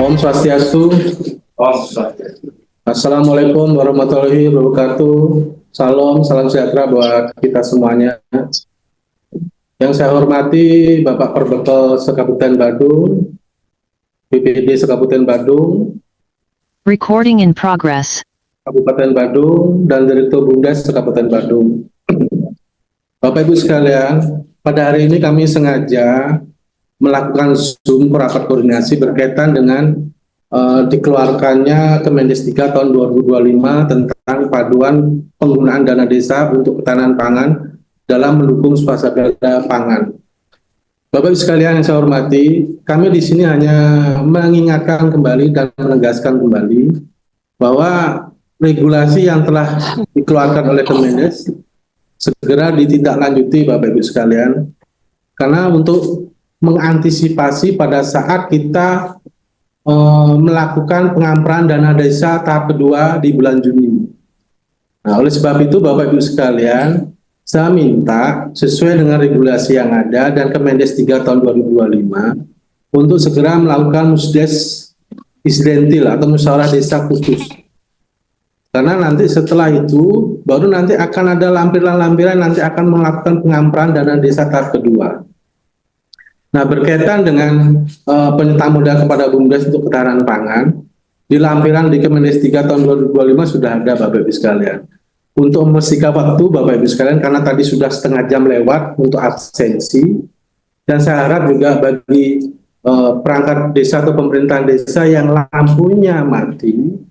Om Swastiastu. Om Swastiastu. Assalamualaikum warahmatullahi wabarakatuh. Salam sejahtera buat kita semuanya. Yang saya hormati Bapak Perbekal Sekabupaten Badung, BPD Sekabupaten Badung, Recording in progress. Kabupaten Badung, dan Direktur Bumdes Sekabupaten Badung. Bapak Ibu sekalian, pada hari ini kami sengaja melakukan Zoom rapat koordinasi berkaitan dengan dikeluarkannya Kemendis 3 tahun 2025 tentang paduan penggunaan dana desa untuk ketahanan pangan dalam mendukung swasembada pangan. Bapak Ibu sekalian yang saya hormati, kami di sini hanya mengingatkan kembali dan menegaskan kembali bahwa regulasi yang telah dikeluarkan oleh Kemendes segera ditindaklanjuti Bapak Ibu sekalian, karena untuk mengantisipasi pada saat kita melakukan pengampuran dana desa tahap kedua di bulan Juni. Nah, oleh sebab itu Bapak Ibu sekalian, saya minta sesuai dengan regulasi yang ada dan Kemendes 3 tahun 2025 untuk segera melakukan musdes insidentil atau musyawarah desa khusus. Karena nanti setelah itu baru nanti akan ada lampiran-lampiran nanti akan melakukan pengampuran dana desa tahap kedua. Nah, berkaitan dengan penyertaan modal kepada Bumdes untuk ketahanan pangan, di lampiran di Kemendes 3 tahun 2025 sudah ada Bapak Ibu sekalian. Untuk mempersingkat waktu Bapak Ibu sekalian, karena tadi sudah setengah jam lewat untuk absensi, dan saya harap juga bagi perangkat desa atau pemerintahan desa yang lampunya mati,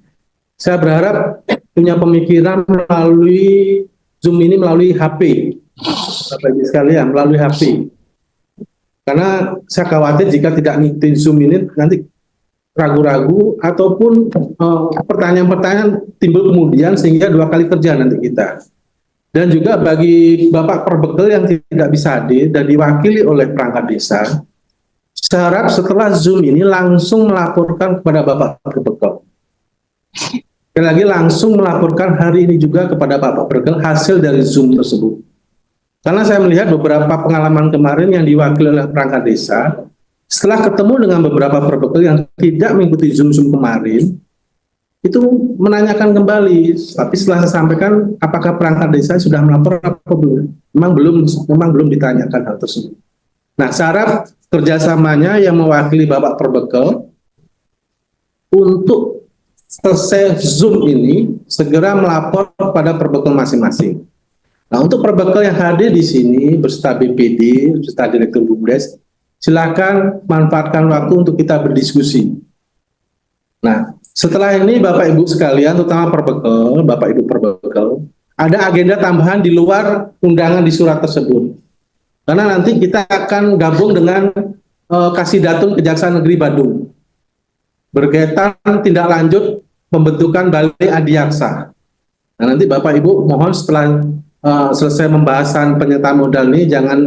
saya berharap punya pemikiran melalui Zoom ini melalui HP, Bapak Ibu sekalian, melalui HP. Karena saya khawatir jika tidak ngikutin Zoom ini nanti ragu-ragu ataupun pertanyaan-pertanyaan timbul kemudian sehingga dua kali kerja nanti kita. Dan juga bagi Bapak Perbekal yang tidak bisa hadir dan diwakili oleh perangkat desa, saya harap setelah Zoom ini langsung melaporkan kepada Bapak Perbekal. Sekali lagi langsung melaporkan hari ini juga kepada Bapak Perbekal hasil dari Zoom tersebut. Karena saya melihat beberapa pengalaman kemarin yang diwakili oleh perangkat desa, setelah ketemu dengan beberapa perbekal yang tidak mengikuti Zoom kemarin, itu menanyakan kembali. Tapi setelah saya sampaikan, apakah perangkat desa sudah melapor atau belum? Memang belum ditanyakan hal tersebut. Nah, syarat kerjasamanya yang mewakili Bapak Perbekal untuk selesai Zoom ini segera melapor pada perbekal masing-masing. Nah, untuk perbekal yang hadir di sini beserta BPD, beserta Direktur Bumdes, silakan manfaatkan waktu untuk kita berdiskusi. Nah, setelah ini Bapak Ibu sekalian, terutama perbekal, Bapak Ibu perbekal, ada agenda tambahan di luar undangan di surat tersebut. Karena nanti kita akan gabung dengan Kasidatun Kejaksaan Negeri Badung berkaitan tindak lanjut pembentukan Balai Adiaksa. Nah, nanti Bapak Ibu mohon setelah selesai pembahasan penyertaan modal ini jangan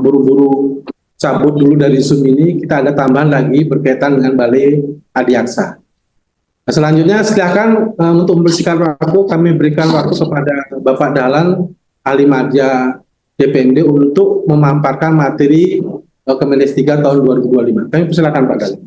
buru-buru cabut dulu dari Zoom ini, kita ada tambahan lagi berkaitan dengan Balai Adiaksa. Nah, selanjutnya silakan untuk membersihkan waktu, kami berikan waktu kepada Bapak Dahlan, ahli madya DPMD untuk memaparkan materi Kemendes 3 tahun 2025. Kami persilakan Pak Dahlan.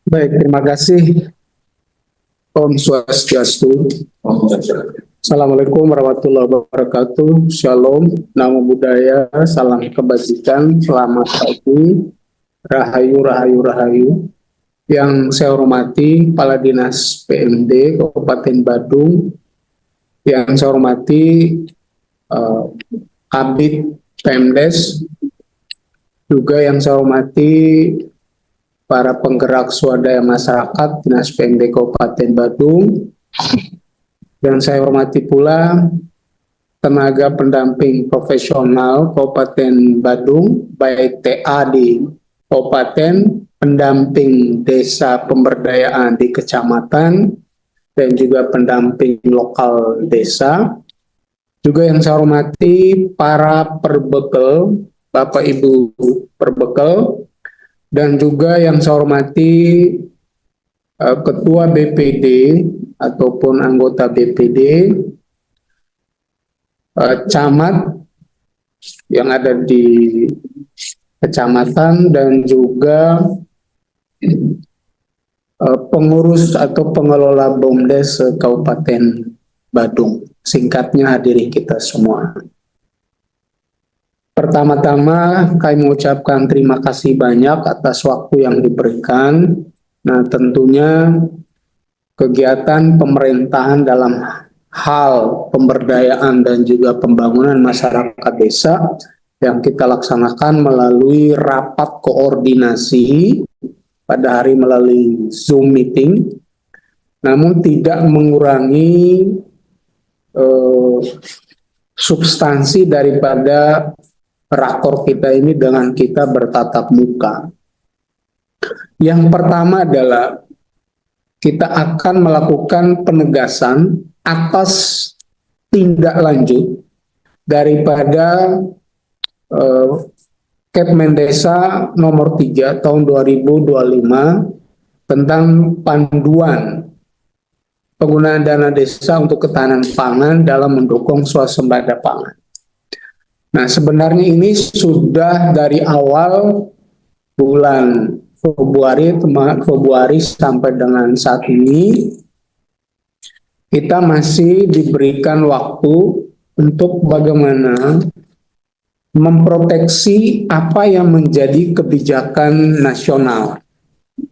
Baik, terima kasih. Om Swastiastu. Assalamualaikum warahmatullahi wabarakatuh. Shalom, namo buddhaya, salam kebajikan, selamat pagi, rahayu, rahayu, rahayu. Yang saya hormati Kepala Dinas PMD Kabupaten Badung, yang saya hormati Kabid Pemdes, juga yang saya hormati para penggerak swadaya masyarakat Dinas PMD Kabupaten Badung, dan saya hormati pula tenaga pendamping profesional Kabupaten Badung, baik TA di Kabupaten pendamping desa pemberdayaan di kecamatan, dan juga pendamping lokal desa. Juga yang saya hormati para perbekel, Bapak Ibu perbekel, dan juga yang saya hormati Ketua BPD ataupun anggota BPD, camat yang ada di kecamatan, dan juga pengurus atau pengelola BUMDes Kabupaten Badung. Singkatnya hadirin kita semua. Pertama-tama kami mengucapkan terima kasih banyak atas waktu yang diberikan. Nah, tentunya kegiatan pemerintahan dalam hal pemberdayaan dan juga pembangunan masyarakat desa yang kita laksanakan melalui rapat koordinasi pada hari melalui Zoom meeting, namun tidak mengurangi substansi daripada rakor kita ini dengan kita bertatap muka. Yang pertama adalah kita akan melakukan penegasan atas tindak lanjut daripada Kepmendesa nomor 3 tahun 2025 tentang panduan penggunaan dana desa untuk ketahanan pangan dalam mendukung swasembada pangan. Nah, sebenarnya ini sudah dari awal bulan Februari sampai dengan saat ini kita masih diberikan waktu untuk bagaimana memproteksi apa yang menjadi kebijakan nasional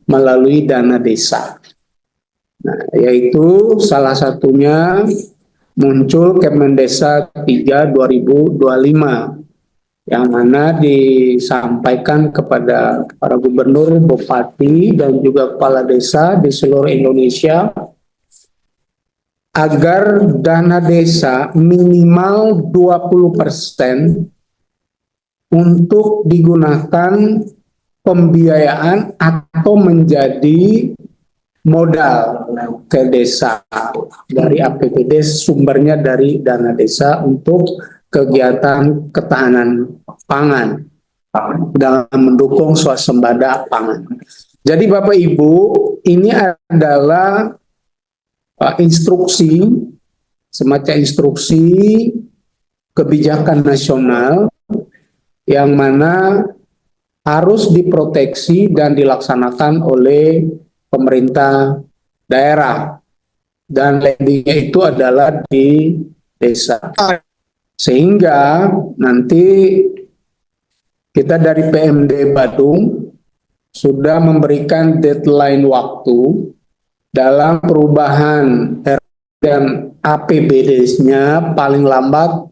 melalui dana desa. Nah, yaitu salah satunya muncul Kepmendesa 3 2025 yang mana disampaikan kepada para gubernur, bupati, dan juga kepala desa di seluruh Indonesia agar dana desa minimal 20% untuk digunakan pembiayaan atau menjadi modal ke desa dari APBD, sumbernya dari dana desa untuk kegiatan ketahanan pangan dalam mendukung swasembada pangan. Jadi Bapak Ibu, ini adalah instruksi, semacam instruksi kebijakan nasional yang mana harus diproteksi dan dilaksanakan oleh pemerintah daerah, dan landingnya itu adalah di desa. Sehingga nanti kita dari PMD Badung sudah memberikan deadline waktu dalam perubahan dan APBD-nya paling lambat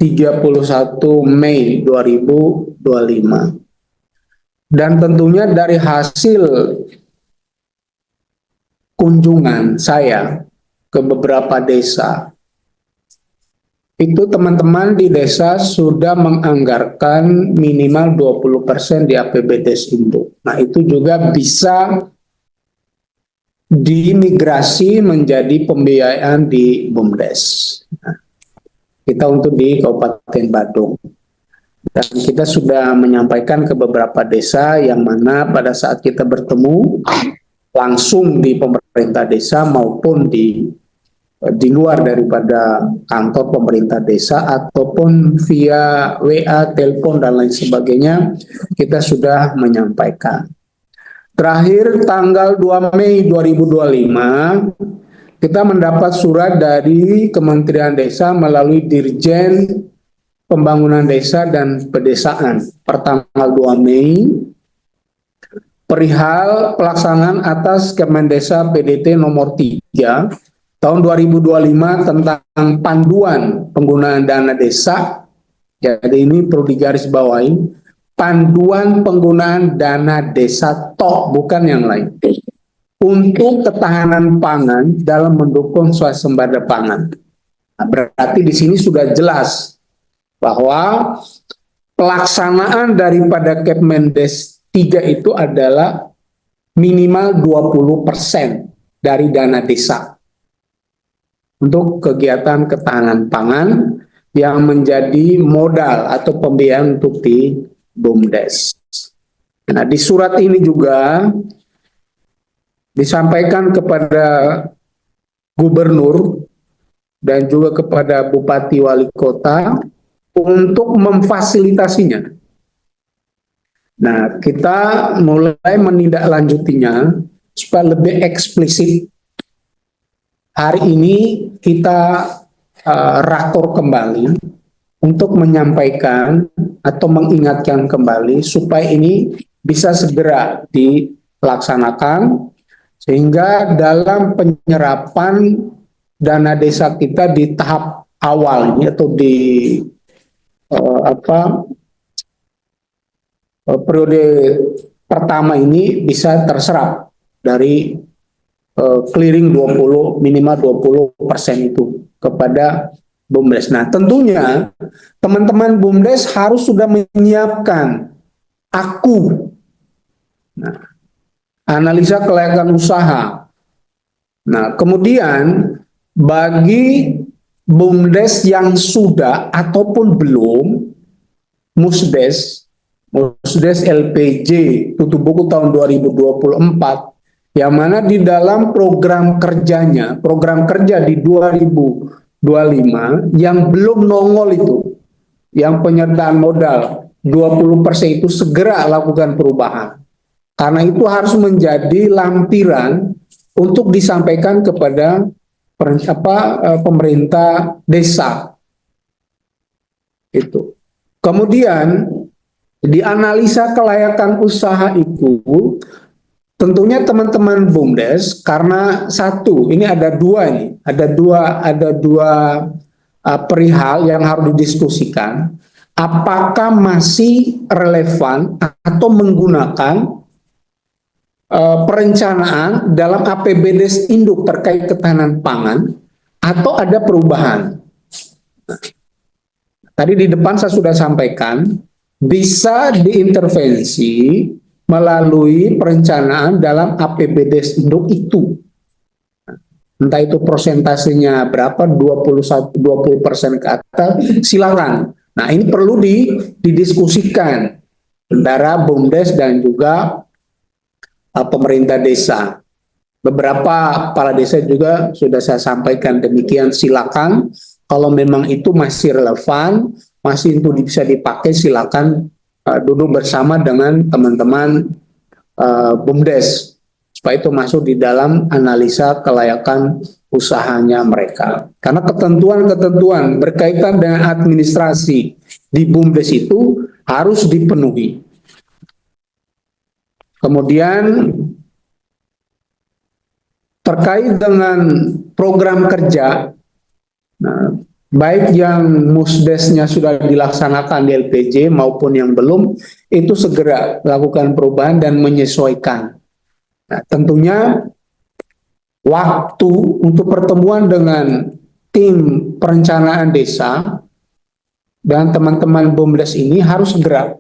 31 Mei 2025. Dan tentunya dari hasil kunjungan saya ke beberapa desa, itu teman-teman di desa sudah menganggarkan minimal 20% di APBD induk. Nah, itu juga bisa dimigrasi menjadi pembiayaan di BUMDes. Nah, kita untuk di Kabupaten Badung. Dan kita sudah menyampaikan ke beberapa desa yang mana pada saat kita bertemu langsung di pemerintah desa maupun di luar daripada kantor pemerintah desa ataupun via WA, telepon, dan lain sebagainya, kita sudah menyampaikan. Terakhir tanggal 2 Mei 2025, kita mendapat surat dari Kementerian Desa melalui Dirjen Pembangunan Desa dan Pedesaan pertanggal 2 Mei perihal pelaksanaan atas Kemendesa PDT nomor 3 tahun 2025 tentang panduan penggunaan dana desa. Jadi ini perlu digarisbawahi, panduan penggunaan dana desa toh, bukan yang lain, untuk ketahanan pangan dalam mendukung swasembada pangan. Nah, berarti di sini sudah jelas bahwa pelaksanaan daripada Kepmendes tiga itu adalah minimal 20% dari dana desa untuk kegiatan ketahanan pangan yang menjadi modal atau pembiayaan untuk di BUMDes. Nah, di surat ini juga disampaikan kepada gubernur dan juga kepada bupati wali kota untuk memfasilitasinya. Nah, kita mulai menindaklanjutinya supaya lebih eksplisit. Hari ini kita rakor kembali untuk menyampaikan atau mengingatkan kembali supaya ini bisa segera dilaksanakan sehingga dalam penyerapan dana desa kita di tahap awal ini atau di periode pertama ini bisa terserap dari clearing 20 minimal 20% itu kepada BUMDes. Nah, tentunya teman-teman BUMDes harus sudah menyiapkan AKU. Nah, analisa kelayakan usaha. Nah, kemudian bagi BUMDes yang sudah ataupun belum, Musdes LPJ tutup buku tahun 2024, yang mana di dalam program kerja di 2025 yang belum nongol itu, yang penyertaan modal 20% itu segera lakukan perubahan. Karena itu harus menjadi lampiran untuk disampaikan kepada pemerintah desa. Itu. Kemudian di analisa kelayakan usaha itu tentunya teman-teman BUMDes, karena satu, ini ada dua perihal yang harus didiskusikan. Apakah masih relevan atau menggunakan perencanaan dalam APBDes induk terkait ketahanan pangan atau ada perubahan? Tadi di depan saya sudah sampaikan, bisa diintervensi melalui perencanaan dalam APBDes induk itu. Entah itu persentasenya berapa, 20% ke atas, silakan. Nah, ini perlu didiskusikan antara BUMDes dan juga pemerintah desa. Beberapa kepala desa juga sudah saya sampaikan demikian, silakan. Kalau memang itu masih relevan, masih itu bisa dipakai, silakan duduk bersama dengan teman-teman BUMDes supaya itu masuk di dalam analisa kelayakan usahanya mereka. Karena ketentuan-ketentuan berkaitan dengan administrasi di BUMDes itu harus dipenuhi. Kemudian terkait dengan program kerja, nah, baik yang musdesnya sudah dilaksanakan di LPJ maupun yang belum, itu segera lakukan perubahan dan menyesuaikan. Nah, tentunya waktu untuk pertemuan dengan tim perencanaan desa dan teman-teman BUMDes ini harus segera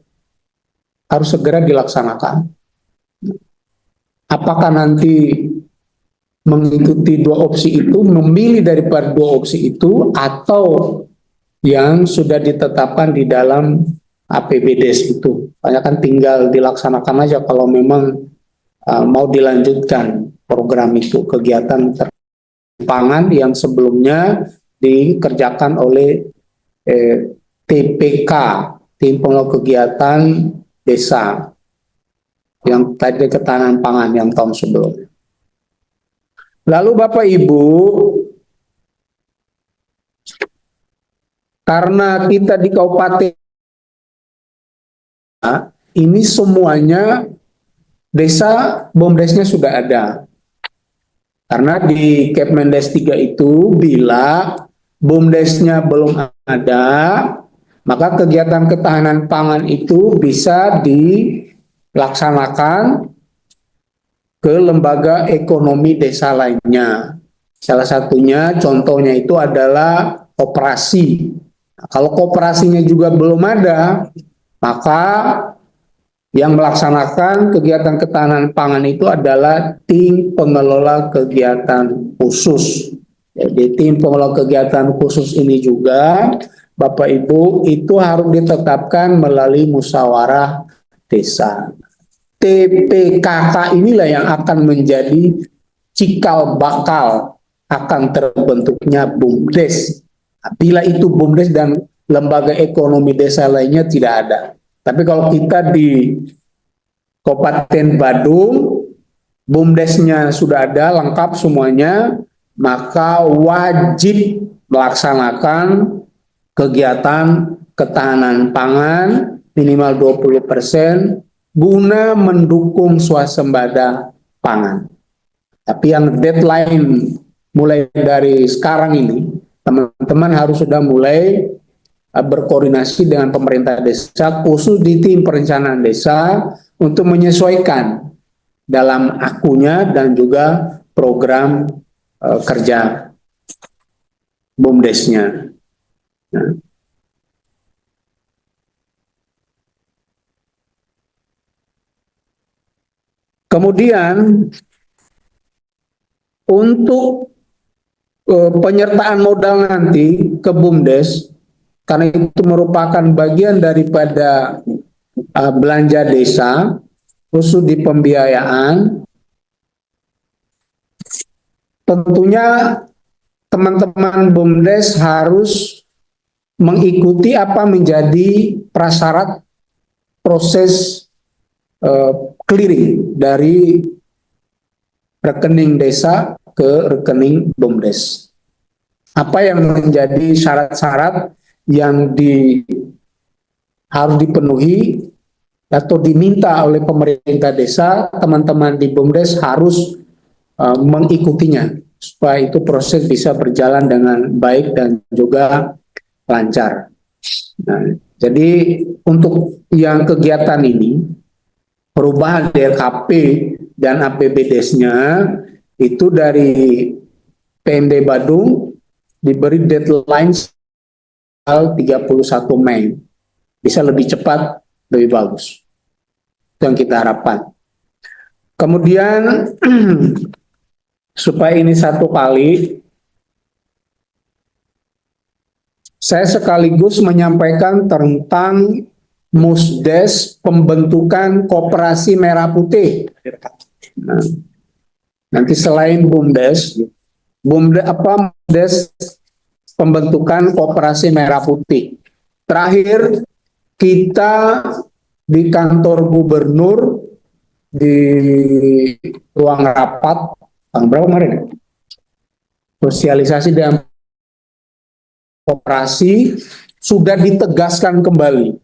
dilaksanakan. Apakah nanti mengikuti dua opsi itu, memilih daripada dua opsi itu, atau yang sudah ditetapkan di dalam APBDes itu. Hanya kan tinggal dilaksanakan aja kalau memang mau dilanjutkan program itu, kegiatan pangan yang sebelumnya dikerjakan oleh TPK, Tim Pengelola Kegiatan Desa, yang tadi ketahanan pangan yang tahun sebelumnya. Lalu Bapak Ibu, karena kita di kabupaten ini semuanya desa BUMDesnya sudah ada. Karena di Kepmendes 3 itu bila BUMDesnya belum ada, maka kegiatan ketahanan pangan itu bisa dilaksanakan ke lembaga ekonomi desa lainnya. Salah satunya, contohnya itu adalah koperasi. Nah, kalau koperasinya juga belum ada, maka Yang melaksanakan kegiatan ketahanan pangan itu adalah tim pengelola kegiatan khusus. Jadi tim pengelola kegiatan khusus ini juga, Bapak Ibu, itu harus ditetapkan melalui musyawarah desa. TPKK inilah yang akan menjadi cikal bakal akan terbentuknya BUMDes. Bila itu BUMDes dan lembaga ekonomi desa lainnya tidak ada. Tapi kalau kita di Kabupaten Badung, BUMDesnya sudah ada lengkap semuanya, maka wajib melaksanakan kegiatan ketahanan pangan minimal 20% guna mendukung swasembada pangan. Tapi yang deadline mulai dari sekarang ini, teman-teman harus sudah mulai berkoordinasi dengan pemerintah desa, khusus di tim perencanaan desa, untuk menyesuaikan dalam akunya dan juga program kerja BUMDesnya. Nah. Kemudian untuk penyertaan modal nanti ke BUMDes, karena itu merupakan bagian daripada belanja desa, khusus di pembiayaan, tentunya teman-teman BUMDes harus mengikuti apa menjadi prasyarat proses clearing dari rekening desa ke rekening BUMDes. Apa yang menjadi syarat-syarat yang harus dipenuhi atau diminta oleh pemerintah desa, teman-teman di BUMDes harus mengikutinya supaya itu proses bisa berjalan dengan baik dan juga lancar. Nah, jadi untuk yang kegiatan ini, perubahan DLKP dan APBDes-nya itu dari PMD Badung diberi deadline 31 Mei. Bisa lebih cepat, lebih bagus. Itu yang kita harapkan. Kemudian, supaya ini satu kali, saya sekaligus menyampaikan tentang Musdes pembentukan Koperasi Merah Putih. Nah, nanti selain BUMDes, Musdes pembentukan Koperasi Merah Putih. Terakhir kita di kantor gubernur di ruang rapat tanggal berapa kemarin? Sosialisasi dan koperasi sudah ditegaskan kembali.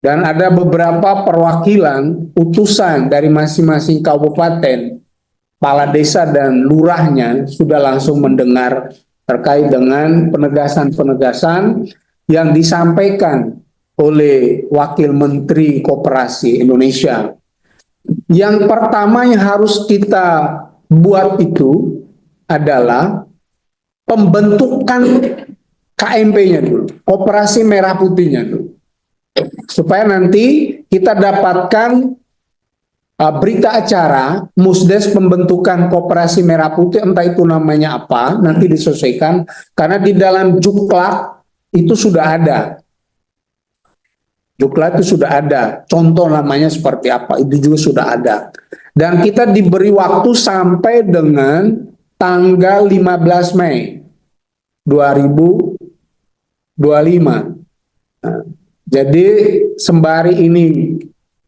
Dan ada beberapa perwakilan utusan dari masing-masing kabupaten, kepala desa dan lurahnya sudah langsung mendengar terkait dengan penegasan-penegasan yang disampaikan oleh Wakil Menteri Koperasi Indonesia. Yang pertama yang harus kita buat itu adalah pembentukan KMP-nya dulu, Koperasi Merah Putihnya dulu. Supaya nanti kita dapatkan berita acara Musdes pembentukan Koperasi Merah Putih, entah itu namanya apa, nanti disesuaikan, karena di dalam Juklak itu sudah ada. Juklak itu sudah ada, contoh namanya seperti apa, itu juga sudah ada. Dan kita diberi waktu sampai dengan tanggal 15 Mei 2025. Nah, jadi sembari ini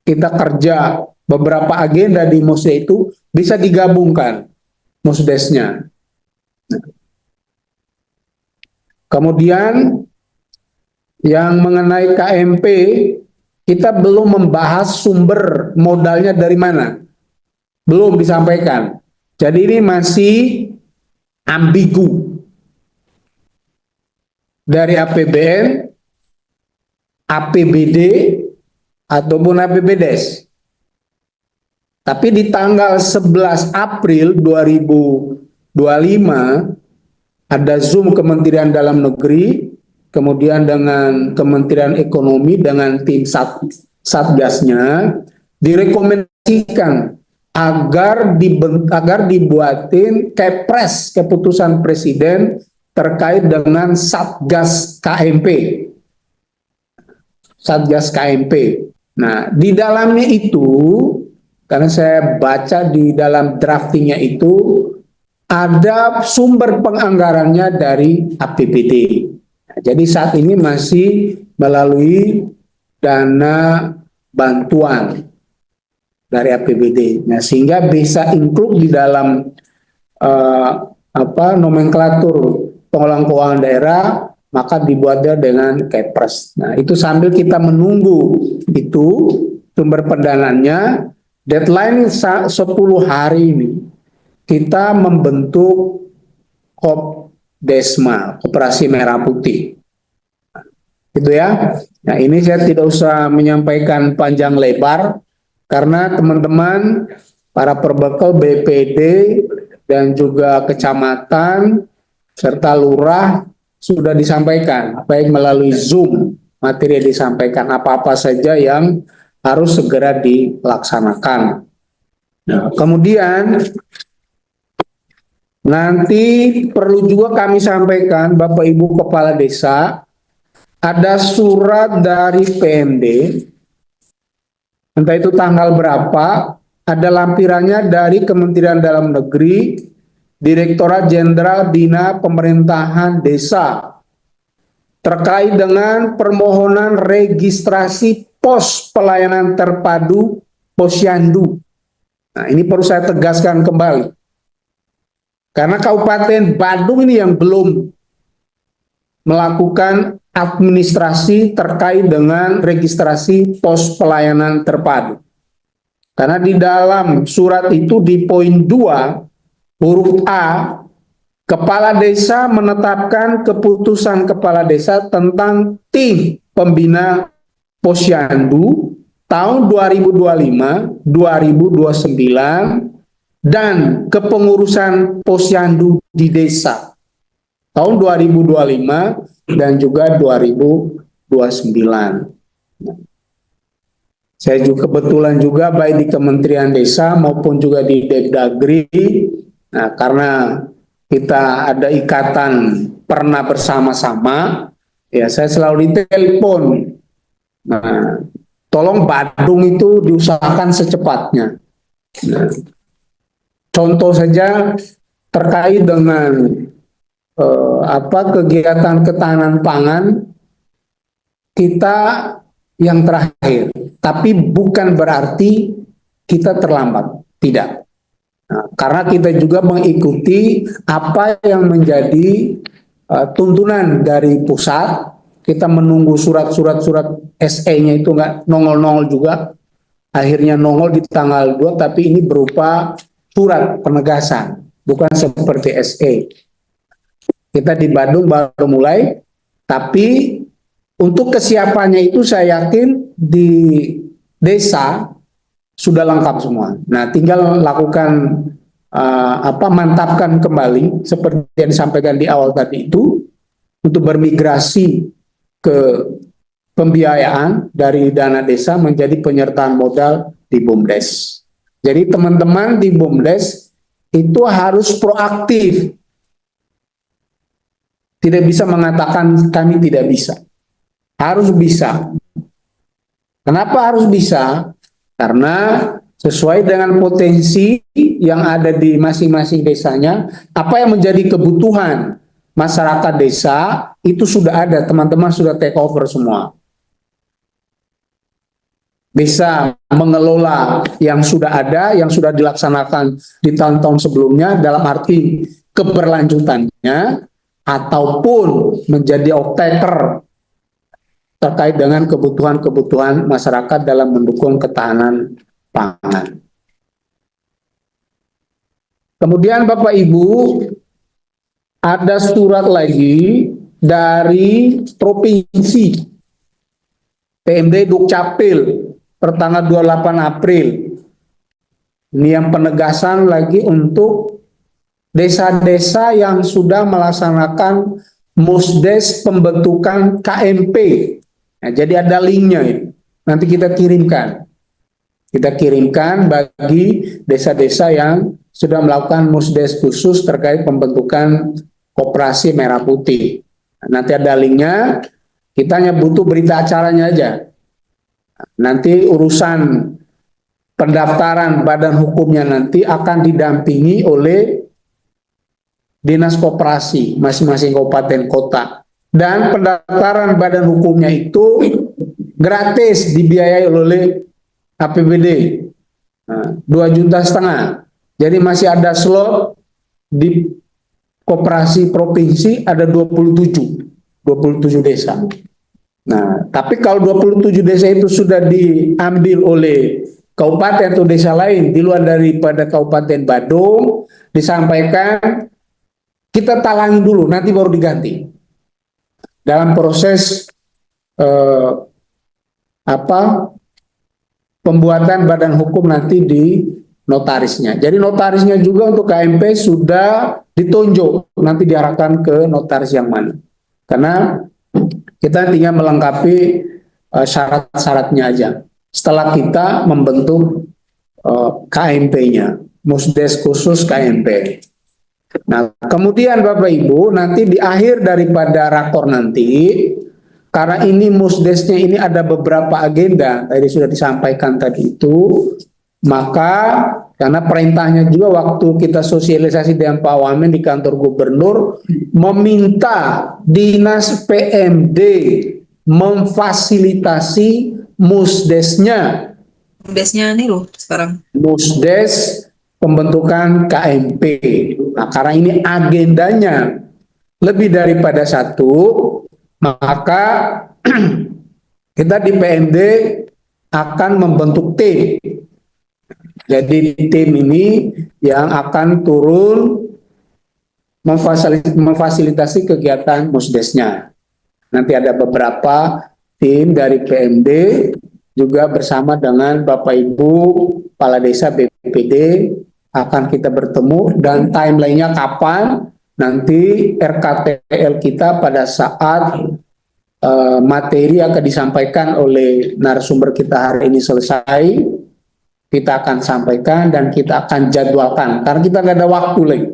kita kerja beberapa agenda di Musdes itu bisa digabungkan Musdesnya. Nah. Kemudian yang mengenai KMP, kita belum membahas sumber modalnya dari mana. Belum disampaikan. Jadi ini masih ambigu. Dari APBN, APBD, ataupun APBDes. Tapi di tanggal 11 April 2025 ada Zoom Kementerian Dalam Negeri, kemudian dengan Kementerian Ekonomi dengan tim Satgasnya direkomendasikan agar dibuatin kepres keputusan presiden terkait dengan Satgas KMP. Satgas KMP. Nah, di dalamnya itu, karena saya baca di dalam draftingnya itu, ada sumber penganggarannya dari APBD. Nah, jadi saat ini masih melalui dana bantuan dari APBD. Nah, sehingga bisa include di dalam nomenklatur pengelolaan keuangan daerah, maka dibuatnya dengan Kepres. Nah, itu sambil kita menunggu itu sumber pendanaannya, deadline 10 hari ini kita membentuk Kopdesma, Koperasi Merah Putih. Gitu ya. Nah, ini saya tidak usah menyampaikan panjang lebar karena teman-teman para perbekal BPD dan juga kecamatan serta lurah sudah disampaikan, baik melalui Zoom, materi yang disampaikan apa-apa saja yang harus segera dilaksanakan. Nah, kemudian nanti perlu juga kami sampaikan, Bapak Ibu Kepala Desa, ada surat dari PMD, entah itu tanggal berapa, ada lampirannya dari Kementerian Dalam Negeri, Direktorat Jenderal Bina Pemerintahan Desa terkait dengan permohonan registrasi pos pelayanan terpadu Posyandu. Nah, ini perlu saya tegaskan kembali. Karena Kabupaten Badung ini yang belum melakukan administrasi terkait dengan registrasi pos pelayanan terpadu. Karena di dalam surat itu di poin 2 huruf A, Kepala Desa menetapkan keputusan Kepala Desa tentang tim pembina Posyandu tahun 2025-2029 dan kepengurusan Posyandu di desa tahun 2025 dan juga 2029. Saya juga kebetulan juga baik di Kementerian Desa maupun juga di Depdagri. Nah, karena kita ada ikatan pernah bersama-sama, ya saya selalu ditelepon. Nah, tolong Badung itu diusahakan secepatnya. Nah, contoh saja terkait dengan kegiatan ketahanan pangan kita yang terakhir, tapi bukan berarti kita terlambat, tidak. Nah, karena kita juga mengikuti apa yang menjadi tuntunan dari pusat, kita menunggu surat SE-nya itu nggak nongol-nongol juga, akhirnya nongol di tanggal 2, tapi ini berupa surat penegasan, bukan seperti SE. Kita di Badung baru mulai, tapi untuk kesiapannya itu saya yakin di desa sudah lengkap semua. Nah, tinggal lakukan mantapkan kembali seperti yang disampaikan di awal tadi itu untuk bermigrasi ke pembiayaan dari dana desa menjadi penyertaan modal di BUMDes. Jadi teman-teman di BUMDes itu harus proaktif. Tidak bisa mengatakan kami tidak bisa. Harus bisa. Kenapa harus bisa? Karena sesuai dengan potensi yang ada di masing-masing desanya, apa yang menjadi kebutuhan masyarakat desa itu sudah ada, teman-teman sudah take over semua. Bisa mengelola yang sudah ada, yang sudah dilaksanakan di tahun-tahun sebelumnya dalam arti keberlanjutannya, ataupun menjadi off-taker terkait dengan kebutuhan-kebutuhan masyarakat dalam mendukung ketahanan pangan. Kemudian Bapak Ibu, ada surat lagi dari Provinsi PMD Dukcapil pertanggal 28 April. Ini yang penegasan lagi untuk desa-desa yang sudah melaksanakan musdes pembentukan KMP. Nah, jadi ada linknya ini. nanti kita kirimkan. Kita kirimkan bagi desa-desa yang sudah melakukan musdes khusus terkait pembentukan koperasi merah putih. Nanti ada linknya, kita hanya butuh berita acaranya aja. Nanti urusan pendaftaran badan hukumnya nanti akan didampingi oleh dinas koperasi masing-masing kabupaten kota. Dan pendaftaran badan hukumnya itu gratis, dibiayai oleh APBD 2,5 juta. Jadi masih ada slot di koperasi provinsi, ada 27 desa. Nah, tapi kalau 27 desa itu sudah diambil oleh kabupaten atau desa lain di luar daripada Kabupaten Badung, disampaikan, kita talangi dulu, nanti baru diganti. Dalam proses pembuatan badan hukum nanti di notarisnya. Jadi notarisnya juga untuk KMP sudah ditunjuk, nanti diarahkan ke notaris yang mana. Karena kita tinggal melengkapi syarat-syaratnya aja. Setelah kita membentuk KMP-nya, Musdes khusus KMP. Nah, kemudian Bapak Ibu, nanti di akhir daripada rakor nanti, karena ini musdesnya ini ada beberapa agenda, tadi sudah disampaikan tadi itu, maka karena perintahnya juga waktu kita sosialisasi dengan Pak Wamen di kantor gubernur, meminta dinas PMD memfasilitasi musdesnya. Musdesnya nih loh sekarang. Musdes pembentukan KMP. Nah, karena ini agendanya lebih daripada satu, maka kita di PMD akan membentuk tim. Jadi tim ini yang akan turun memfasilitasi kegiatan musdesnya. Nanti ada beberapa tim dari PMD juga bersama dengan Bapak Ibu Kepala Desa BPD akan kita bertemu, dan timelinenya kapan nanti RKTL kita pada saat materi akan disampaikan oleh narasumber kita hari ini selesai, kita akan sampaikan dan kita akan jadwalkan karena kita nggak ada waktu lagi.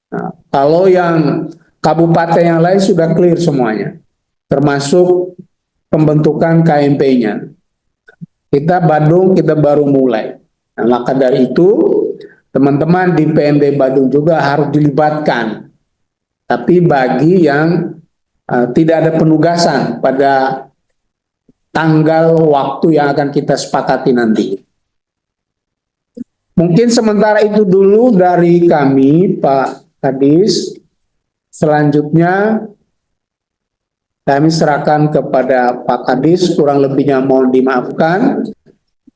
Nah, kalau yang kabupaten yang lain sudah clear semuanya, termasuk pembentukan KMP-nya. Kita Badung, kita baru mulai. Nah, maka dari itu teman-teman di PMD Badung juga harus dilibatkan. Tapi bagi yang tidak ada penugasan pada tanggal waktu yang akan kita sepakati nanti. Mungkin sementara itu dulu dari kami, Pak Kadis. Selanjutnya kami serahkan kepada Pak Kadis, kurang lebihnya mohon dimaafkan.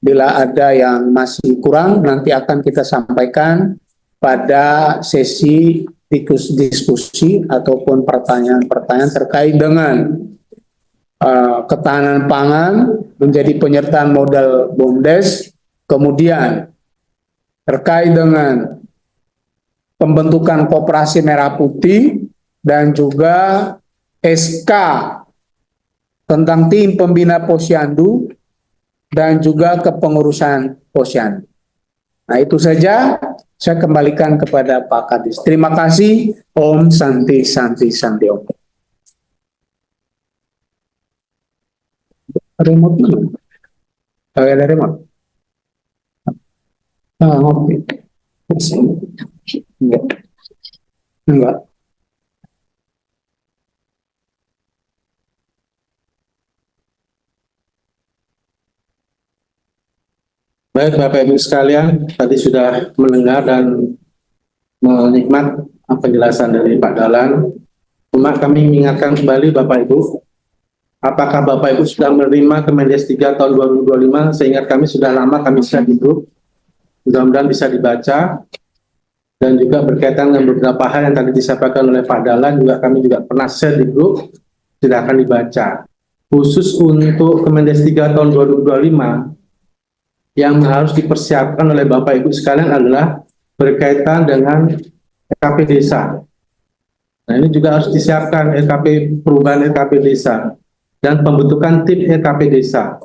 Bila ada yang masih kurang, nanti akan kita sampaikan pada sesi diskusi ataupun pertanyaan-pertanyaan terkait dengan ketahanan pangan menjadi penyertaan modal BUMDes, kemudian terkait dengan pembentukan koperasi merah putih dan juga SK tentang tim pembina posyandu dan juga kepengurusan posyandu. Nah, itu saja, saya kembalikan kepada Pak Kadis. Terima kasih. Om Santi Santi Santi Om. Remote mana? Ada remote? Oke. Enggak. Baik Bapak Ibu sekalian, tadi sudah mendengar dan menikmat penjelasan dari Pak Dahlan. Cuma kami mengingatkan kembali Bapak Ibu, apakah Bapak Ibu sudah menerima Kemendes 3 tahun 2025, sehingga kami sudah lama kami share di grup. Mudah-mudahan bisa dibaca, dan juga berkaitan dengan beberapa hal yang tadi disampaikan oleh Pak Dahlan, juga kami juga pernah share di grup, silakan dibaca. Khusus untuk Kemendes 3 tahun 2025, yang harus dipersiapkan oleh Bapak Ibu sekalian adalah berkaitan dengan RKP desa. Nah, ini juga harus disiapkan perubahan RKP desa dan pembentukan tim RKP desa.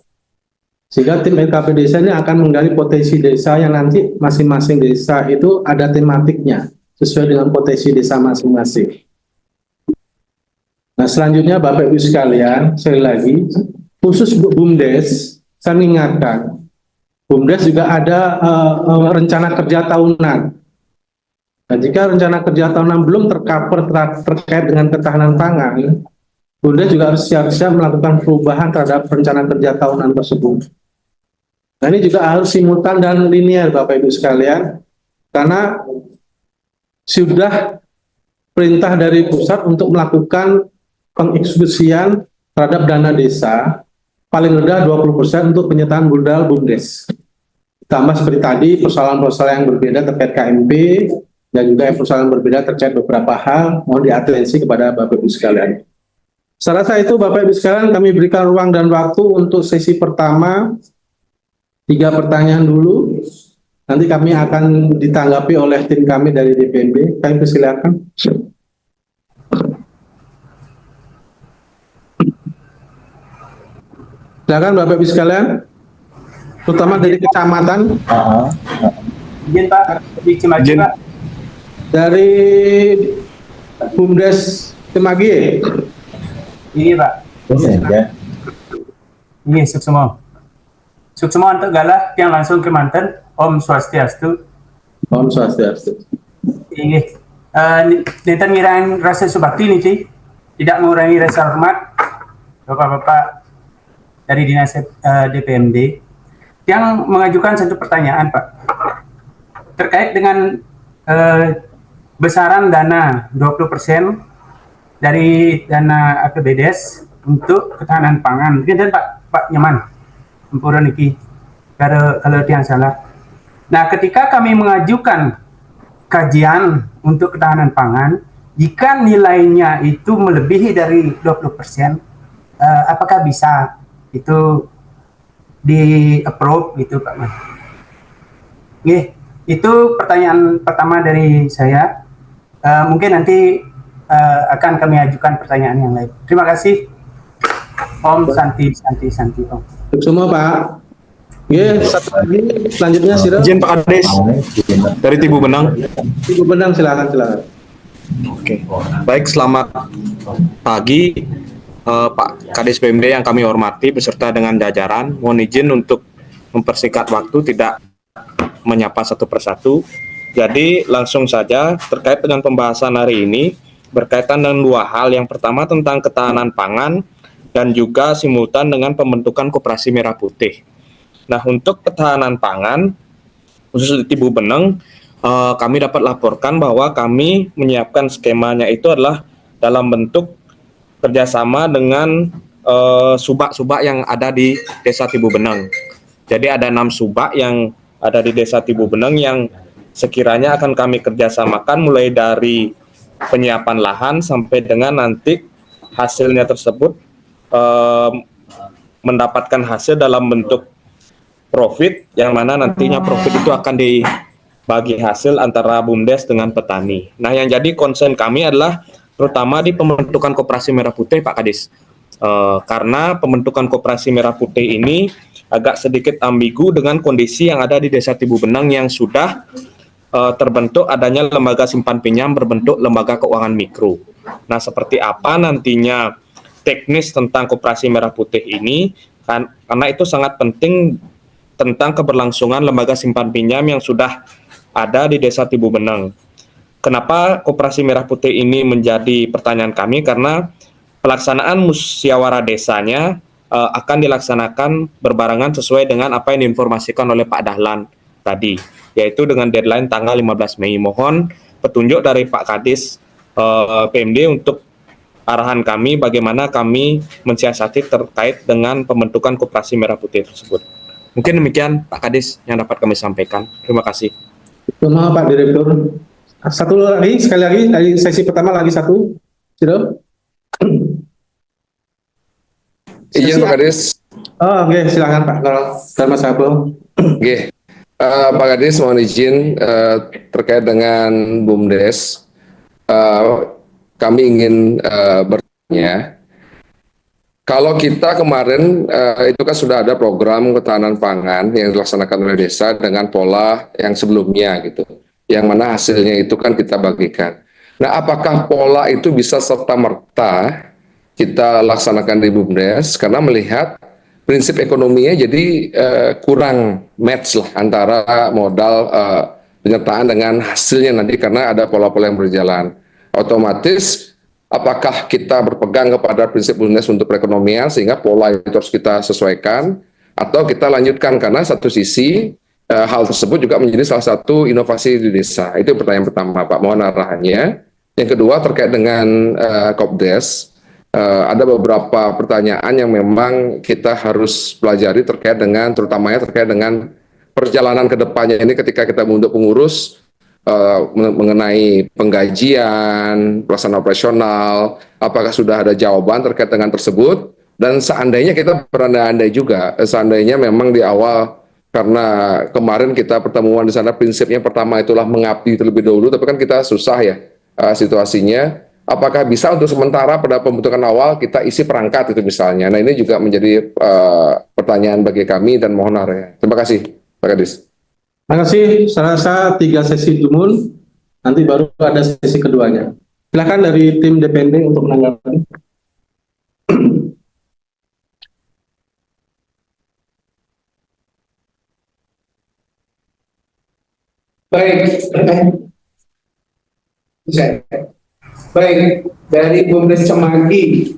Sehingga tim LKP desa ini akan menggali potensi desa yang nanti masing-masing desa itu ada tematiknya sesuai dengan potensi desa masing-masing. Nah, selanjutnya Bapak Ibu sekalian, sekali lagi khusus untuk BUMDes, saya mengingatkan BUMDes juga ada rencana kerja tahunan. Nah, jika rencana kerja tahunan belum tercover terkait dengan ketahanan pangan, BUMDes juga harus siap-siap melakukan perubahan terhadap rencana kerja tahunan tersebut. Nah, ini juga harus simultan dan linear Bapak Ibu sekalian, karena sudah perintah dari pusat untuk melakukan pengeksekusian terhadap dana desa paling rendah 20% untuk penyertaan modal BUMDes. Tambah seperti tadi persoalan-persoalan yang berbeda terkait KMP dan juga persoalan berbeda terkait beberapa hal mohon diatensi kepada Bapak Ibu sekalian. Setelah itu Bapak Ibu sekalian kami berikan ruang dan waktu untuk sesi pertama 3 pertanyaan dulu. Nanti kami akan ditanggapi oleh tim kami dari DPMD. Kami persilakan. Silakan Bapak Ibu sekalian, terutama dari kecamatan. Izin Pak, di Cimahi Pak. Dari BUMDes Cimahi. Ini Pak. Ini Suksemo. Suksemo untuk galah yang langsung ke Mantan. Om Swastiastu. Om Swastiastu. Ini Netan ngirang rasa subakti nih Ci. Tidak mengurangi rasa hormat Bapak-bapak dari Dinas DPMD yang mengajukan satu pertanyaan Pak. Terkait dengan besaran dana 20% dari dana APBDes untuk ketahanan pangan. Mungkin dan Pak Nyaman, Empura Niki, kalau tiang salah. Nah, ketika kami mengajukan kajian untuk ketahanan pangan, jika nilainya itu melebihi dari 20%, apakah bisa itu di-approve gitu Pak Man? Itu pertanyaan pertama dari saya. Mungkin nanti akan kami ajukan pertanyaan yang lain. Terima kasih. Om Santi Om. Untuk semua Pak. Satu lagi selanjutnya Siro. Izin Pak Kades dari Tibu Benang. Ibu Benang silakan. Oke. Baik, selamat pagi Pak Kades PMD yang kami hormati beserta dengan jajaran. Mohon izin untuk mempersingkat waktu, tidak menyapa satu persatu. Jadi langsung saja terkait dengan pembahasan hari ini berkaitan dengan 2 hal. Yang pertama tentang ketahanan pangan dan juga simultan dengan pembentukan Koperasi Merah Putih. Nah, untuk ketahanan pangan khusus di Tibu Beneng, kami dapat laporkan bahwa kami menyiapkan skemanya itu adalah dalam bentuk kerjasama dengan subak-subak yang ada di Desa Tibu Beneng. Jadi ada 6 subak yang ada di Desa Tibu Beneng yang sekiranya akan kami kerjasamakan mulai dari penyiapan lahan sampai dengan nanti hasilnya tersebut mendapatkan hasil dalam bentuk profit, yang mana nantinya profit itu akan dibagi hasil antara BUMDes dengan petani. Nah, yang jadi concern kami adalah terutama di pembentukan Koperasi Merah Putih Pak Kadis. Karena pembentukan Koperasi Merah Putih ini agak sedikit ambigu dengan kondisi yang ada di Desa Tibu Benang yang sudah terbentuk adanya lembaga simpan pinjam berbentuk lembaga keuangan mikro. Nah, seperti apa nantinya teknis tentang Koperasi Merah Putih ini, karena itu sangat penting tentang keberlangsungan lembaga simpan pinjam yang sudah ada di Desa Tibu Benang. Kenapa Koperasi Merah Putih ini menjadi pertanyaan kami? Karena pelaksanaan musyawarah desanya akan dilaksanakan berbarengan sesuai dengan apa yang diinformasikan oleh Pak Dahlan tadi, yaitu dengan deadline tanggal 15 Mei. Mohon petunjuk dari Pak Kadis PMD untuk arahan kami bagaimana kami mensiasati terkait dengan pembentukan Koperasi Merah Putih tersebut. Mungkin demikian Pak Kadis yang dapat kami sampaikan. Terima kasih. Terima Pak Direktur. Satu lagi, sekali lagi, dari sesi pertama lagi satu. Siro. Izin Pak Kadis. Oh, oke, silakan Pak. Kalau Mas Abel. Oke. Pak Kadis mohon izin terkait dengan BUMDes. Kami ingin bertanya Kalau kita kemarin itu kan sudah ada program ketahanan pangan yang dilaksanakan oleh desa dengan pola yang sebelumnya gitu, yang mana hasilnya itu kan kita bagikan. Nah, apakah pola itu bisa serta-merta kita laksanakan di BUMDes? Karena melihat prinsip ekonominya jadi kurang match lah antara modal penyertaan dengan hasilnya nanti karena ada pola-pola yang berjalan. Otomatis apakah kita berpegang kepada prinsip BUMDes untuk perekonomian sehingga pola itu harus kita sesuaikan, atau kita lanjutkan karena satu sisi hal tersebut juga menjadi salah satu inovasi di desa. Itu pertanyaan pertama, Pak. Mohon arahannya. Yang kedua terkait dengan Kopdes, ada beberapa pertanyaan yang memang kita harus pelajari terutamanya terkait dengan perjalanan ke depannya ini ketika kita membentuk pengurus, mengenai penggajian, pelaksanaan operasional, apakah sudah ada jawaban terkait dengan tersebut, dan seandainya kita berandai-andai juga, seandainya memang di awal, karena kemarin kita pertemuan di sana prinsipnya pertama itulah mengabdi terlebih dahulu, tapi kan kita susah ya situasinya, apakah bisa untuk sementara pada pembentukan awal kita isi perangkat itu misalnya. Nah, ini juga menjadi pertanyaan bagi kami dan mohon arahannya. Terima kasih, Pak Kadis. Terima kasih. Saya rasa 3 sesi dulu, nanti baru ada sesi keduanya. Silakan dari tim DPD untuk menanggapi. Baik, dari BUMDes Cemagi,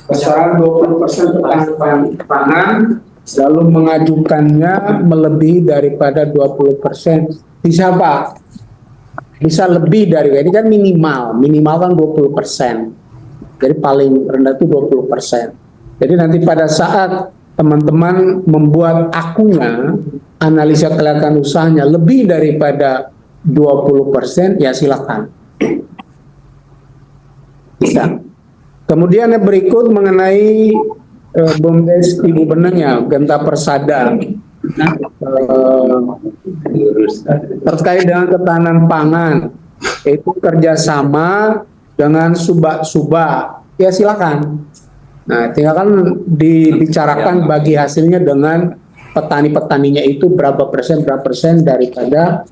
besaran 20% ketahanan pangan, lalu mengajukannya melebihi daripada 20%. Bisa Pak? Bisa lebih dari, ini kan minimal kan 20%. Jadi paling rendah itu 20%. Jadi nanti pada saat teman-teman membuat akunya, analisa kelihatan usahanya lebih daripada 20%, ya silakan. Bisa. Kemudian yang berikut mengenai BUMDes Ibu Benengnya, Genta Persada, terkait dengan ketahanan pangan, itu kerjasama dengan subak, ya silakan. Nah, tinggal kan dibicarakan bagi hasilnya dengan petani-petaninya itu berapa persen daripada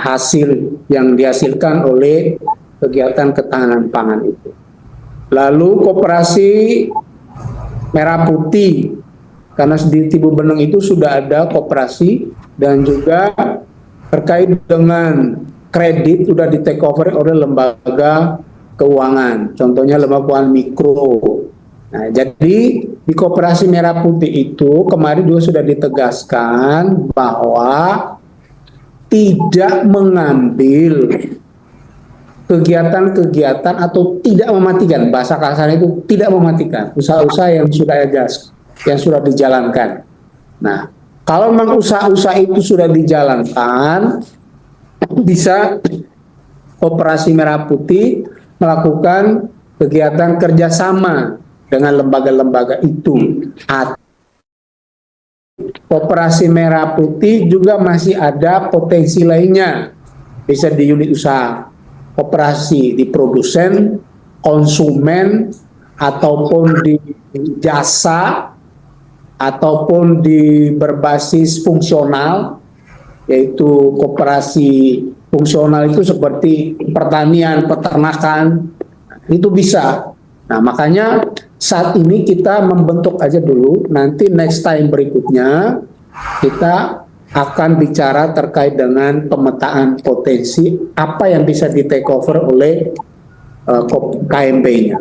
hasil yang dihasilkan oleh kegiatan ketahanan pangan itu. Lalu koperasi Merah Putih, karena di Tibu Beneng itu sudah ada koperasi dan juga terkait dengan kredit sudah di take over oleh lembaga keuangan, contohnya lembaga keuangan mikro. Nah, jadi di koperasi Merah Putih itu kemarin juga sudah ditegaskan bahwa tidak mengambil kegiatan-kegiatan atau tidak mematikan, bahasa kasarnya itu tidak mematikan usaha-usaha yang sudah dijalankan. Nah, kalau memang usaha-usaha itu sudah dijalankan, bisa Koperasi Merah Putih melakukan kegiatan kerjasama dengan lembaga-lembaga itu. Koperasi Merah Putih juga masih ada potensi lainnya, bisa di unit usaha koperasi di produsen, konsumen, ataupun di jasa, ataupun di berbasis fungsional, yaitu koperasi fungsional itu seperti pertanian, peternakan, itu bisa. Nah, makanya saat ini kita membentuk aja dulu, nanti next time berikutnya kita akan bicara terkait dengan pemetaan potensi apa yang bisa di take over oleh KMP-nya.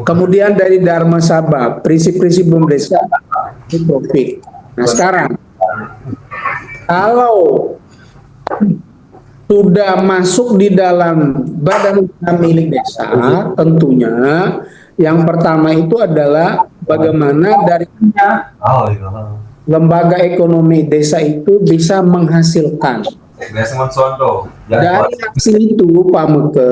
Kemudian dari Dharma Sabha, prinsip-prinsip BUMDes itu profit. Nah, sekarang kalau sudah masuk di dalam badan usaha milik desa, tentunya yang pertama itu adalah bagaimana dari lembaga ekonomi desa itu bisa menghasilkan. Dari hasil itu, Pak Meke,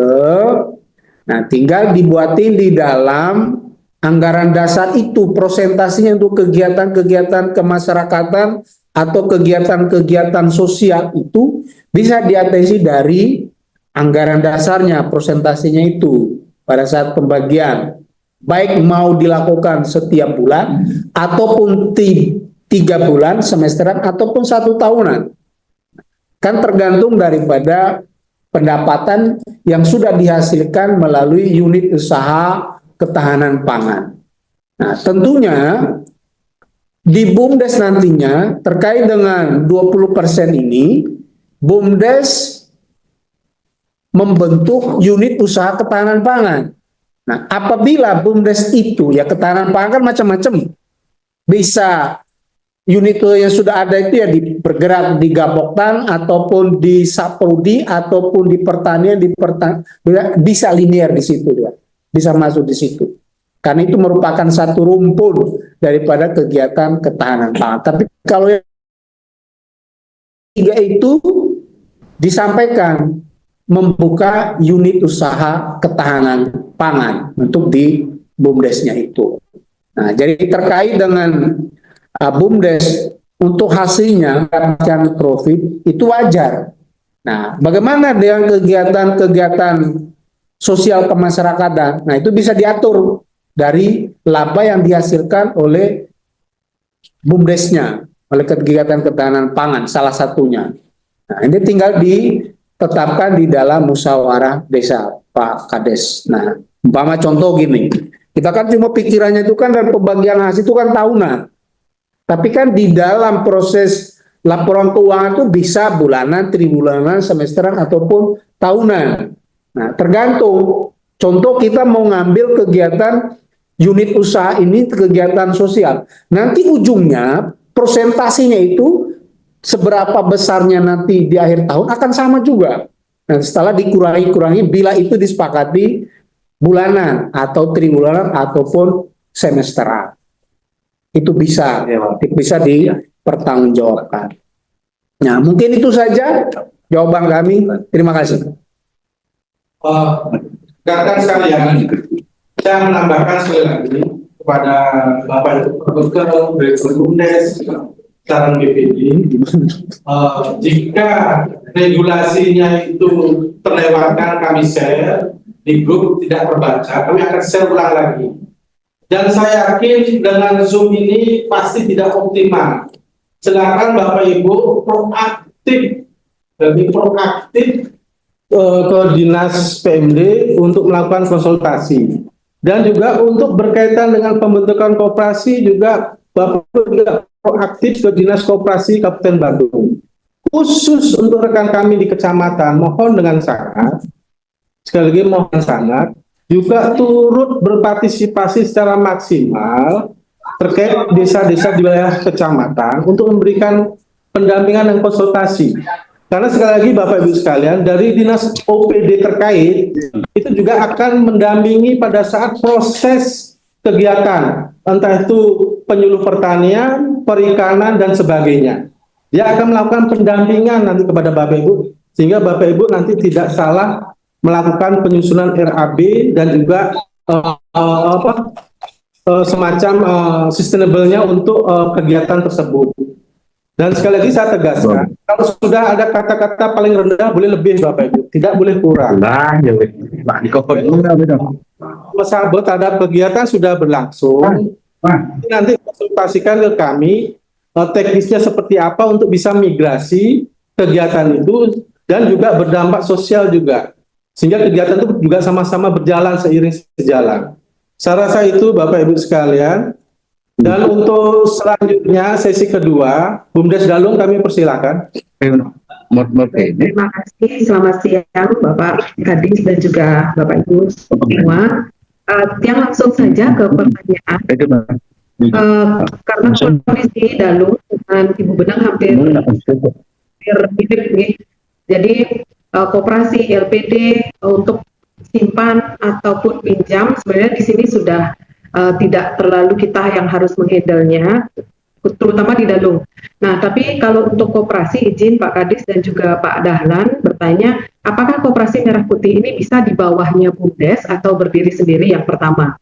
nah tinggal dibuatin di dalam anggaran dasar itu prosentasinya untuk kegiatan-kegiatan kemasyarakatan atau kegiatan-kegiatan sosial itu bisa diatensi dari anggaran dasarnya, prosentasinya itu pada saat pembagian. baik mau dilakukan setiap bulan ataupun 3 bulan semesteran ataupun 1 tahunan. Kan tergantung daripada pendapatan yang sudah dihasilkan melalui unit usaha ketahanan pangan. Nah, tentunya di BUMDes nantinya terkait dengan 20% ini, BUMDes membentuk unit usaha ketahanan pangan. Nah, apabila BUMDes itu, ya ketahanan pangan kan macam-macam. Bisa unit yang sudah ada itu ya bergerak di Gaboktan ataupun di Saprodi ataupun di pertanian, bisa linear di situ ya. Bisa masuk di situ. Karena itu merupakan satu rumpun daripada kegiatan ketahanan pangan. Tapi kalau yang 3 itu disampaikan membuka unit usaha ketahanan pangan untuk di BUMDesnya itu. Nah, jadi terkait dengan BUMDes untuk hasilnya mendapatkan profit itu wajar. Nah, bagaimana dengan kegiatan-kegiatan sosial kemasyarakatan? Nah, itu bisa diatur dari laba yang dihasilkan oleh BUMDesnya, oleh kegiatan ketahanan pangan salah satunya. Nah, ini tinggal ditetapkan di dalam musyawarah desa, Pak Kades. Nah, umpama contoh gini, kita kan cuma pikirannya itu kan dan pembagian hasil itu kan tahunan. Tapi kan di dalam proses laporan keuangan itu bisa bulanan, tribulanan, semesteran, ataupun tahunan. Nah, tergantung. Contoh kita mau ngambil kegiatan unit usaha ini, kegiatan sosial. Nanti ujungnya, persentasinya itu seberapa besarnya nanti di akhir tahun akan sama juga. Nah, setelah dikurangi bila itu disepakati bulanan, atau tribulanan, ataupun semesteran. Itu bisa dipertanggungjawabkan. Nah, mungkin itu saja jawaban kami. Terima kasih. Rekan sekalian, saya menambahkan sekali lagi kepada Bapak Ibu Direktur BUMDes, saran BPD, jika regulasinya itu terlewatkan, kami share di grup tidak terbaca, kami akan share ulang lagi. Dan saya yakin dengan Zoom ini pasti tidak optimal. Silakan Bapak Ibu lebih proaktif ke Dinas PMD untuk melakukan konsultasi. Dan juga untuk berkaitan dengan pembentukan koperasi juga Bapak Ibu juga proaktif ke Dinas Koperasi Kabupaten Bandung. Khusus untuk rekan kami di kecamatan, mohon dengan sangat, sekali lagi mohon sangat, juga turut berpartisipasi secara maksimal terkait desa-desa di wilayah kecamatan untuk memberikan pendampingan dan konsultasi. Karena sekali lagi Bapak Ibu sekalian, dari Dinas OPD terkait itu juga akan mendampingi pada saat proses kegiatan, entah itu penyuluh pertanian, perikanan, dan sebagainya. Dia akan melakukan pendampingan nanti kepada Bapak Ibu, sehingga Bapak Ibu nanti tidak salah melakukan penyusunan RAB dan juga semacam sustainable-nya untuk kegiatan tersebut. Dan sekali lagi saya tegaskan, kalau sudah ada kata-kata paling rendah boleh lebih Bapak Ibu, tidak boleh kurang. Masalah terhadap kegiatan sudah berlangsung, nanti konsultasikan ke kami teknisnya seperti apa untuk bisa migrasi kegiatan itu dan juga berdampak sosial juga. Sehingga kegiatan itu juga sama-sama berjalan seiring sejalan. Saya rasa itu Bapak Ibu sekalian. Dan untuk selanjutnya sesi kedua, BUMDes Dalung kami persilakan. Terima kasih. Selamat siang Bapak Kadis dan juga Bapak Ibu semua. Yang langsung saja ke pertanyaan. Karena kondisi Dalung dengan Ibu Benang hampir mirip, jadi koperasi LPD untuk simpan ataupun pinjam sebenarnya di sini sudah tidak terlalu kita yang harus menghandle-nya, terutama di Dalung. Nah, tapi kalau untuk koperasi, izin Pak Kadis dan juga Pak Dahlan bertanya, apakah koperasi Merah Putih ini bisa di bawahnya BUMDes atau berdiri sendiri yang pertama?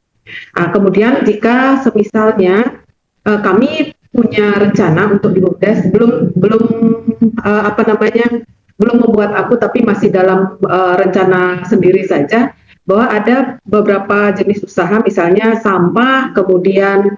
Nah, kemudian jika semisalnya kami punya rencana untuk di BUMDes, belum membuat aku tapi masih dalam rencana sendiri saja. bahwa ada beberapa jenis usaha, misalnya sampah, kemudian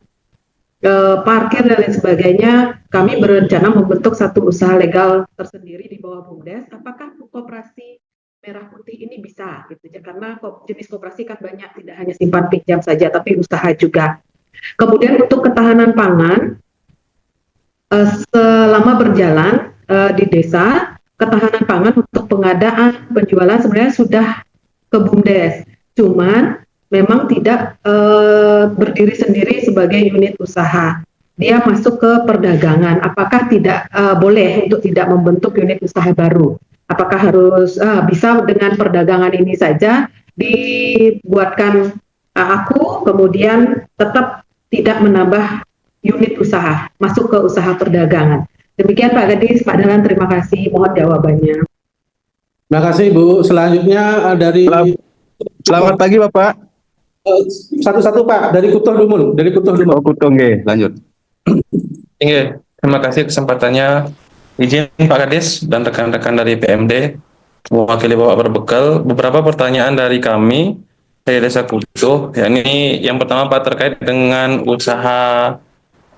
parkir dan lain sebagainya. Kami berencana membentuk satu usaha legal tersendiri di bawah BUMDes. Apakah koperasi merah putih ini bisa gitu ya, karena jenis koperasi kan banyak, tidak hanya simpan pinjam saja tapi usaha juga. Kemudian untuk ketahanan pangan, selama berjalan di desa, ketahanan pangan untuk pengadaan, penjualan sebenarnya sudah ke BUMDes, cuman memang tidak berdiri sendiri sebagai unit usaha. Dia masuk ke perdagangan. Apakah tidak boleh untuk tidak membentuk unit usaha baru? Apakah harus bisa dengan perdagangan ini saja dibuatkan aku, kemudian tetap tidak menambah unit usaha, masuk ke usaha perdagangan? Demikian Pak Gadis, Pak Dahlan, terima kasih. Mohon jawabannya. Terima kasih Bu. Selanjutnya dari Selamat pagi Bapak. satu-satu Pak, dari Kutoh Dumul. Oh, Kutong, lanjut. Iya, terima kasih kesempatannya. Izin Pak Kades dan rekan-rekan dari PMD mewakili Bapak berbekal beberapa pertanyaan dari kami dari Desa Kutuh. Yakni yang pertama Pak terkait dengan usaha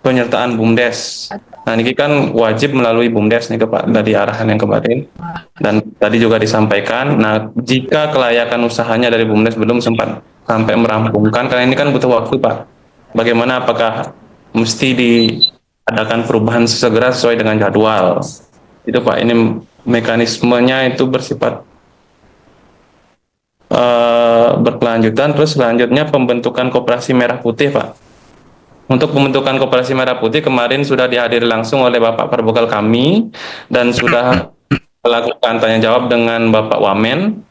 penyertaan BUMDes. Nah ini kan wajib melalui BUMDes nih Pak dari arahan yang kemarin dan tadi juga disampaikan. Nah jika kelayakan usahanya dari BUMDes belum sempat sampai merampungkan, karena ini kan butuh waktu Pak. Bagaimana, apakah mesti diadakan perubahan segera sesuai dengan jadwal? Itu Pak, ini mekanismenya itu bersifat berkelanjutan. Terus selanjutnya pembentukan koperasi merah putih Pak. Untuk pembentukan koperasi merah putih kemarin sudah dihadiri langsung oleh Bapak Perbekal kami dan sudah melakukan tanya jawab dengan Bapak Wamen.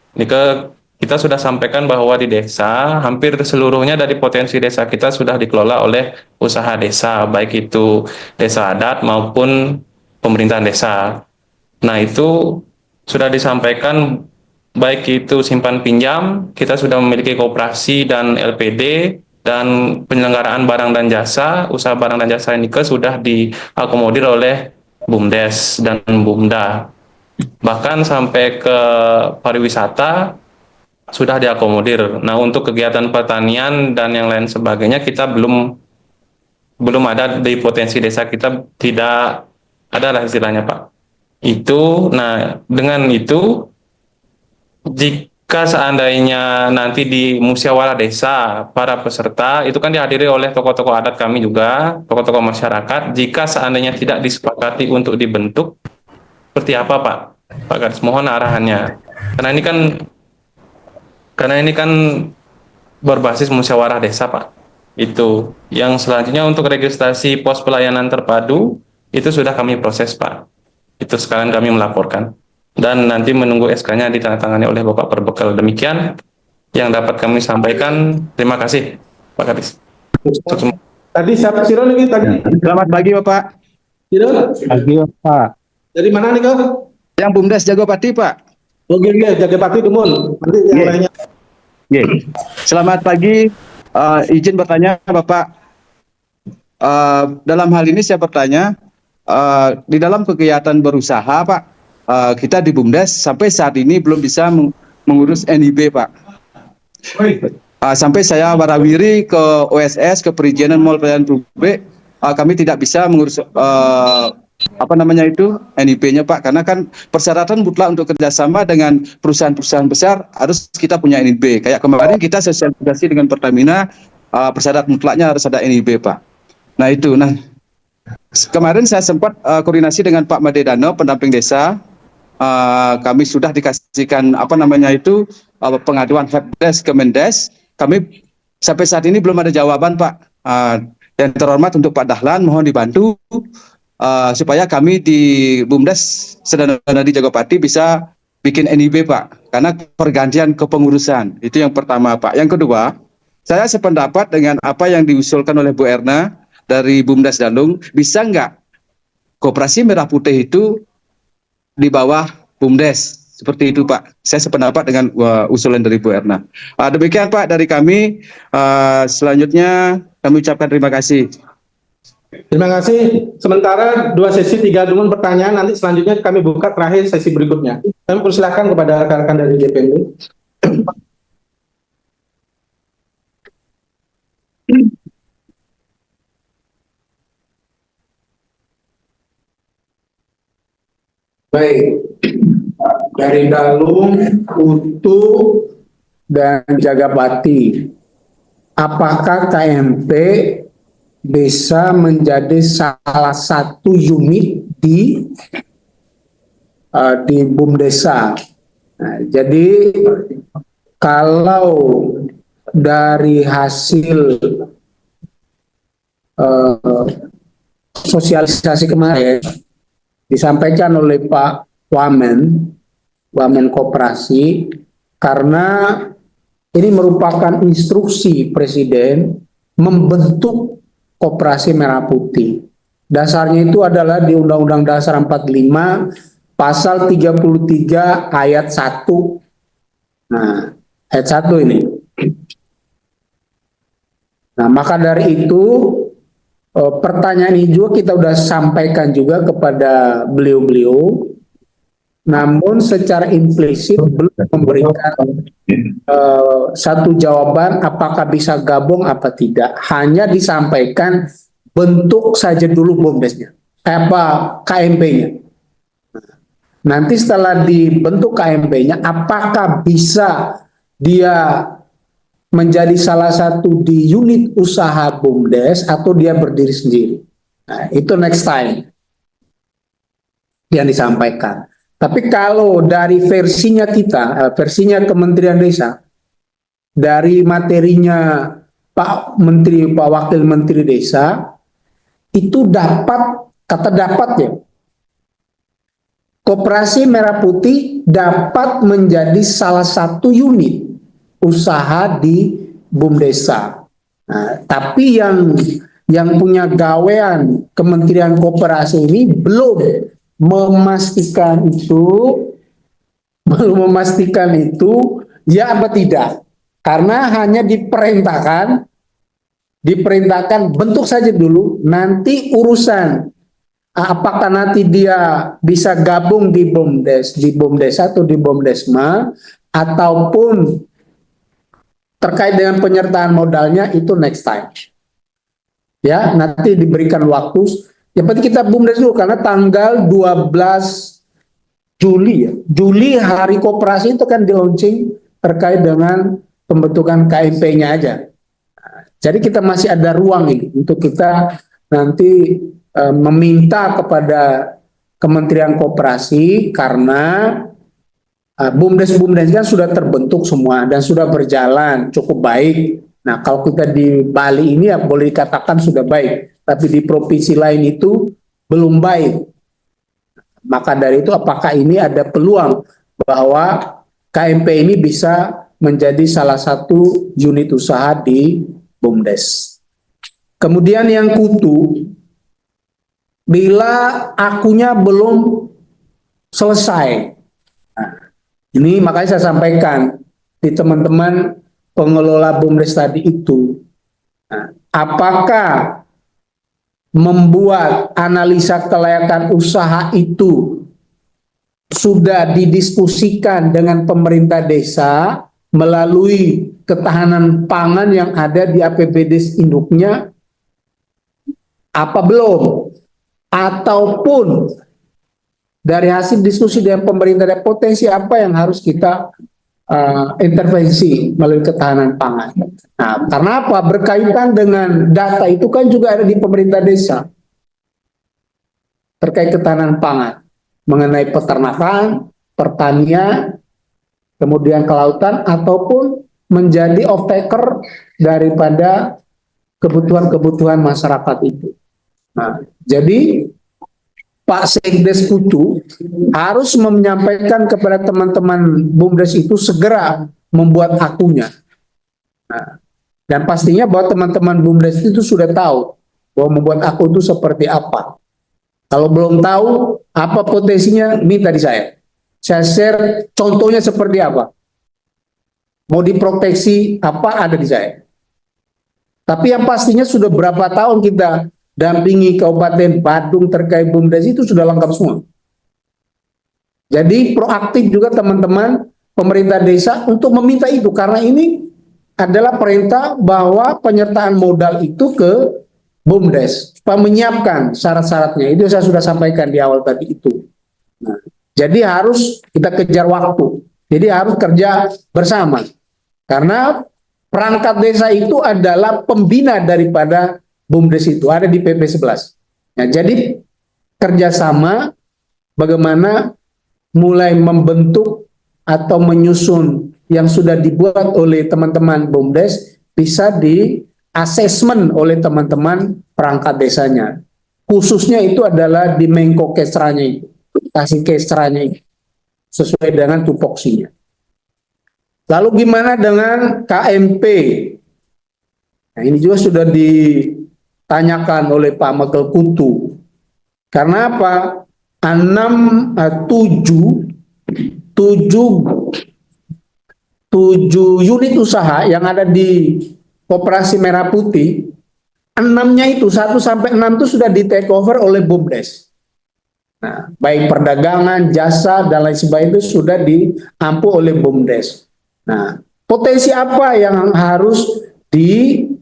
Kita sudah sampaikan bahwa di desa hampir seluruhnya dari potensi desa kita sudah dikelola oleh usaha desa, baik itu desa adat maupun pemerintahan desa. Nah itu sudah disampaikan, baik itu simpan pinjam, kita sudah memiliki koperasi dan LPD, dan penyelenggaraan barang dan jasa, usaha barang dan jasa ini sudah diakomodir oleh BUMDes dan BUMDA. Bahkan sampai ke pariwisata sudah diakomodir. Nah untuk kegiatan pertanian dan yang lain sebagainya kita belum ada di potensi desa kita, tidak ada lah istilahnya Pak. Nah dengan itu jika seandainya nanti di musyawarah desa para peserta itu kan dihadiri oleh tokoh-tokoh adat kami juga, tokoh-tokoh masyarakat, jika seandainya tidak disepakati untuk dibentuk, seperti apa Pak Gadis, mohon arahannya. Karena ini kan berbasis musyawarah desa Pak. Itu yang selanjutnya untuk registrasi pos pelayanan terpadu itu sudah kami proses Pak. Itu sekarang kami melaporkan dan nanti menunggu SK-nya ditandatangani oleh Bapak Perbekal. Demikian yang dapat kami sampaikan. Terima kasih Pak Kadis. Tadi siapa Siro nih tadi? Selamat pagi Bapak. Siro? Pagi Bapak. Dari mana nih kok? Yang BUMDes Jagopati Pak. Oh iya, Jagopati Dumul. Nanti yang lainnya. Selamat pagi. Izin bertanya Bapak. Dalam hal ini saya bertanya, di dalam kegiatan berusaha Pak, kita di BUMDes sampai saat ini belum bisa mengurus NIB Pak. Sampai saya warawiri ke OSS, ke Perizinan Mall Pelayanan Publik, kami tidak bisa mengurus NIB-nya Pak, karena kan persyaratan mutlak untuk kerjasama dengan perusahaan-perusahaan besar harus kita punya NIB. Kayak kemarin kita sosialisasi dengan Pertamina, persyarat mutlaknya harus ada NIB Pak. Nah itu, kemarin saya sempat koordinasi dengan Pak Madedano, pendamping desa. Kami sudah dikasihkan pengaduan helpdesk ke Mendes. Kami sampai saat ini belum ada jawaban Pak. Dan terhormat untuk Pak Dahlan, mohon dibantu supaya kami di BUMDes Sedana di Jagopati bisa bikin NIB Pak. Karena pergantian kepengurusan, itu yang pertama Pak. Yang kedua, saya sependapat dengan apa yang diusulkan oleh Bu Erna dari BUMDes Dalung. Bisa nggak koperasi merah putih itu di bawah BUMDes, seperti itu Pak. Saya sependapat dengan usulan dari Bu Erna. Demikian Pak dari kami. Selanjutnya kami ucapkan terima kasih. Terima kasih. Sementara 2 sesi 3 Dumul pertanyaan, nanti selanjutnya kami buka terakhir sesi berikutnya. Kami persilahkan kepada rekan-rekan dari DPD. Baik, dari Dalung, Utu, dan Jagabati, apakah KMP bisa menjadi salah satu unit di BUMDesa? Nah, jadi kalau dari hasil sosialisasi kemarin disampaikan oleh Pak Wamen Koperasi, karena ini merupakan instruksi Presiden membentuk Koperasi Merah Putih. Dasarnya itu adalah di Undang-Undang Dasar 45 pasal 33 ayat 1. Nah, ayat 1 ini. Nah, maka dari itu pertanyaan ini juga kita sudah sampaikan juga kepada beliau-beliau, namun secara implisit belum memberikan satu jawaban apakah bisa gabung apa tidak. Hanya disampaikan bentuk saja dulu BUMDesnya, KMP-nya. Nanti setelah dibentuk KMP-nya, apakah bisa dia menjadi salah satu di unit usaha BUMDes atau dia berdiri sendiri. Nah, itu next time yang disampaikan. Tapi kalau dari versinya kita, versinya Kementerian Desa, dari materinya Pak Menteri, Pak Wakil Menteri Desa, itu dapat, kata dapat ya, Koperasi Merah Putih dapat menjadi salah satu unit usaha di BUMDesa. Nah, tapi yang punya gawean Kementerian Koperasi ini belum memastikan itu ya apa tidak, karena hanya diperintahkan bentuk saja dulu, nanti urusan apakah nanti dia bisa gabung di BUMDes atau di BUMDesma ataupun terkait dengan penyertaan modalnya itu next time. Ya, nanti diberikan waktu. Yang penting kita BUMDes dulu, karena tanggal 12 Juli ya. Juli hari koperasi itu kan di launching terkait dengan pembentukan KMP-nya aja. Jadi kita masih ada ruang ini untuk kita nanti meminta kepada Kementerian Koperasi, karena BUMDes kan sudah terbentuk semua dan sudah berjalan cukup baik. Nah, kalau kita di Bali ini ya boleh dikatakan sudah baik, tapi di provinsi lain itu belum baik. Maka dari itu apakah ini ada peluang bahwa KMP ini bisa menjadi salah satu unit usaha di BUMDes. Kemudian yang kutu, bila akunya belum selesai. Nah, ini makanya saya sampaikan di teman-teman pengelola BUMDes tadi itu. Nah, apakah membuat analisa kelayakan usaha itu sudah didiskusikan dengan pemerintah desa melalui ketahanan pangan yang ada di APBD induknya apa belum? Ataupun dari hasil diskusi dengan pemerintah ada potensi apa yang harus kita intervensi melalui ketahanan pangan. Nah, karena apa? Berkaitan dengan data itu kan juga ada di pemerintah desa terkait ketahanan pangan mengenai peternakan, pertanian, kemudian kelautan, ataupun menjadi off-taker daripada kebutuhan-kebutuhan masyarakat itu. Nah, jadi Pak Sekdes Kutu harus menyampaikan kepada teman-teman BUMDes itu segera membuat akunya. Nah, dan pastinya bahwa teman-teman BUMDes itu sudah tahu bahwa membuat aku itu seperti apa. Kalau belum tahu apa potensinya, minta di saya. Saya share contohnya seperti apa. Mau diproteksi apa ada di saya. Tapi yang pastinya sudah berapa tahun kita dampingi Kabupaten Badung terkait BUMDes itu sudah lengkap semua. Jadi proaktif juga teman-teman pemerintah desa untuk meminta itu, karena ini adalah perintah bahwa penyertaan modal itu ke BUMDes supaya menyiapkan syarat-syaratnya. Itu saya sudah sampaikan di awal tadi itu. Nah, Jadi harus kita kejar waktu. Jadi harus kerja bersama. Karena perangkat desa itu adalah pembina daripada BUMDes itu, ada di PP 11. Nah, jadi kerjasama bagaimana mulai membentuk atau menyusun yang sudah dibuat oleh teman-teman BUMDes bisa di asesmen oleh teman-teman perangkat desanya. Khususnya itu adalah di Menko Kesranya itu, kasih Kesranya itu, sesuai dengan tupoksinya. Lalu gimana dengan KMP? Nah, ini juga sudah ditanyakan oleh Pak Mekel Kutu. Karena apa? 7 unit usaha yang ada di Koperasi Merah Putih, 6-nya itu 1 sampai 6 itu sudah di take over oleh BUMDes. Nah, baik perdagangan, jasa dan lain sebagainya itu sudah diampu oleh BUMDes. Nah, potensi apa yang harus dibuka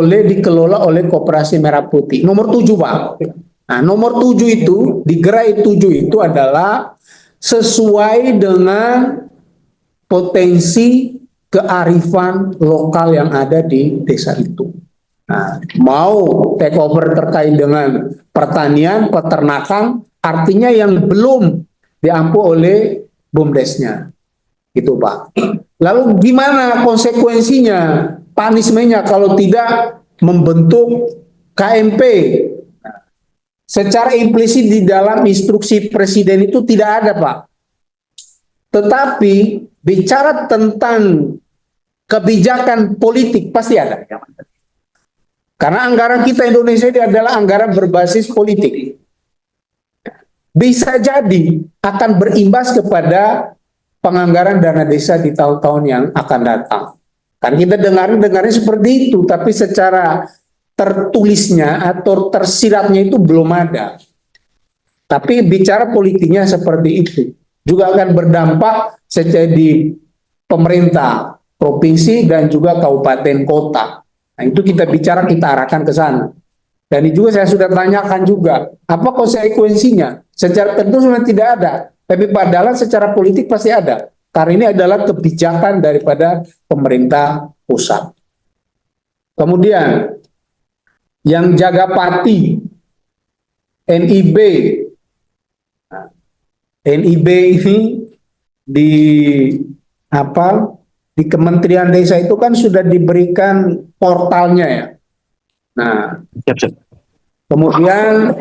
dikelola oleh Koperasi Merah Putih? Nomor 7, Pak. Nah, nomor 7 itu, di gerai 7 itu adalah sesuai dengan potensi kearifan lokal yang ada di desa itu. Nah, mau take over terkait dengan pertanian, peternakan, artinya yang belum diampu oleh BUMDesnya. Gitu, Pak. Lalu gimana konsekuensinya, punishment-nya kalau tidak membentuk KMP? Secara implisit di dalam instruksi presiden itu tidak ada, Pak. Tetapi bicara tentang kebijakan politik pasti ada. Karena anggaran kita Indonesia ini adalah anggaran berbasis politik. Bisa jadi akan berimbas kepada penganggaran dana desa di tahun-tahun yang akan datang. Kan kita dengarnya seperti itu, tapi secara tertulisnya atau tersiratnya itu belum ada. Tapi bicara politiknya seperti itu. Juga akan berdampak secara di pemerintah, provinsi, dan juga kabupaten kota. Nah, itu kita bicara, kita arahkan ke sana. Dan ini juga saya sudah tanyakan juga, apa konsekuensinya? Secara tentu sebenarnya tidak ada, tapi padahal secara politik pasti ada. Karena ini adalah kebijakan daripada pemerintah pusat. Kemudian, yang jaga pati, NIB. Nah, NIB ini di Kementerian Desa itu kan sudah diberikan portalnya ya. Nah, kemudian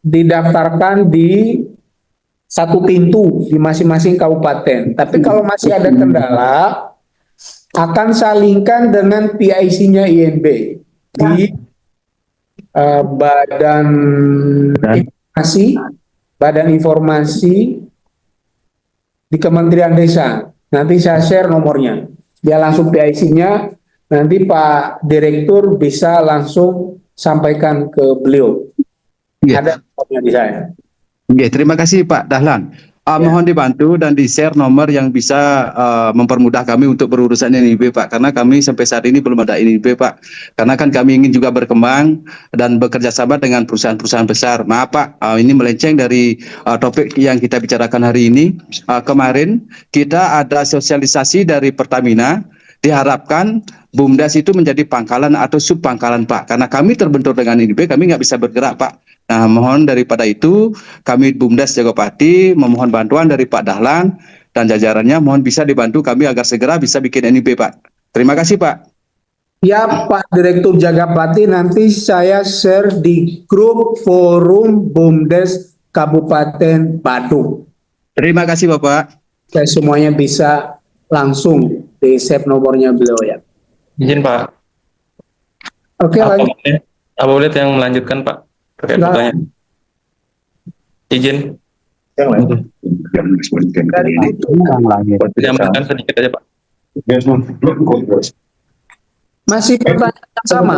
didaftarkan di satu pintu di masing-masing kabupaten. Tapi kalau masih ada kendala, akan salingkan dengan PIC-nya INB di Badan Informasi di Kementerian Desa. Nanti saya share nomornya. Dia langsung PIC-nya, nanti Pak Direktur bisa langsung sampaikan ke beliau. Iya. Ada nomornya di saya. Oke, terima kasih Pak Dahlan. Mohon dibantu dan di-share nomor yang bisa mempermudah kami untuk berurusan NIB, Pak. Karena kami sampai saat ini belum ada NIB, Pak. Karena kan kami ingin juga berkembang dan bekerja sama dengan perusahaan-perusahaan besar. Maaf, Pak, ini melenceng dari topik yang kita bicarakan hari ini. Kemarin kita ada sosialisasi dari Pertamina. Diharapkan BUMDes itu menjadi pangkalan atau subpangkalan, Pak. Karena kami terbentur dengan NIB, kami nggak bisa bergerak, Pak. Nah, mohon daripada itu, kami BUMDes Jagopati memohon bantuan dari Pak Dahlan dan jajarannya, mohon bisa dibantu kami agar segera bisa bikin NIB, Pak. Terima kasih, Pak. Ya, Pak Direktur Jagapati, nanti saya share di grup forum BUMDes Kabupaten Badung. Terima kasih, Bapak. Saya semuanya bisa langsung di-save nomornya beliau ya. Izin Pak. Oke, lanjut. Apa boleh yang melanjutkan Pak? Terkait pertanyaan. Izin. Menyampaikan sedikit aja Pak. Masih pertanyaan yang sama.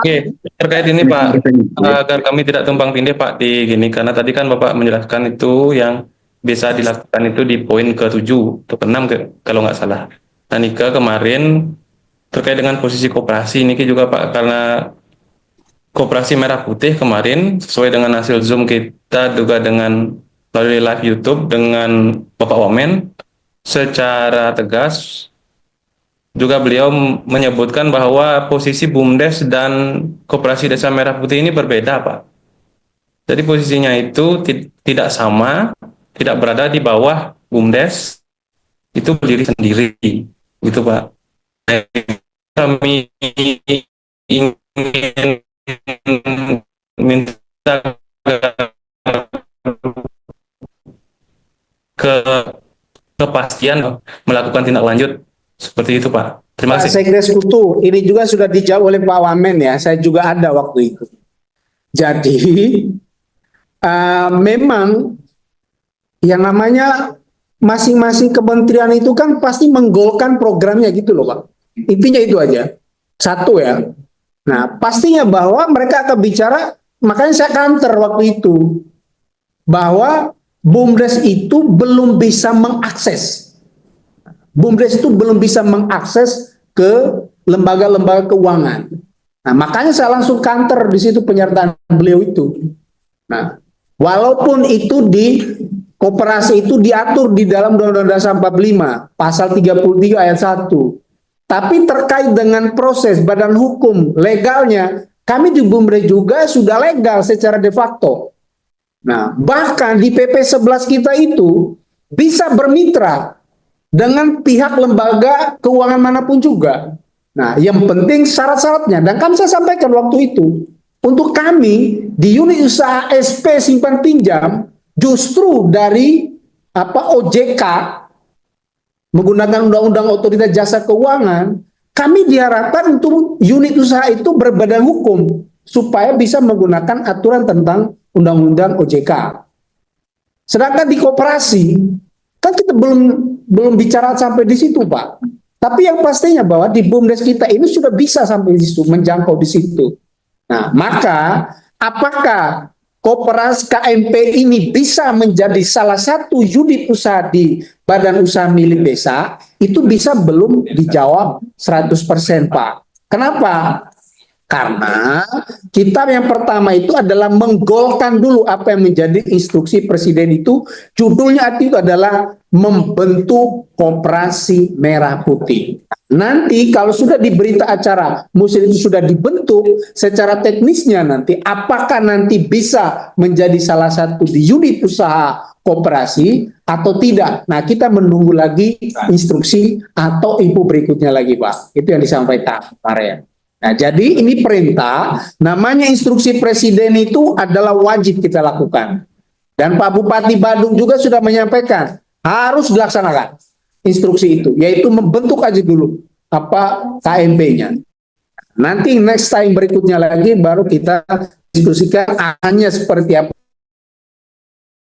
Oke, terkait ini Pak, agar kami tidak tumpang tindih Pak di gini, karena tadi kan Bapak menjelaskan itu yang bisa dilakukan itu di poin ke-7 atau ke-6 kalau nggak salah. Nah, Nika kemarin terkait dengan posisi koperasi ini juga Pak, karena Koperasi Merah Putih kemarin sesuai dengan hasil Zoom kita juga dengan melalui live YouTube dengan Bapak Wamen secara tegas juga beliau menyebutkan bahwa posisi BUMDes dan Koperasi Desa Merah Putih ini berbeda, Pak. Jadi posisinya itu tidak sama, tidak berada di bawah BUMDes, itu berdiri sendiri, gitu Pak. Kami ingin minta kepastian melakukan tindak lanjut seperti itu, Pak. Terima Pak kasih. Sekdes Kutu, ini juga sudah dijawab oleh Pak Wamen ya, saya juga ada waktu itu. Jadi memang yang namanya masing-masing kementerian itu kan pasti menggolkan programnya gitu loh Pak. Intinya itu aja. Satu ya. Nah pastinya bahwa mereka akan bicara, makanya saya counter waktu itu, bahwa BUMDes itu belum bisa mengakses. BUMDes itu belum bisa mengakses ke lembaga-lembaga keuangan. Nah, makanya saya langsung counter di situ penyertaan beliau itu. Nah, walaupun itu di koperasi itu diatur di dalam Undang-Undang Dasar 45, pasal 33 ayat 1. Tapi terkait dengan proses badan hukum legalnya, kami di BUMDes juga sudah legal secara de facto. Nah, bahkan di PP 11 kita itu bisa bermitra dengan pihak lembaga keuangan manapun juga. Nah, yang penting syarat-syaratnya. Dan kan saya sampaikan waktu itu, untuk kami di unit usaha SP simpan pinjam, justru dari OJK menggunakan Undang-Undang Otoritas Jasa Keuangan, kami diharapkan untuk unit usaha itu berbadan hukum supaya bisa menggunakan aturan tentang Undang-Undang OJK. Sedangkan di koperasi kan kita belum bicara sampai di situ, Pak. Tapi yang pastinya bahwa di BUMDes kita ini sudah bisa sampai di situ, menjangkau di situ. Nah, maka apakah koperasi KMP ini bisa menjadi salah satu unit usaha di badan usaha milik desa? Itu bisa belum dijawab 100%, Pak. Kenapa? Karena kita yang pertama itu adalah menggolkan dulu apa yang menjadi instruksi presiden itu. Judulnya itu adalah membentuk Koperasi Merah Putih. Nanti kalau sudah di berita acara musim itu sudah dibentuk, secara teknisnya nanti apakah nanti bisa menjadi salah satu di unit usaha koperasi atau tidak. Nah, kita menunggu lagi instruksi atau info berikutnya lagi, Pak. Itu yang disampaikan Pak Rian. Nah, jadi ini perintah, namanya instruksi presiden itu adalah wajib kita lakukan. Dan Pak Bupati Badung juga sudah menyampaikan, harus dilaksanakan instruksi itu, yaitu membentuk aja dulu KMP-nya. Nanti next time berikutnya lagi baru kita diskusikan hanya seperti apa,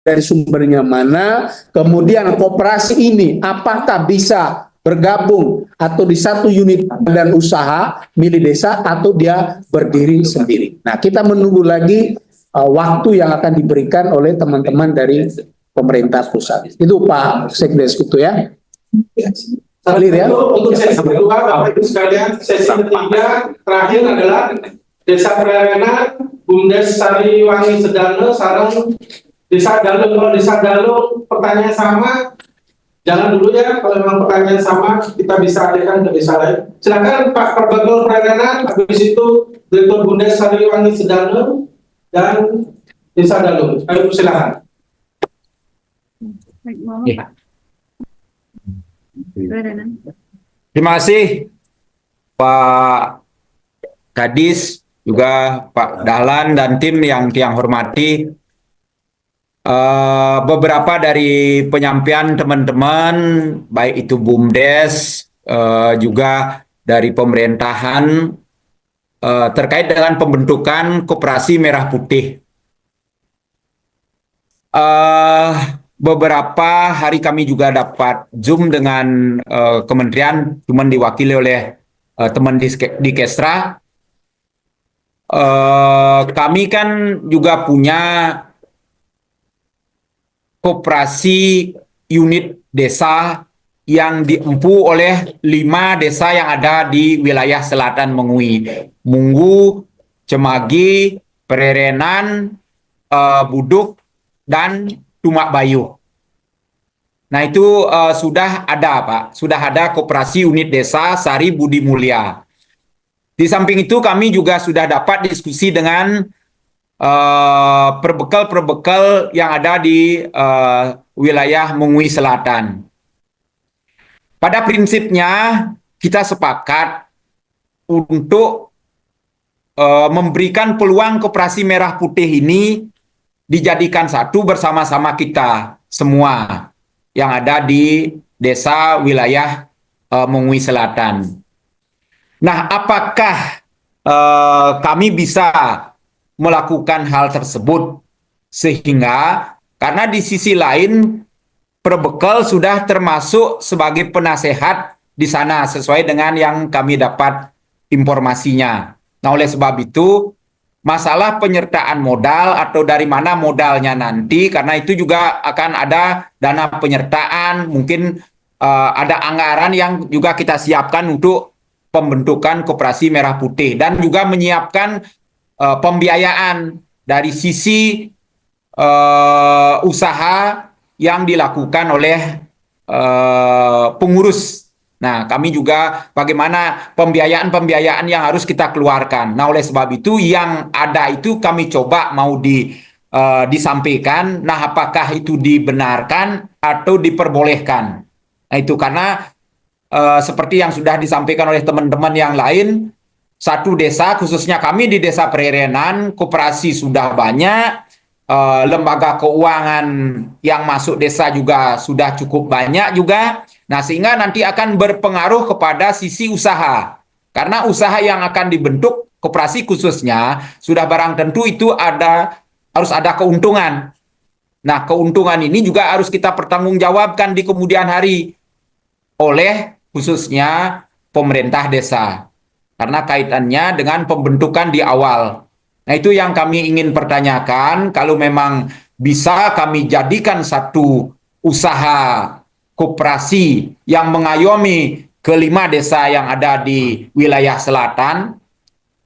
dari sumbernya mana, kemudian koperasi ini apakah bisa bergabung atau di satu unit badan usaha milik desa atau dia berdiri sendiri. Nah, kita menunggu lagi waktu yang akan diberikan oleh teman-teman dari pemerintah pusat. Itu Pak Sekdes Kutu ya. Clear ya. Untuk sesi kedua, Bapak Ibu sekalian, sesi ketiga terakhir adalah Desa Prerenan, BUMDes Sariwangi Sedano, sarang Desa Dalung. Kalau Desa Dalung pertanyaan sama, jangan dulu ya, kalau memang pertanyaan sama, kita bisa alihkan ke desa lain. Silakan Pak Perbagol Prerenan, habis itu Direktur BUMDes Sariwangi Sedano, dan Desa Dalung. Ayo silakan. Terima kasih Pak Kadis, juga Pak Dahlan dan tim yang hormati. Beberapa dari penyampaian teman-teman, baik itu BUMDes, juga dari pemerintahan, terkait dengan pembentukan Koperasi Merah Putih. Beberapa hari kami juga dapat Zoom dengan kementerian, cuman diwakili oleh teman di Kesra. Kami kan juga punya koperasi unit desa yang diempu oleh 5 desa yang ada di wilayah selatan Mengui. Munggu, Cemagi, Prerenan, Buduk, dan Tumak Bayuh. Nah itu sudah ada Pak, sudah ada koperasi unit desa Sari Budi Mulia. Di samping itu kami juga sudah dapat diskusi dengan perbekal-perbekal yang ada di wilayah Mengui Selatan. Pada prinsipnya kita sepakat untuk memberikan peluang koperasi merah putih ini dijadikan satu bersama-sama kita semua yang ada di desa wilayah Mengui Selatan. Nah, apakah kami bisa melakukan hal tersebut sehingga karena di sisi lain perbekal sudah termasuk sebagai penasehat di sana sesuai dengan yang kami dapat informasinya. Nah, oleh sebab itu masalah penyertaan modal atau dari mana modalnya nanti, karena itu juga akan ada dana penyertaan, mungkin ada anggaran yang juga kita siapkan untuk pembentukan koperasi merah putih dan juga menyiapkan pembiayaan dari sisi usaha yang dilakukan oleh pengurus. Nah, kami juga bagaimana pembiayaan-pembiayaan yang harus kita keluarkan. Nah, oleh sebab itu yang ada itu kami coba mau disampaikan. Nah, apakah itu dibenarkan atau diperbolehkan? Nah, itu karena seperti yang sudah disampaikan oleh teman-teman yang lain, satu desa, khususnya kami di Desa Pererenan, koperasi sudah banyak, lembaga keuangan yang masuk desa juga sudah cukup banyak juga. Nah, sehingga nanti akan berpengaruh kepada sisi usaha. Karena usaha yang akan dibentuk, koperasi khususnya, sudah barang tentu itu harus ada keuntungan. Nah, keuntungan ini juga harus kita pertanggungjawabkan di kemudian hari oleh khususnya pemerintah desa. Karena kaitannya dengan pembentukan di awal. Nah, itu yang kami ingin pertanyakan, kalau memang bisa kami jadikan satu usaha koperasi yang mengayomi kelima desa yang ada di wilayah selatan,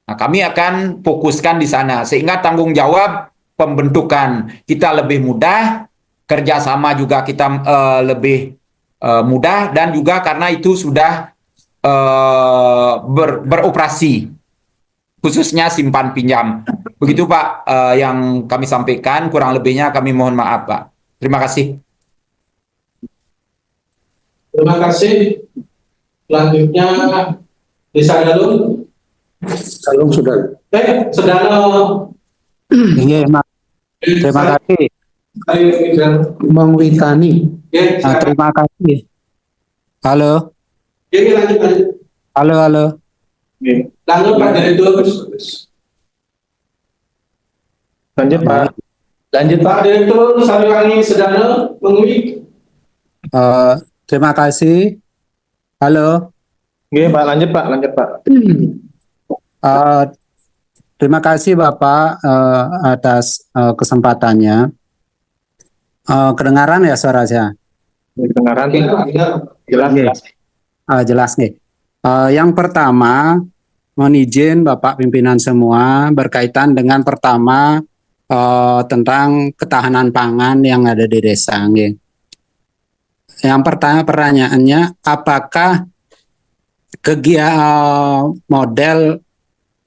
nah kami akan fokuskan di sana sehingga tanggung jawab pembentukan kita lebih mudah, kerjasama juga kita lebih mudah, dan juga karena itu sudah beroperasi, khususnya simpan pinjam. Begitu Pak yang kami sampaikan, kurang lebihnya kami mohon maaf Pak. Terima kasih. Terima kasih. Selanjutnya Desa Galung. Galung sudah. Sedano. Iya, Mak. Terima kasih. Bang Witani. Terima kasih. Halo. Lanjut. Halo. Lanjut Pak Direktur. Lanjut Pak Direktur Sariwangi Sedano Mengui. Terima kasih. Halo. Pak, lanjut Pak. Terima kasih Bapak atas kesempatannya. Kedengaran ya suara saya? Kedengaran. Jelas. Jelas nih. Yang pertama, mohon izin Bapak pimpinan semua berkaitan dengan pertama tentang ketahanan pangan yang ada di desa. Yang pertama pertanyaannya, apakah model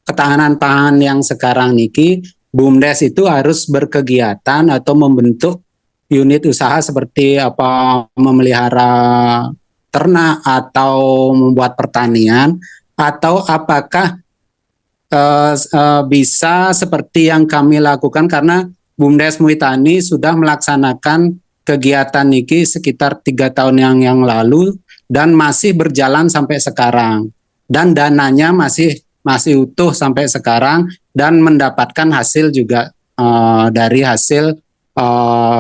ketahanan pangan yang sekarang niki BUMDes itu harus berkegiatan atau membentuk unit usaha seperti apa, memelihara ternak atau membuat pertanian, atau apakah bisa seperti yang kami lakukan, karena BUMDes Muitani sudah melaksanakan kegiatan niki sekitar 3 tahun yang lalu dan masih berjalan sampai sekarang, dan dananya masih utuh sampai sekarang dan mendapatkan hasil juga dari hasil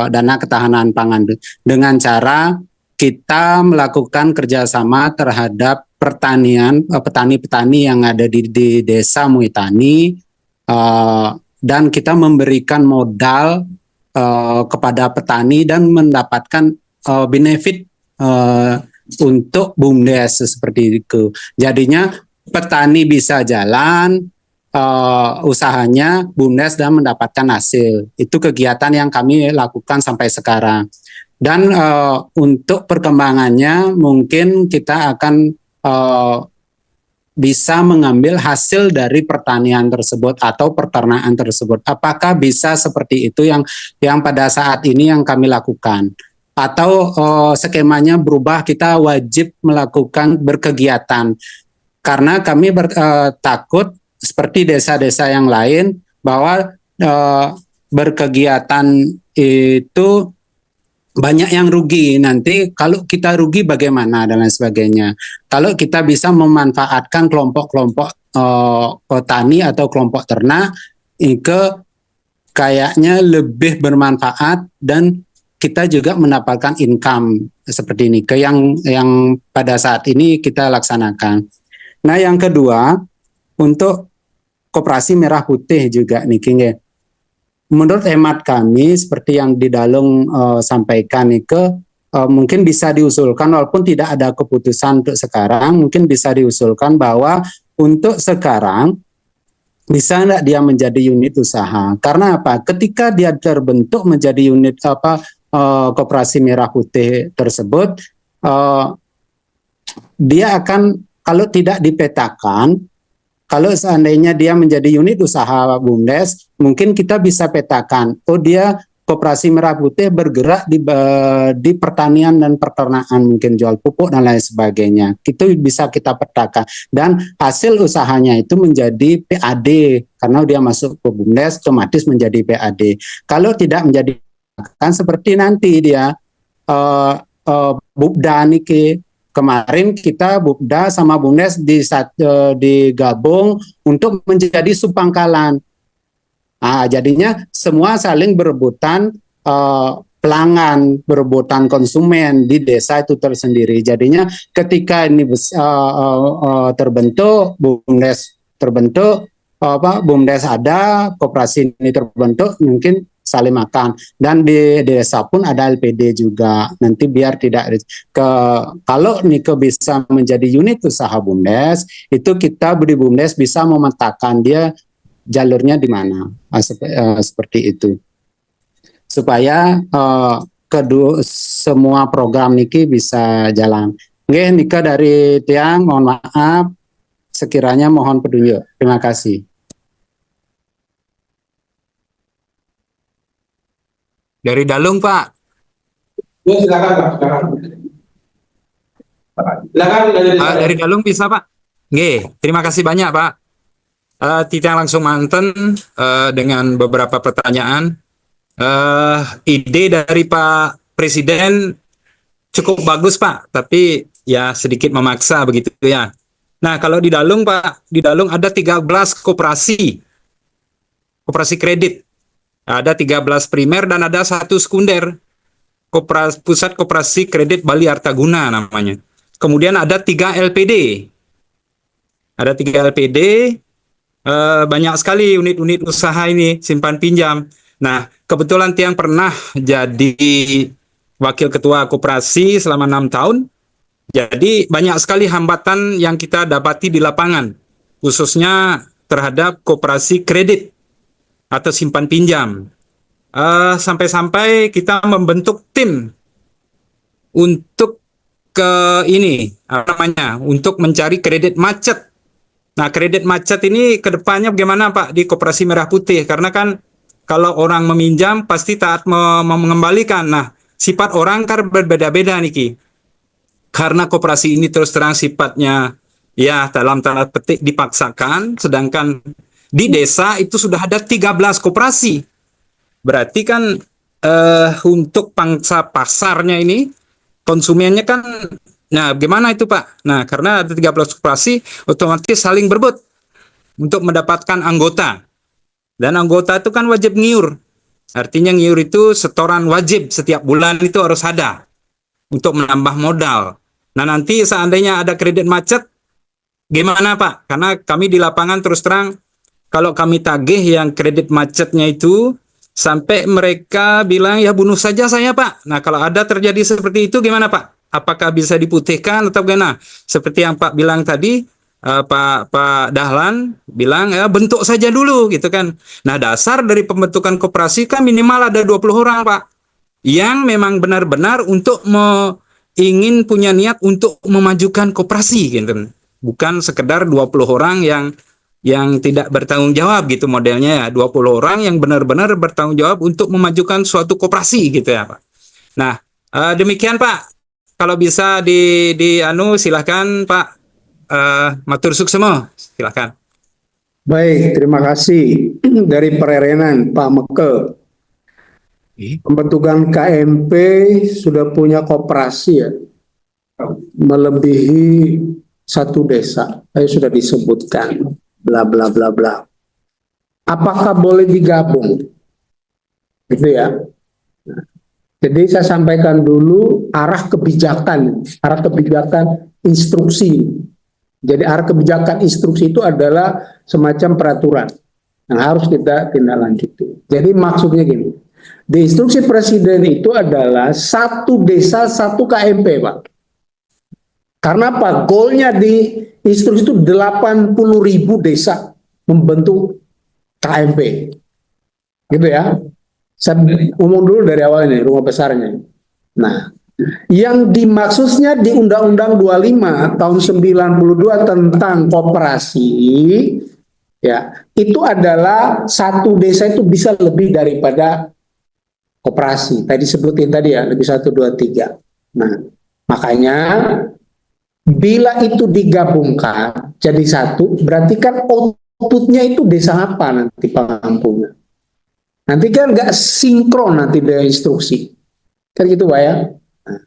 dana ketahanan pangan dengan cara kita melakukan kerjasama terhadap petani-petani yang ada di desa Muitani, dan kita memberikan modal kepada petani dan mendapatkan benefit untuk BUMDes seperti itu. Jadinya petani bisa jalan, usahanya BUMDes dan mendapatkan hasil. Itu kegiatan yang kami lakukan sampai sekarang. Dan untuk perkembangannya mungkin kita akan bisa mengambil hasil dari pertanian tersebut atau peternakan tersebut. Apakah bisa seperti itu yang pada saat ini yang kami lakukan? Atau skemanya berubah, kita wajib melakukan berkegiatan. Karena kami takut seperti desa-desa yang lain bahwa berkegiatan itu banyak yang rugi. Nanti kalau kita rugi bagaimana dan lain sebagainya. Kalau kita bisa memanfaatkan kelompok-kelompok petani atau kelompok ternak ke kayaknya lebih bermanfaat dan kita juga mendapatkan income seperti ini ke yang pada saat ini kita laksanakan. Nah, yang kedua untuk koperasi merah putih juga nih King. Menurut hemat kami seperti yang di Dalung sampaikan mungkin bisa diusulkan walaupun tidak ada keputusan untuk sekarang, mungkin bisa diusulkan bahwa untuk sekarang bisa enggak dia menjadi unit usaha. Karena apa? Ketika dia terbentuk menjadi unit koperasi merah putih tersebut, dia akan kalau tidak dipetakan, kalau seandainya dia menjadi unit usaha BUMDes, mungkin kita bisa petakan, oh dia koperasi merah putih bergerak di pertanian dan peternakan, mungkin jual pupuk dan lain sebagainya. Itu bisa kita petakan. Dan hasil usahanya itu menjadi PAD, karena dia masuk ke BUMDes, otomatis menjadi PAD. Kalau tidak menjadi, kan seperti nanti dia Bupda niki. Kemarin kita Bupda sama BUMDes digabung untuk menjadi subpangkalan. Nah, jadinya semua saling berebutan pelanggan, berebutan konsumen di desa itu tersendiri. Jadinya ketika ini terbentuk, BUMDes terbentuk, BUMDes ada, koperasi ini terbentuk, mungkin saling makan. Dan di desa pun ada LPD juga. Nanti biar tidak kalau Nike bisa menjadi unit usaha BUMDes, itu kita di BUMDes bisa memetakan dia jalurnya di mana. Seperti itu. Supaya semua program Niki bisa jalan. Oke, Nika dari Tiang, mohon maaf. Sekiranya mohon petunjuk. Terima kasih. Dari Dalung, Pak. Ya, silakan Pak, silakan. Dari Dalung bisa, Pak? Nggih, terima kasih banyak, Pak. Titiang langsung manten dengan beberapa pertanyaan. Ide dari Pak Presiden cukup bagus, Pak, tapi ya sedikit memaksa begitu ya. Nah, kalau di Dalung, Pak, di Dalung ada 13 koperasi kredit. Ada 13 primer dan ada 1 sekunder. Pusat Koperasi Kredit Bali Artaguna namanya. Kemudian ada 3 LPD. Ada 3 LPD, banyak sekali unit-unit usaha ini, simpan pinjam. Nah, kebetulan Tiang pernah jadi wakil ketua koperasi selama 6 tahun. Jadi banyak sekali hambatan yang kita dapati di lapangan, khususnya terhadap koperasi kredit atau simpan pinjam. Sampai-sampai kita membentuk tim untuk untuk mencari kredit macet. Nah, kredit macet ini ke depannya bagaimana Pak di Koperasi Merah Putih? Karena kan kalau orang meminjam pasti taat mengembalikan. Nah, sifat orang kan berbeda-beda niki. Karena koperasi ini terus terang sifatnya ya dalam tanda petik dipaksakan, sedangkan di desa itu sudah ada 13 koperasi. Berarti kan untuk pangsa pasarnya ini, konsumennya kan, nah gimana itu Pak? Nah karena ada 13 koperasi, otomatis saling berebut untuk mendapatkan anggota. Dan anggota itu kan wajib ngiur. Artinya ngiur itu setoran wajib setiap bulan itu harus ada untuk menambah modal. Nah nanti seandainya ada kredit macet, gimana Pak? Karena kami di lapangan terus terang, kalau kami tagih yang kredit macetnya itu, sampai mereka bilang, ya bunuh saja saya Pak. Nah kalau ada terjadi seperti itu gimana Pak? Apakah bisa diputihkan atau gimana? Seperti yang Pak bilang tadi, Pak Dahlan bilang ya bentuk saja dulu gitu kan. Nah, dasar dari pembentukan koperasi kan minimal ada 20 orang, Pak. Yang memang benar-benar untuk ingin punya niat untuk memajukan koperasi gitu. Bukan sekedar 20 orang yang tidak bertanggung jawab gitu modelnya ya. 20 orang yang benar-benar bertanggung jawab untuk memajukan suatu koperasi gitu ya, Pak. Nah, demikian Pak. Kalau bisa silahkan Pak Matur Suksemo, silahkan. Baik, terima kasih dari Pererenan Pak Mekel. Pembentukan KMP sudah punya koperasi ya, melebihi 1 desa. Tadi sudah disebutkan, bla bla bla bla. Apakah boleh digabung? Gitu ya. Jadi saya sampaikan dulu arah kebijakan instruksi. Jadi arah kebijakan instruksi itu adalah semacam peraturan yang harus kita tindak lanjuti. Jadi maksudnya gini, di instruksi presiden itu adalah 1 desa 1 KMP, Pak. Karena apa? Goalnya di instruksi itu 80.000 desa membentuk KMP. Gitu ya. Saya umum dulu dari awal ini, rumah besarnya. Nah, yang dimaksudnya di Undang-Undang 25 tahun 92 tentang koperasi, ya, itu adalah 1 desa itu bisa lebih daripada koperasi. Tadi sebutin tadi ya, lebih 1, 2, 3. Nah, makanya bila itu digabungkan jadi 1, berarti kan outputnya itu desa apa nanti pengampunya. Nanti kan nggak sinkron nanti dengan instruksi. Kan gitu Pak ya. Nah,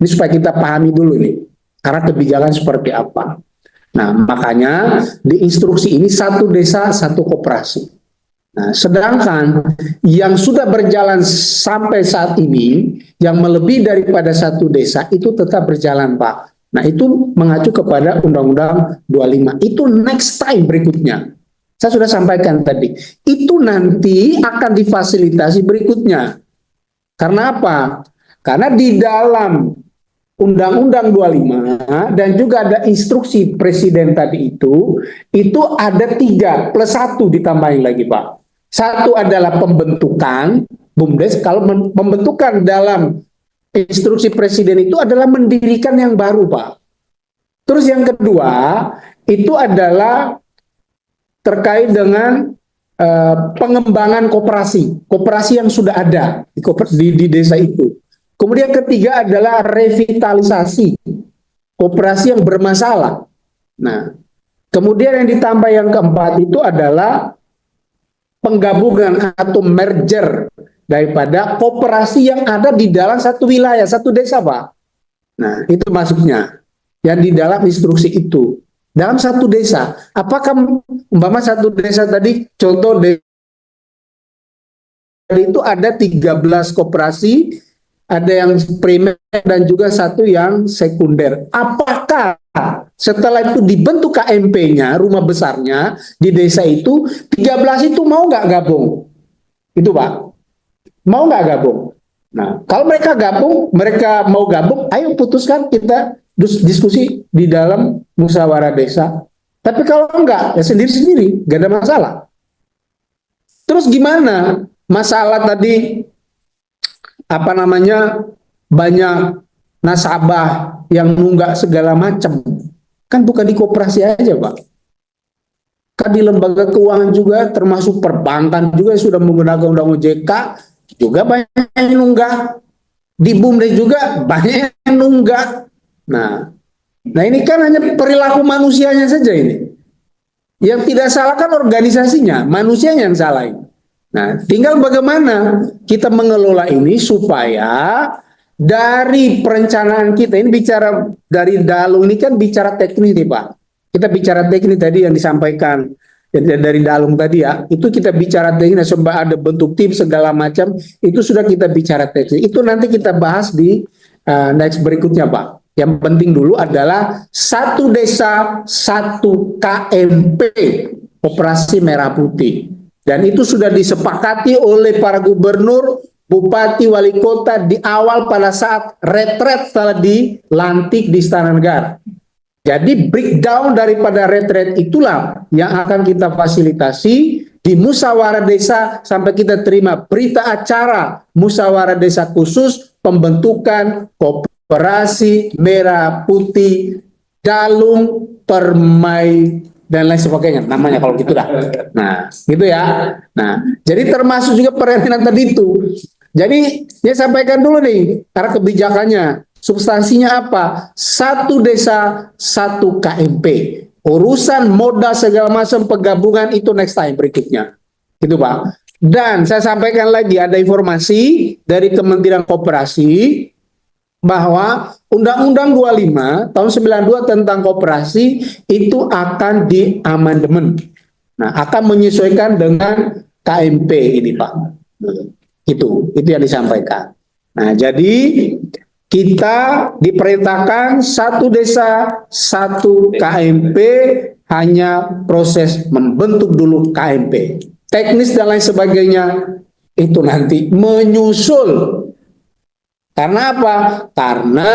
ini supaya kita pahami dulu nih, arah kebijakan seperti apa. Nah, makanya di instruksi ini 1 desa 1 koperasi. Nah, sedangkan yang sudah berjalan sampai saat ini, yang melebihi daripada 1 desa itu tetap berjalan Pak. Nah, itu mengacu kepada Undang-Undang 25. Itu next time berikutnya. Saya sudah sampaikan tadi, itu nanti akan difasilitasi berikutnya. Karena apa? Karena di dalam Undang-Undang 25 dan juga ada instruksi presiden tadi itu ada 3 plus 1 ditambahin lagi Pak. 1 adalah pembentukan BUMDes. Kalau pembentukan dalam instruksi presiden itu adalah mendirikan yang baru Pak. Terus yang kedua itu adalah terkait dengan pengembangan koperasi yang sudah ada di desa itu. Kemudian ketiga adalah revitalisasi koperasi yang bermasalah. Nah, kemudian yang ditambah yang keempat itu adalah penggabungan atau merger daripada koperasi yang ada di dalam 1 wilayah, 1 desa Pak. Nah, itu maksudnya yang di dalam instruksi itu. Dalam 1 desa, apakah umpama 1 desa tadi, contoh itu ada 13 koperasi, ada yang primer dan juga 1 yang sekunder. Apakah setelah itu dibentuk KMP-nya, rumah besarnya di desa itu, 13 itu mau nggak gabung? Itu Pak, mau nggak gabung? Nah, kalau mereka mau gabung, ayo putuskan, kita diskusi di dalam musyawarah desa. Tapi kalau enggak, ya sendiri-sendiri, gak ada masalah. Terus gimana? Masalah tadi, banyak nasabah yang nunggak segala macam. Kan bukan di koperasi aja Pak. Kan di lembaga keuangan juga, termasuk perbankan juga yang sudah menggunakan Undang-Undang OJK, juga banyak yang nunggak. Di BUMDes juga banyak yang nunggak. Nah, ini kan hanya perilaku manusianya saja ini. Yang tidak salah kan organisasinya, manusianya yang salah ini. Nah, tinggal bagaimana kita mengelola ini supaya dari perencanaan kita, ini bicara dari Dalung ini kan bicara teknis nih Pak. Kita bicara teknis tadi yang disampaikan dari Dalung tadi ya, itu kita bicara teknis, sebab ada bentuk tim segala macam, itu sudah kita bicara teknis. Itu nanti kita bahas di next berikutnya Pak. Yang penting dulu adalah 1 desa 1 KMP, Operasi Merah Putih. Dan itu sudah disepakati oleh para gubernur, bupati, wali kota di awal pada saat retret setelah dilantik di Istana Negara. Jadi breakdown daripada rate itulah yang akan kita fasilitasi di musyawarah desa sampai kita terima berita acara musyawarah desa khusus pembentukan koperasi merah putih Dalung Permai dan lain sebagainya namanya kalau gitu dah. Nah, gitu ya. Nah, jadi termasuk juga perizinan tadi itu. Jadi saya sampaikan dulu nih karena kebijakannya. Substansinya apa? Satu desa, satu KMP. Urusan modal segala macam penggabungan itu next time berikutnya. Gitu Pak. Dan saya sampaikan lagi ada informasi dari Kementerian Koperasi bahwa Undang-Undang 25 tahun 92 tentang koperasi itu akan diamandemen. Nah, akan menyesuaikan dengan KMP ini Pak. Itu yang disampaikan. Nah, jadi kita diperintahkan satu desa, satu KMP, hanya proses membentuk dulu KMP. Teknis dan lain sebagainya, itu nanti menyusul. Karena apa? Karena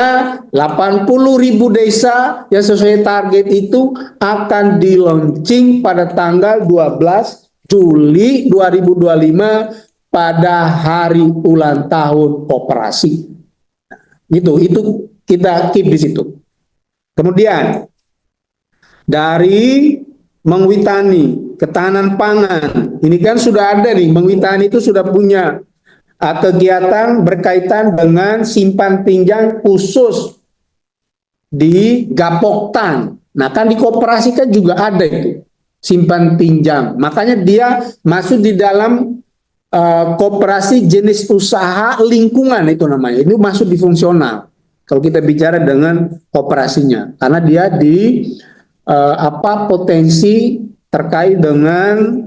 80.000 desa yang sesuai target itu akan di-launching pada tanggal 12 Juli 2025 pada hari ulang tahun koperasi. Itu kita keep di situ. Kemudian dari Mengwitani ketahanan pangan, ini kan sudah ada nih, Mengwitani itu sudah punya kegiatan berkaitan dengan simpan pinjam khusus di Gapoktan. Nah kan di koperasi kan juga ada itu simpan pinjam. Makanya dia masuk di dalam koperasi jenis usaha lingkungan itu namanya. Itu masuk di fungsional. Kalau kita bicara dengan koperasinya, karena dia di potensi terkait dengan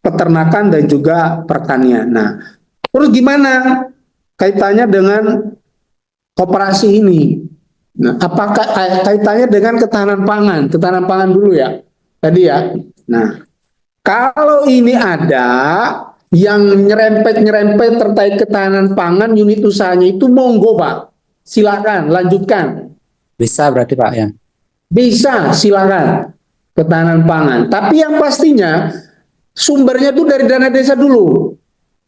peternakan dan juga pertanian. Nah, terus gimana kaitannya dengan koperasi ini? Nah, apakah kaitannya dengan ketahanan pangan? Ketahanan pangan dulu ya, tadi ya. Nah, kalau ini ada yang nyerempet terkait ketahanan pangan unit usahanya itu monggo Pak, silakan lanjutkan. Bisa berarti Pak ya? Bisa, silakan ketahanan pangan. Tapi yang pastinya sumbernya itu dari dana desa dulu.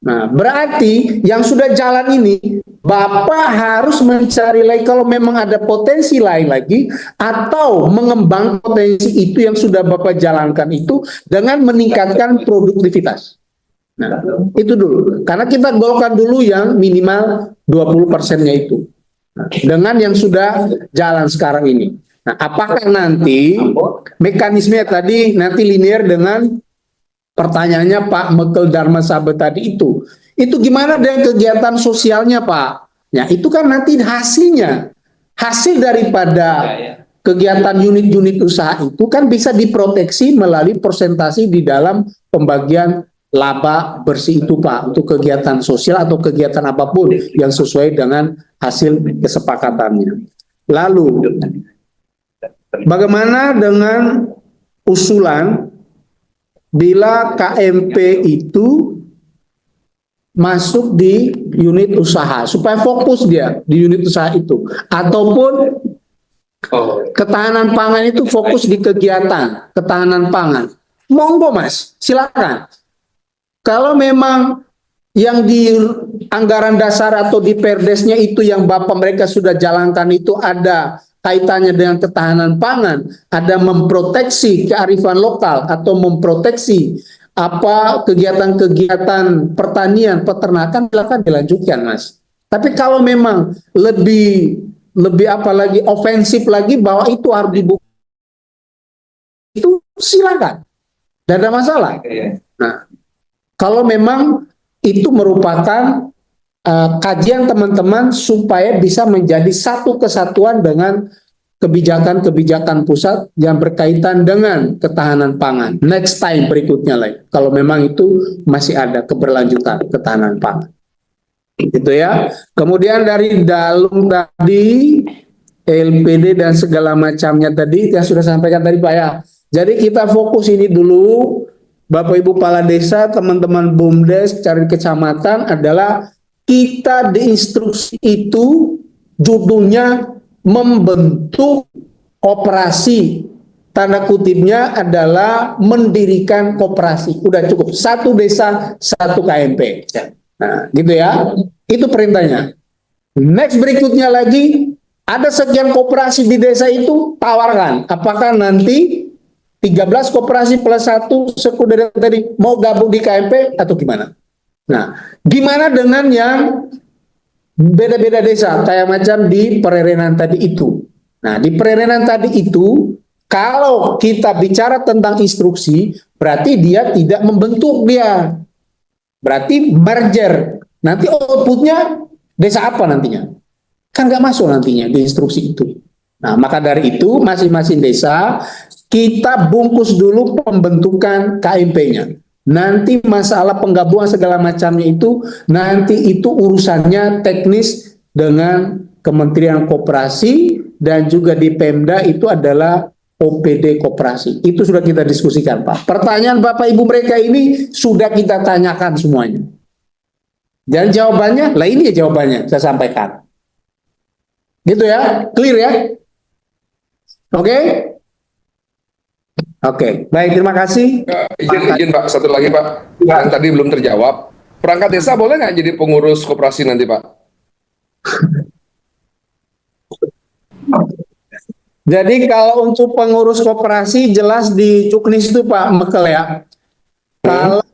Nah, berarti yang sudah jalan ini Bapak harus mencari lagi kalau memang ada potensi lain lagi atau mengembang potensi itu yang sudah Bapak jalankan itu dengan meningkatkan produktivitas. Nah, itu dulu. Karena kita golkan dulu yang minimal 20%-nya itu. Nah, dengan yang sudah jalan sekarang ini. Nah, apakah nanti mekanisme tadi nanti linear dengan pertanyaannya Pak Mekel Dharma Sabet tadi itu gimana dengan kegiatan sosialnya Pak? Ya itu kan nanti hasil daripada kegiatan unit-unit usaha itu kan bisa diproteksi melalui persentase di dalam pembagian laba bersih itu Pak untuk kegiatan sosial atau kegiatan apapun yang sesuai dengan hasil kesepakatannya. Lalu bagaimana dengan usulan bila KMP itu masuk di unit usaha supaya fokus dia di unit usaha itu ataupun ketahanan pangan itu fokus di kegiatan ketahanan pangan, monggo Mas, silakan. Kalau memang yang di anggaran dasar atau di perdesnya itu yang Bapak mereka sudah jalankan itu ada kaitannya dengan ketahanan pangan, ada memproteksi kearifan lokal atau memproteksi kegiatan-kegiatan pertanian, peternakan, silakan dilanjutkan Mas. Tapi kalau memang lebih apalagi ofensif lagi bahwa itu harus dibuka, itu silakan, tidak ada masalah. Nah, kalau memang itu merupakan kajian teman-teman supaya bisa menjadi satu kesatuan dengan kebijakan-kebijakan pusat yang berkaitan dengan ketahanan pangan. Next time berikutnya lagi, kalau memang itu masih ada keberlanjutan ketahanan pangan. Gitu ya. Kemudian dari Dalung tadi, LPD dan segala macamnya tadi, yang sudah sampaikan tadi Pak ya. Jadi kita fokus ini dulu, Bapak Ibu Kepala Desa, teman-teman BUMDes, cari kecamatan adalah kita diinstruksi itu judulnya membentuk koperasi, tanda kutipnya adalah mendirikan koperasi. Udah cukup, satu desa satu KMP. Nah, gitu ya. Itu perintahnya. Next berikutnya lagi, ada sekian koperasi di desa itu, tawarkan. Apakah nanti 13 koperasi plus 1 suku dari tadi mau gabung di KMP atau gimana? Nah, gimana dengan yang beda-beda desa, kayak macam di Pererenan tadi itu. Nah, di Pererenan tadi itu, kalau kita bicara tentang instruksi, berarti dia tidak membentuk dia. Berarti merger. Nanti outputnya desa apa nantinya? Kan nggak masuk nantinya di instruksi itu. Nah, maka dari itu masing-masing desa kita bungkus dulu pembentukan KMP-nya. Nanti masalah penggabungan segala macamnya itu, nanti itu urusannya teknis dengan Kementerian Koperasi dan juga di Pemda itu adalah OPD Koperasi. Itu sudah kita diskusikan, Pak. Pertanyaan Bapak Ibu mereka ini sudah kita tanyakan semuanya. Dan jawabannya, lah ini ya jawabannya, saya sampaikan. Gitu ya, clear ya? Oke? Oke, baik, terima kasih. Izin Pak, satu lagi Pak, yang tadi belum terjawab. Perangkat desa boleh nggak jadi pengurus koperasi nanti Pak? Jadi kalau untuk pengurus koperasi jelas di Cuknis itu Pak Mekel ya. Kalau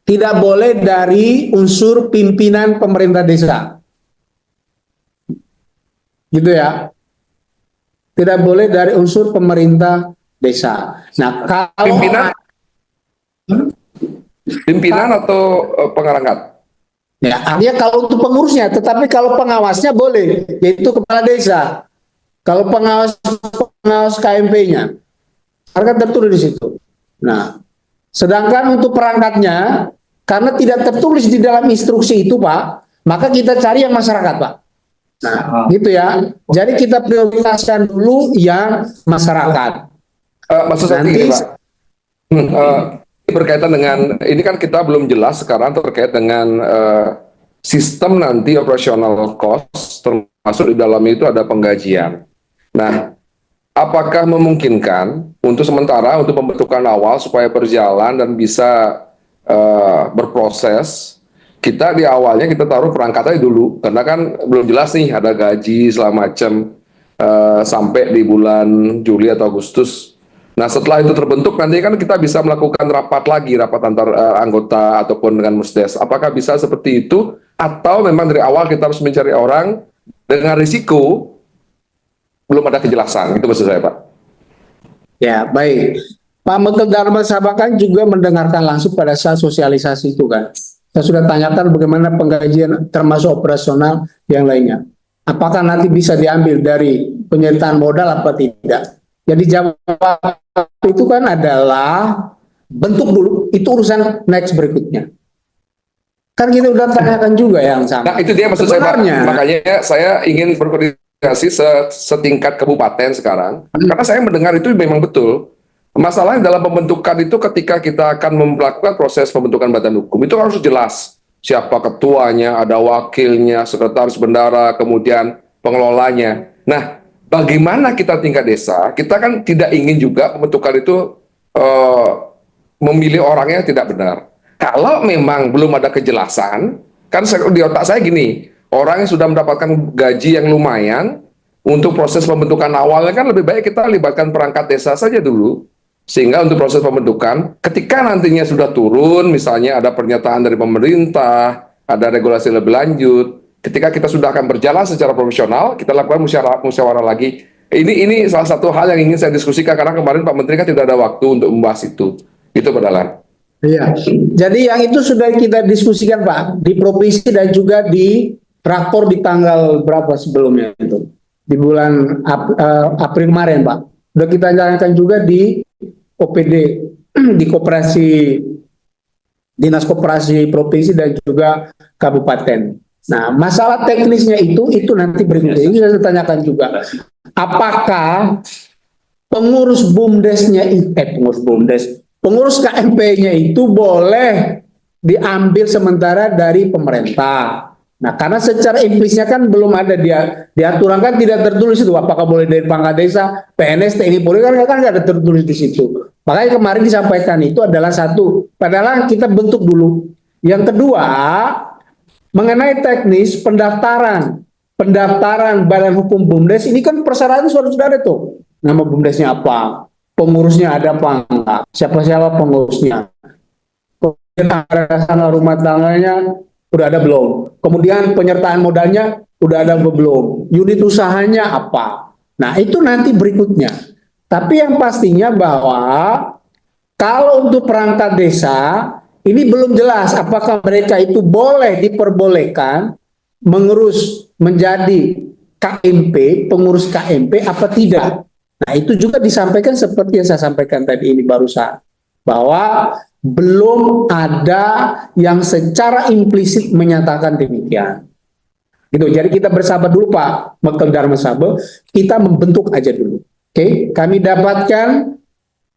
tidak boleh dari unsur pimpinan pemerintah desa. Gitu ya. Tidak boleh dari unsur pemerintah desa. Nah, kalau pimpinan atau pengarangkat? Ya, artinya kalau untuk pengurusnya, tetapi kalau pengawasnya boleh, yaitu kepala desa. Kalau pengawas KMP-nya, harga tertulis di situ. Nah, sedangkan untuk perangkatnya, karena tidak tertulis di dalam instruksi itu, Pak, maka kita cari yang masyarakat, Pak. Nah, gitu ya. Jadi kita prioritaskan dulu yang masyarakat. Maksud saya ini, Pak. Ini berkaitan dengan, ini kan kita belum jelas sekarang terkait dengan sistem nanti operasional cost, termasuk di dalamnya itu ada penggajian. Nah, apakah memungkinkan untuk sementara untuk pembentukan awal supaya berjalan dan bisa berproses, kita di awalnya kita taruh perangkatnya dulu, karena kan belum jelas nih ada gaji segala macam sampai di bulan Juli atau Agustus. Nah, setelah itu terbentuk nanti kan kita bisa melakukan rapat lagi, rapat antar anggota ataupun dengan Musdes. Apakah bisa seperti itu atau memang dari awal kita harus mencari orang dengan risiko belum ada kejelasan? Itu maksud saya, Pak. Ya, baik. Pak Menteri Dharma Sabakan juga mendengarkan langsung pada saat sosialisasi itu kan. Saya sudah tanyakan bagaimana penggajian termasuk operasional yang lainnya. Apakah nanti bisa diambil dari penyertaan modal apa tidak? Jadi jawaban itu kan adalah bentuk dulu, itu urusan next berikutnya. Kan kita udah tanyakan juga yang sama. Nah, itu dia maksud saya, Pak. Makanya saya ingin berkoordinasi setingkat kabupaten sekarang. Karena saya mendengar itu memang betul. Masalahnya dalam pembentukan itu ketika kita akan melakukan proses pembentukan badan hukum, itu harus jelas. Siapa ketuanya, ada wakilnya, sekretaris bendara, kemudian pengelolanya. Nah, bagaimana kita tingkat desa, kita kan tidak ingin juga pembentukan itu memilih orangnya tidak benar. Kalau memang belum ada kejelasan, kan di otak saya gini, orang yang sudah mendapatkan gaji yang lumayan, untuk proses pembentukan awalnya kan lebih baik kita libatkan perangkat desa saja dulu, sehingga untuk proses pembentukan, ketika nantinya sudah turun, misalnya ada pernyataan dari pemerintah, ada regulasi lebih lanjut, ketika kita sudah akan berjalan secara profesional, kita lakukan musyawarah lagi. Ini salah satu hal yang ingin saya diskusikan, karena kemarin Pak Menteri kan tidak ada waktu untuk membahas itu. Itu Pak Dahlan. Iya, jadi yang itu sudah kita diskusikan Pak, di provinsi dan juga di rakor di tanggal berapa sebelumnya itu, di bulan April kemarin Pak. Sudah kita jalankan juga di OPD, di koperasi, dinas koperasi provinsi dan juga kabupaten. Nah, masalah teknisnya itu nanti berikutnya. Ini saya tanyakan juga. Apakah pengurus BUMDes-nya, pengurus KMP-nya itu boleh diambil sementara dari pemerintah, Nah, karena secara implisnya kan belum ada diaturan kan tidak tertulis itu apakah boleh dari pangkat desa, PNS, TNI, Polri kan nggak ada tertulis di situ. Makanya kemarin disampaikan itu adalah satu, padahal kita bentuk dulu. Yang kedua, mengenai teknis pendaftaran Badan Hukum BUMDes ini kan persyaratan sudah ada tuh. Nama BUMDesnya apa, pengurusnya ada apa enggak, siapa pengurusnya. Kemudian rumah tangganya udah ada belum? Kemudian penyertaan modalnya udah ada belum? Unit usahanya apa? Nah, itu nanti berikutnya. Tapi yang pastinya bahwa kalau untuk perangkat desa ini belum jelas apakah mereka itu boleh diperbolehkan mengurus menjadi KMP, pengurus KMP apa tidak. Nah, itu juga disampaikan seperti yang saya sampaikan tadi ini barusan, bahwa belum ada yang secara implisit menyatakan demikian. Gitu. Jadi kita bersabar dulu Pak Mekel Dharma Sabe, kita membentuk aja dulu. Oke, kami dapatkan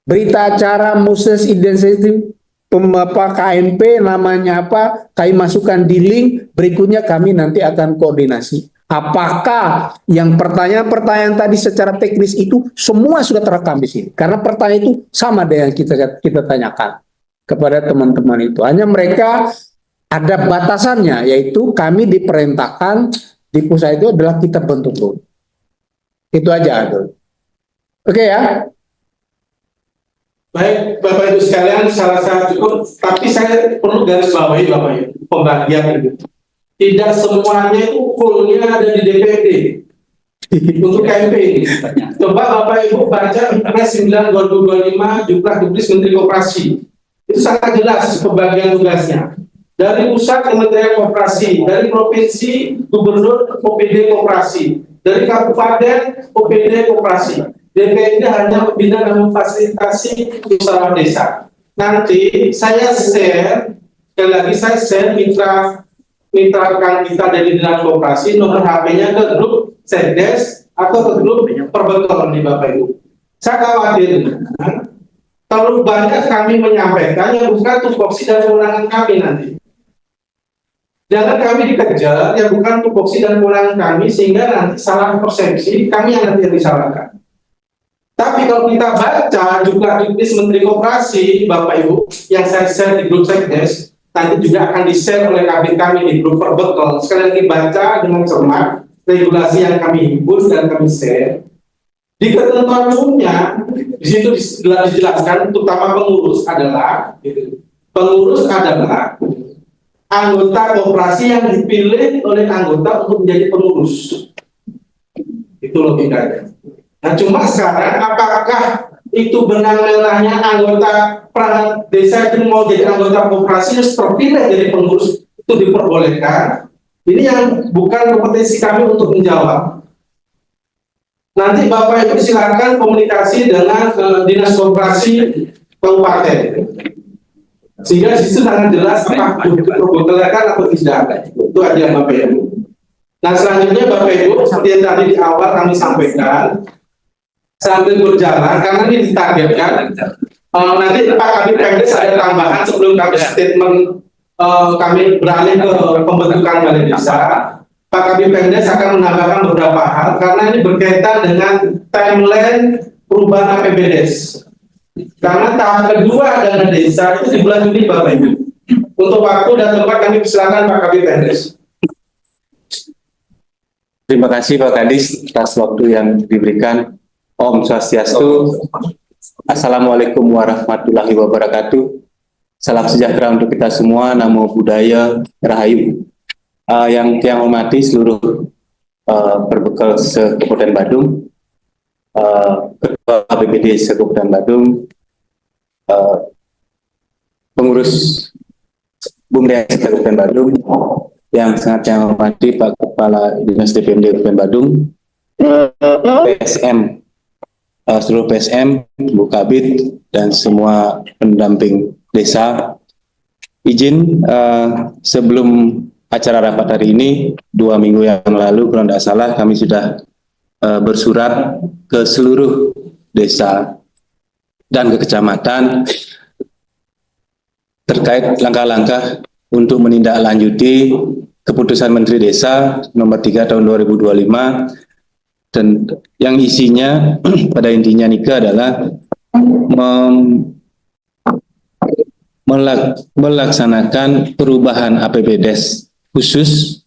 berita acara Moses Identity KMP namanya apa, kami masukkan di link, berikutnya kami nanti akan koordinasi. Apakah yang pertanyaan-pertanyaan tadi secara teknis itu semua sudah terekam di sini? Karena pertanyaan itu sama dengan kita tanyakan kepada teman-teman itu. Hanya mereka ada batasannya, yaitu kami diperintahkan di pusat itu adalah kita bentuk dulu. Itu aja, Adul. Oke ya? Baik, Bapak Ibu sekalian, salah satu, tapi saya perlu garis bawahi Bapak Ibu, pembagian itu. Tidak semuanya itu fullnya ada di DPD. Untuk KMP ini. Coba Bapak Ibu baca Perpres 9 2025 jumlah Dubes Menteri Koperasi. Itu sangat jelas pembagian tugasnya. Dari pusat Kementerian Koperasi, dari provinsi Gubernur OPD Koperasi, dari kabupaten OPD Koperasi. DPD hanya membina dan memfasilitasi usaha desa. Nanti saya share, sekali lagi saya share mitra rekan kita dari Dinas Koperasi nomor HP-nya ke grup Sekdes atau ke grup Perbetol nih Bapak Ibu. Saya khawatir terlalu banyak kami menyampaikan yang bukan tupoksi dan kewenangan kami nanti. Jangan kami dikejar yang bukan tupoksi dan kewenangan kami sehingga nanti salah persepsi kami yang nanti yang disalahkan. Tapi kalau kita baca juga Dubes Menteri Koperasi Bapak Ibu yang saya share di grup Sekdes, nanti juga akan di-share oleh kabin kami di grup Perbetol. Sekali lagi baca dengan cermat regulasi yang kami himpun dan kami share. Di ketentuan umumnya di situ dijelaskan terutama pengurus adalah anggota koperasi yang dipilih oleh anggota untuk menjadi pengurus. Itu logikanya. Nah, cuma sekarang apakah itu benang merahnya anggota perangkat desa itu mau jadi anggota koperasi terus terpilih jadi pengurus itu diperbolehkan? Ini yang bukan kompetensi kami untuk menjawab. Nanti Bapak Ibu silakan komunikasi dengan Dinas Koperasi Kabupaten. Sehingga di situ sangat jelas apakah diperbolehkan atau tidak. Itu aja Bapak Ibu. Nah, selanjutnya Bapak Ibu seperti yang tadi di awal kami sampaikan, sambil berjalan karena ini ditargetkan nanti Pak Kabid Pemdes ada tambahan sebelum kami statement kami beralih ke pembentukan balai desa. Pak Kabid Pemdes akan menambahkan beberapa hal karena ini berkaitan dengan timeline perubahan APBDes. Karena tahap kedua dana desa itu di bulan Juni Bapak Ibu. Untuk waktu dan tempat kami persilakan Pak Kabid Pemdes. Terima kasih Pak Kadis atas waktu yang diberikan. Om Swastiastu. Assalamualaikum warahmatullahi wabarakatuh. Salam sejahtera untuk kita semua. Namo Buddhaya, Rahayu. Yang hormati seluruh perbekal se-Kabupaten Badung, Ketua BPD se-Kabupaten Badung, pengurus BUMDes Kabupaten Badung, yang sangat saya hormati Pak Kepala Dinas DPMD Kabupaten Badung, PSM, seluruh PSM, Bu Kabid, dan semua pendamping desa. Izin sebelum acara rapat hari ini, 2 minggu yang lalu, kalau tidak salah, kami sudah bersurat ke seluruh desa dan ke kecamatan terkait langkah-langkah untuk menindaklanjuti keputusan Menteri Desa nomor 3 tahun 2025, dan yang isinya pada intinya Nika adalah melaksanakan perubahan APBDes khusus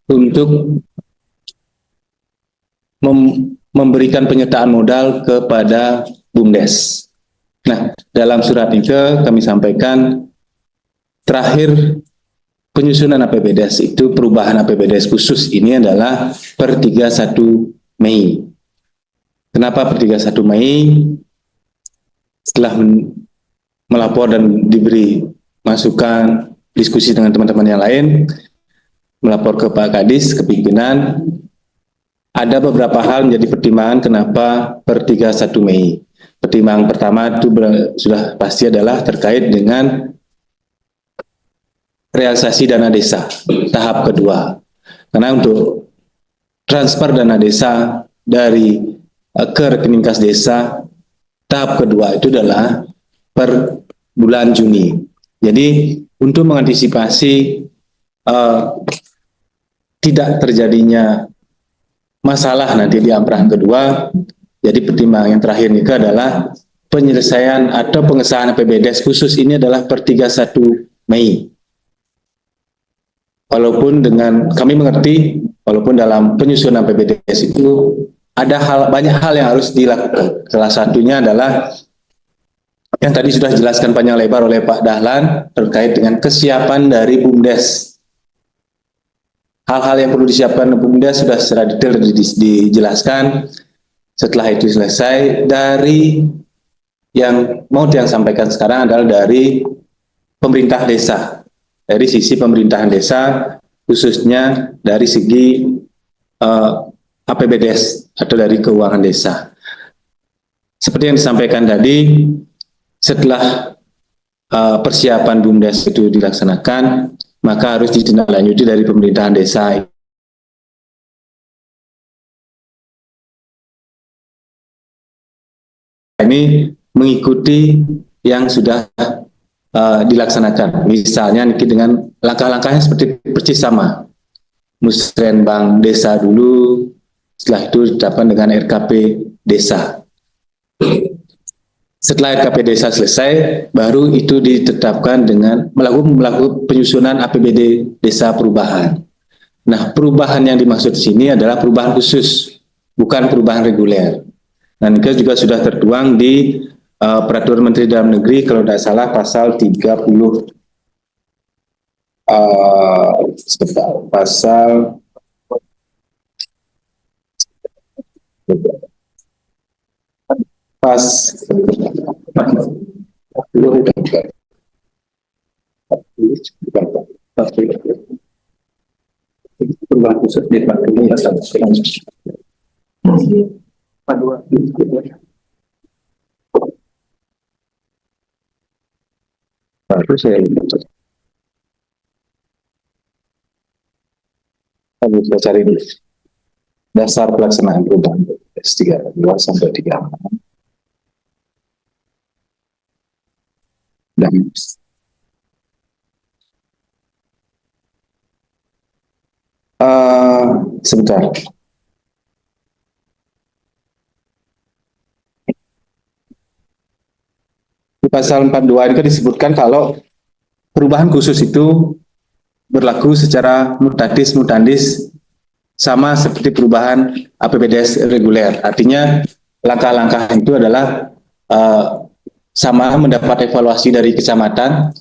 untuk memberikan penyertaan modal kepada BUMDes. Nah, dalam surat Nika kami sampaikan terakhir penyusunan APBDes itu, perubahan APBDes khusus ini adalah per 31 Mei. Kenapa per 31 Mei? Setelah melapor dan diberi masukan, diskusi dengan teman-teman yang lain, melapor ke Pak Kadis, ke pimpinan, ada beberapa hal menjadi pertimbangan kenapa per 31 Mei. Pertimbangan pertama itu sudah pasti adalah terkait dengan realisasi dana desa tahap kedua, karena untuk transfer dana desa dari ke rekening kas desa tahap kedua itu adalah per bulan Juni. Jadi untuk mengantisipasi tidak terjadinya masalah nanti di amprah kedua, jadi pertimbangan yang terakhir ini adalah penyelesaian atau pengesahan APBDes khusus ini adalah per 31 Mei. Walaupun dengan kami mengerti, walaupun dalam penyusunan APBDes itu ada banyak hal yang harus dilakukan. Salah satunya adalah yang tadi sudah dijelaskan panjang lebar oleh Pak Dahlan terkait dengan kesiapan dari BUMDes. Hal-hal yang perlu disiapkan BUMDes sudah secara detail dijelaskan. Setelah itu selesai, dari yang mau yang sampaikan sekarang adalah dari pemerintah desa. Dari sisi pemerintahan desa, khususnya dari segi APBDes atau dari keuangan desa. Seperti yang disampaikan tadi, setelah persiapan BUMDes itu dilaksanakan, maka harus ditindaklanjuti dari pemerintahan desa. Ini mengikuti yang sudah dilaksanakan. Misalnya dengan langkah-langkahnya seperti persis sama. Musrenbang desa dulu, setelah itu ditetapkan dengan RKP desa. Setelah RKP desa selesai, baru itu ditetapkan dengan melakukan penyusunan APBD desa perubahan. Nah, perubahan yang dimaksud di sini adalah perubahan khusus, bukan perubahan reguler. Dan itu juga sudah tertuang di Peraturan Menteri Dalam Negeri, kalau tidak salah pasal 30, pasal perubahan khusus di baru saya cari dasar pelaksanaan perubahan S32 sampai 36 dan sebentar. Di pasal 42 itu disebutkan kalau perubahan khusus itu berlaku secara mutatis mutandis sama seperti perubahan APBDes reguler. Artinya langkah-langkah itu adalah sama mendapat evaluasi dari kecamatan.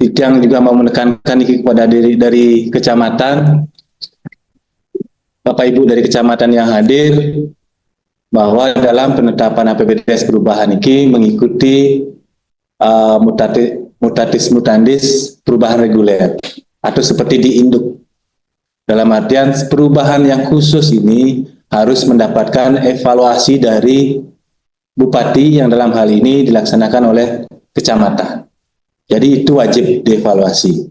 Yang juga mau menekankan kepada dari kecamatan, Bapak Ibu dari kecamatan yang hadir, bahwa dalam penetapan APBDes perubahan ini mengikuti mutatis mutandis perubahan reguler atau seperti di induk. Dalam artian perubahan yang khusus ini harus mendapatkan evaluasi dari bupati yang dalam hal ini dilaksanakan oleh kecamatan. Jadi itu wajib dievaluasi.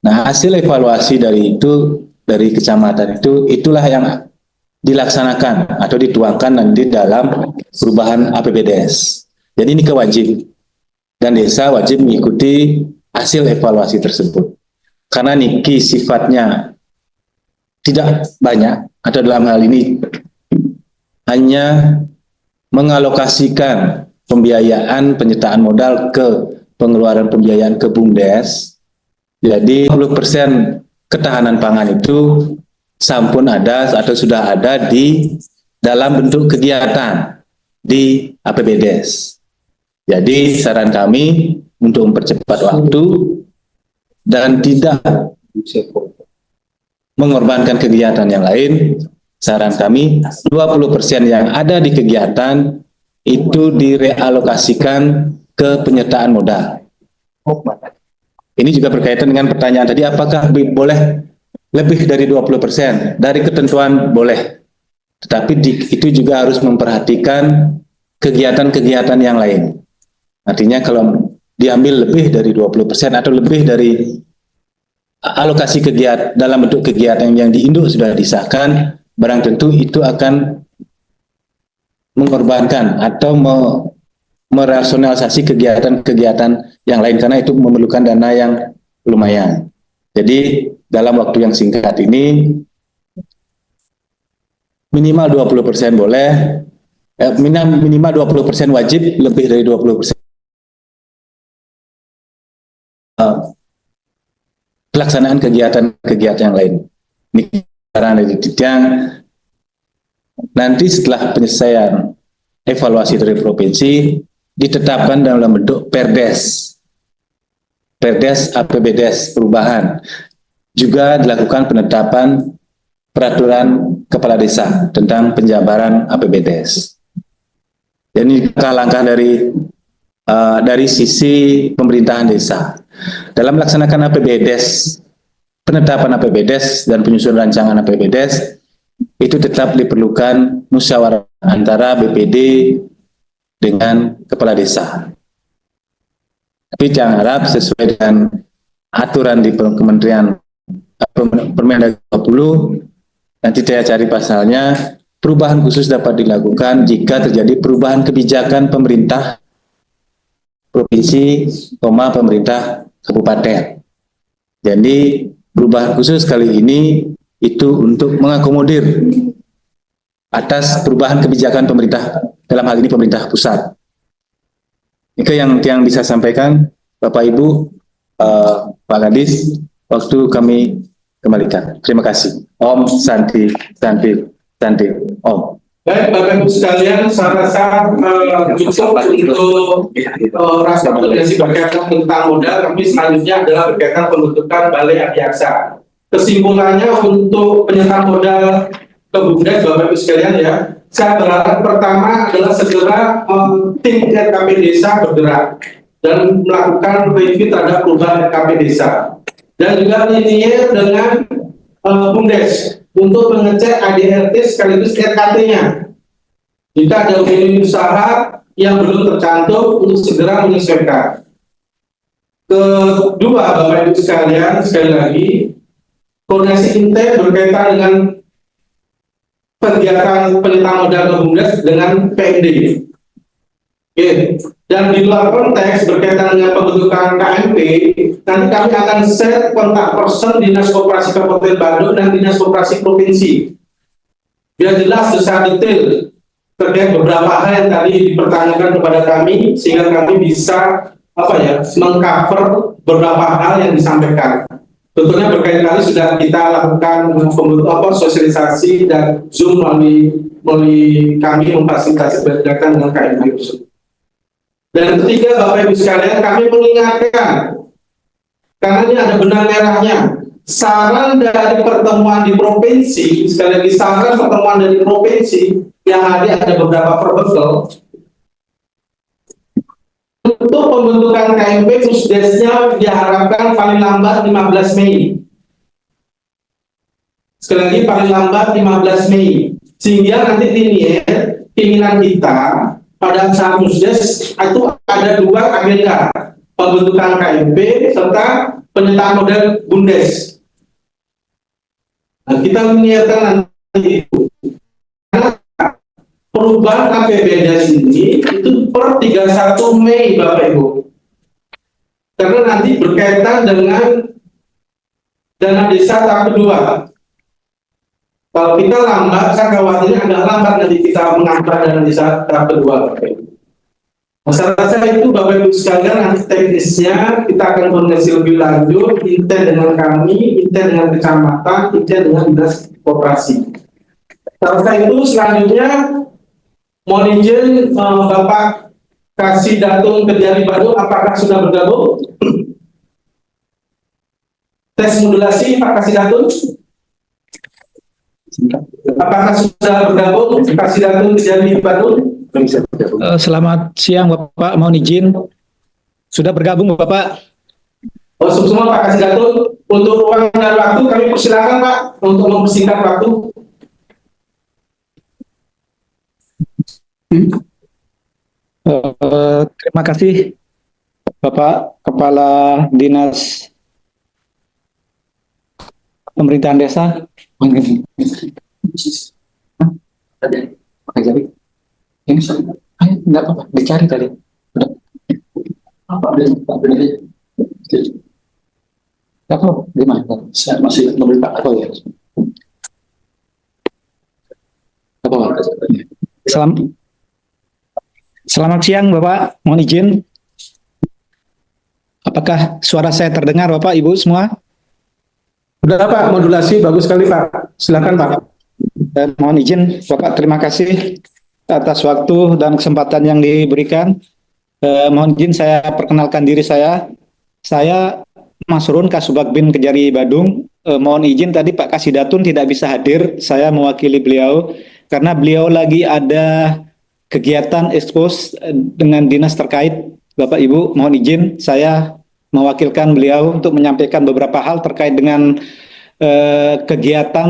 Nah, hasil evaluasi dari itu, dari kecamatan itu, itulah yang dilaksanakan atau dituangkan nanti dalam perubahan APBDes. Jadi ini kewajib, dan desa wajib mengikuti hasil evaluasi tersebut. karena Niki sifatnya tidak banyak, atau dalam hal ini hanya mengalokasikan pembiayaan penyertaan modal ke pengeluaran pembiayaan ke BUMDes. Jadi 50% ketahanan pangan itu sampun ada atau sudah ada di dalam bentuk kegiatan di APBDes. Jadi saran kami untuk mempercepat waktu dan tidak mengorbankan kegiatan yang lain, saran kami 20% yang ada di kegiatan itu direalokasikan ke penyertaan modal. Ini juga berkaitan dengan pertanyaan tadi, apakah boleh lebih dari 20%? Dari ketentuan boleh, tetapi itu juga harus memperhatikan kegiatan-kegiatan yang lain. Artinya kalau diambil lebih dari 20% atau lebih dari alokasi kegiatan dalam bentuk kegiatan yang diinduk sudah disahkan, barang tentu itu akan mengorbankan atau merasionalisasi kegiatan-kegiatan yang lain karena itu memerlukan dana yang lumayan. Jadi dalam waktu yang singkat ini minimal 20% boleh, minimal 20% wajib, lebih dari 20% pelaksanaan kegiatan-kegiatan yang lain. Ini karena yang nanti setelah penyelesaian evaluasi dari provinsi ditetapkan dalam bentuk Perdes APBDes perubahan. Juga dilakukan penetapan peraturan kepala desa tentang penjabaran APBDes. Jadi langkah dari sisi pemerintahan desa dalam melaksanakan APBDes, penetapan APBDes dan penyusunan rancangan APBDes itu tetap diperlukan musyawarah antara BPD dengan kepala desa. Tapi jangan harap sesuai dengan aturan di Kementerian Permendagri 20, nanti saya cari pasalnya, perubahan khusus dapat dilakukan jika terjadi perubahan kebijakan pemerintah provinsi, pemerintah kabupaten. Jadi perubahan khusus kali ini itu untuk mengakomodir atas perubahan kebijakan pemerintah, dalam hal ini pemerintah pusat. Itu yang bisa sampaikan Bapak Ibu, Pak Kadis, waktu kami kembalikan. Terima kasih. Om Santi, Om. Baik, Bapak Ibu sekalian, saya rasa cukup untuk rasa koordinasi berkaitan tentang modal. Kami selanjutnya adalah berkaitan pembentukan Balai Adiaksa. Kesimpulannya untuk penyertaan modal ke BUMDes, Bapak Ibu sekalian ya, saya berharap pertama adalah segera tim RKP Desa bergerak dan melakukan review terhadap perubahan RKP Desa dan juga linear dengan BUMDes untuk mengecek ADRT sekaligus RKT-nya. Jika ada unit usaha yang belum tercantum untuk segera menyesuaikan. Kedua, Bapak Ibu sekalian, sekali lagi koordinasi intens berkaitan dengan kegiatan penyertaan modal ke BUMDes dengan PMD. Oke. Dan di luar konteks berkaitan dengan pembentukan KMP, nanti kami akan set kontak person Dinas Koperasi Kabupaten Bandung dan Dinas Koperasi Provinsi. Biar jelas secara detail terkait beberapa hal yang tadi dipertanyakan kepada kami, sehingga kami bisa mengcover beberapa hal yang disampaikan. Tentunya berkali-kali sudah kita lakukan sosialisasi dan Zoom melalui kami memfasilitasi berkaitan dengan KMP tersebut. Dan ketiga, Bapak Ibu sekalian, kami mengingatkan karena ini ada benang merahnya. Saran dari pertemuan di provinsi, sekali lagi saran pertemuan dari provinsi yang ada beberapa proposal untuk pembentukan KMP Pusdesnya diharapkan paling lambat 15 Mei. Sekali lagi paling lambat 15 Mei. Sehingga nanti linear keinginan kita pada saat Pusdes itu ada dua agenda, pembentukan KMP serta penyertaan modal BUMDes. Nah, kita linearkan nanti itu. Perubahan APBDes ini itu per 31 Mei, Bapak Ibu. Karena nanti berkaitan dengan dana desa tahap kedua. Kalau kita lambat, saya khawatirnya agak lambat nanti kita mengambil dana desa tahap kedua. Saya rasa itu Bapak Ibu sekalian, nanti teknisnya kita akan koordinasi lebih lanjut, inten dengan kami, inten dengan kecamatan, inten dengan dinas koperasi. Saya rasa itu selanjutnya mohon izin Bapak Kasih Datung Kejari Badung, apakah sudah bergabung? Tes modulasi Pak Kasih Datung. Apakah sudah bergabung Kasih Datung Kejari Badung? Selamat siang Bapak, mohon izin. Sudah bergabung Bapak. Oh, semua Pak Kasih Datung. Untuk ruang dan waktu kami persilakan Pak untuk mempersingkat waktu. Terima kasih Bapak Kepala Dinas Pemerintahan Desa. Ini enggak apa-apa, dicari tadi. Udah. Apa gimana? Saya masih memberi Pak. Oh ya. Selamat siang Bapak, mohon izin. Apakah suara saya terdengar Bapak, Ibu semua? Sudah Pak, modulasi bagus sekali Pak. Silakan Pak. Dan mohon izin Bapak, terima kasih atas waktu dan kesempatan yang diberikan. Mohon izin saya perkenalkan diri saya. Saya Mas Run, Kasubag Bin Kejari Badung. Mohon izin tadi Pak Kasidatun tidak bisa hadir. Saya mewakili beliau karena beliau lagi ada kegiatan ekspos dengan dinas terkait. Bapak Ibu, mohon izin saya mewakilkan beliau untuk menyampaikan beberapa hal terkait dengan kegiatan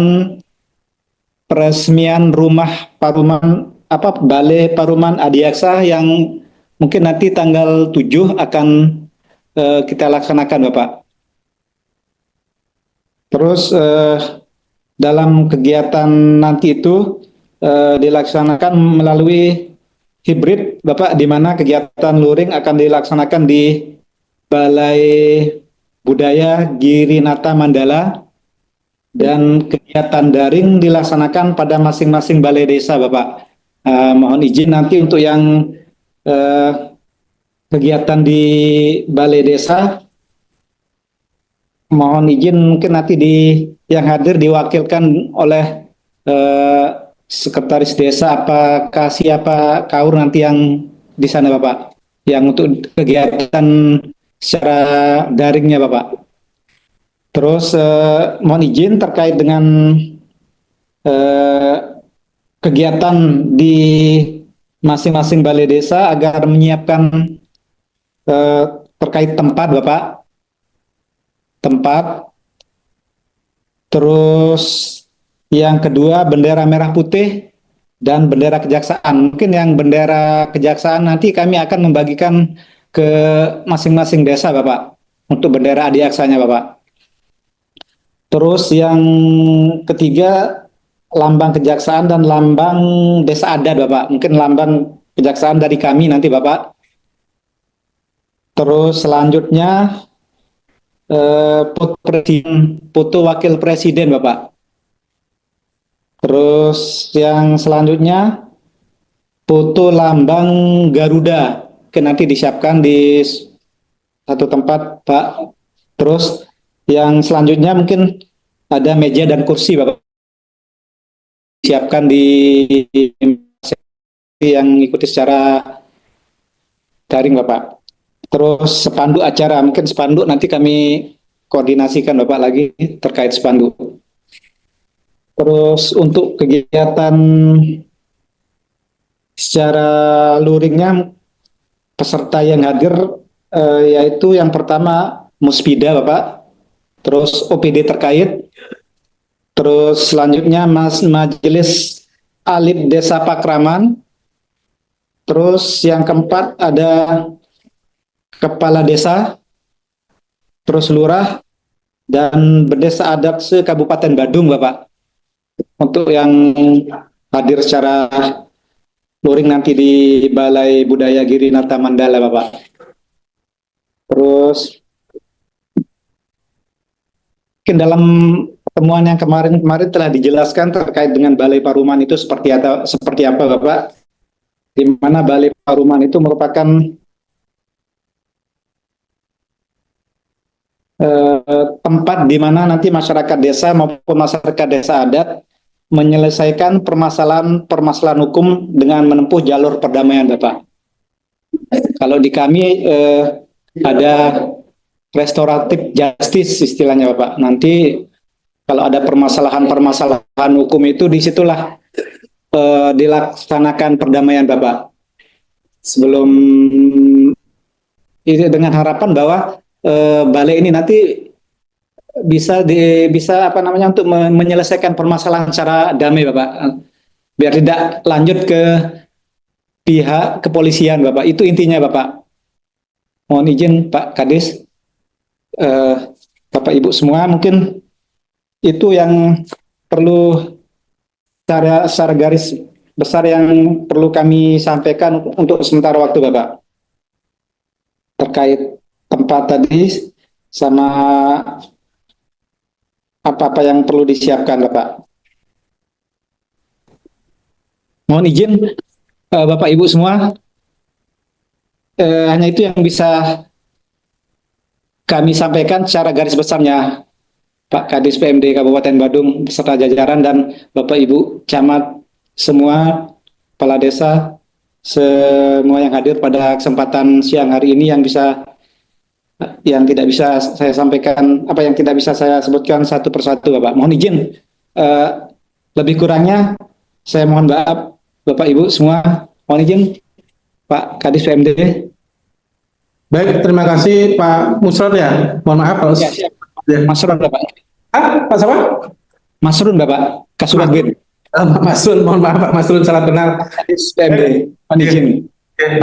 peresmian rumah Paruman Balai Paruman Adiaksa yang mungkin nanti tanggal 7 akan kita laksanakan Bapak. Terus dalam kegiatan nanti itu dilaksanakan melalui hibrid Bapak, di mana kegiatan luring akan dilaksanakan di Balai Budaya Girinata Mandala dan kegiatan daring dilaksanakan pada masing-masing balai desa Bapak. Mohon izin nanti untuk yang kegiatan di balai desa, mohon izin mungkin nanti yang hadir diwakilkan oleh sekretaris desa apakah siapa kaur nanti yang di sana Bapak, yang untuk kegiatan secara daringnya Bapak. Terus mohon izin terkait dengan kegiatan di masing-masing balai desa agar menyiapkan terkait tempat Bapak, tempat. Terus yang kedua bendera merah putih dan bendera kejaksaan. Mungkin yang bendera kejaksaan nanti kami akan membagikan ke masing-masing desa Bapak untuk bendera adiaksanya Bapak. Terus yang ketiga lambang kejaksaan dan lambang desa adat Bapak. Mungkin lambang kejaksaan dari kami nanti Bapak. Terus selanjutnya foto wakil presiden Bapak. Terus yang selanjutnya foto lambang Garuda, nanti disiapkan di satu tempat Pak. Terus yang selanjutnya mungkin ada meja dan kursi Bapak, siapkan di yang ikuti secara daring Bapak. Terus spanduk acara, mungkin spanduk nanti kami koordinasikan Bapak lagi terkait spanduk. Terus untuk kegiatan secara luringnya peserta yang hadir yaitu yang pertama Muspida Bapak, terus OPD terkait, terus selanjutnya Majelis Alit Desa Pakraman, terus yang keempat ada Kepala Desa, terus Lurah, dan Berdesa Adat se-Kabupaten Badung Bapak. Untuk yang hadir secara luring nanti di Balai Budaya Girinata Mandala Bapak. Terus mungkin dalam pertemuan yang kemarin telah dijelaskan terkait dengan Balai Paruman itu seperti apa Bapak, di mana Balai Paruman itu merupakan tempat di mana nanti masyarakat desa maupun masyarakat desa adat menyelesaikan permasalahan hukum dengan menempuh jalur perdamaian, Bapak. Kalau di kami ada restoratif justice istilahnya, Bapak. Nanti kalau ada permasalahan hukum itu disitulah dilaksanakan perdamaian, Bapak. Sebelum itu dengan harapan bahwa balai ini nanti bisa untuk menyelesaikan permasalahan secara damai, Bapak, biar tidak lanjut ke pihak kepolisian, Bapak. Itu intinya, Bapak. Mohon izin Pak Kadis, Bapak Ibu semua, mungkin itu yang perlu secara garis besar yang perlu kami sampaikan untuk sementara waktu, Bapak, terkait tempat tadi sama apa-apa yang perlu disiapkan, Bapak. Mohon izin Bapak Ibu semua, hanya itu yang bisa kami sampaikan secara garis besarnya, Pak Kadis PMD Kabupaten Badung beserta jajaran dan Bapak Ibu camat semua, kepala desa semua yang hadir pada kesempatan siang hari ini, yang tidak bisa saya sampaikan, yang tidak bisa saya sebutkan satu persatu, Bapak. Mohon izin, lebih kurangnya saya mohon maaf Bapak Ibu semua. Mohon izin Pak Kadis PMD. Baik, terima kasih Pak Musron ya. Mohon maaf kalau Masrun, Bapak. Pak siapa? Masrun, Bapak. Kasurat Bin. Pak Masrun, mohon maaf Pak Masrun, salah kenal. Kadis PMD. Mohon izin.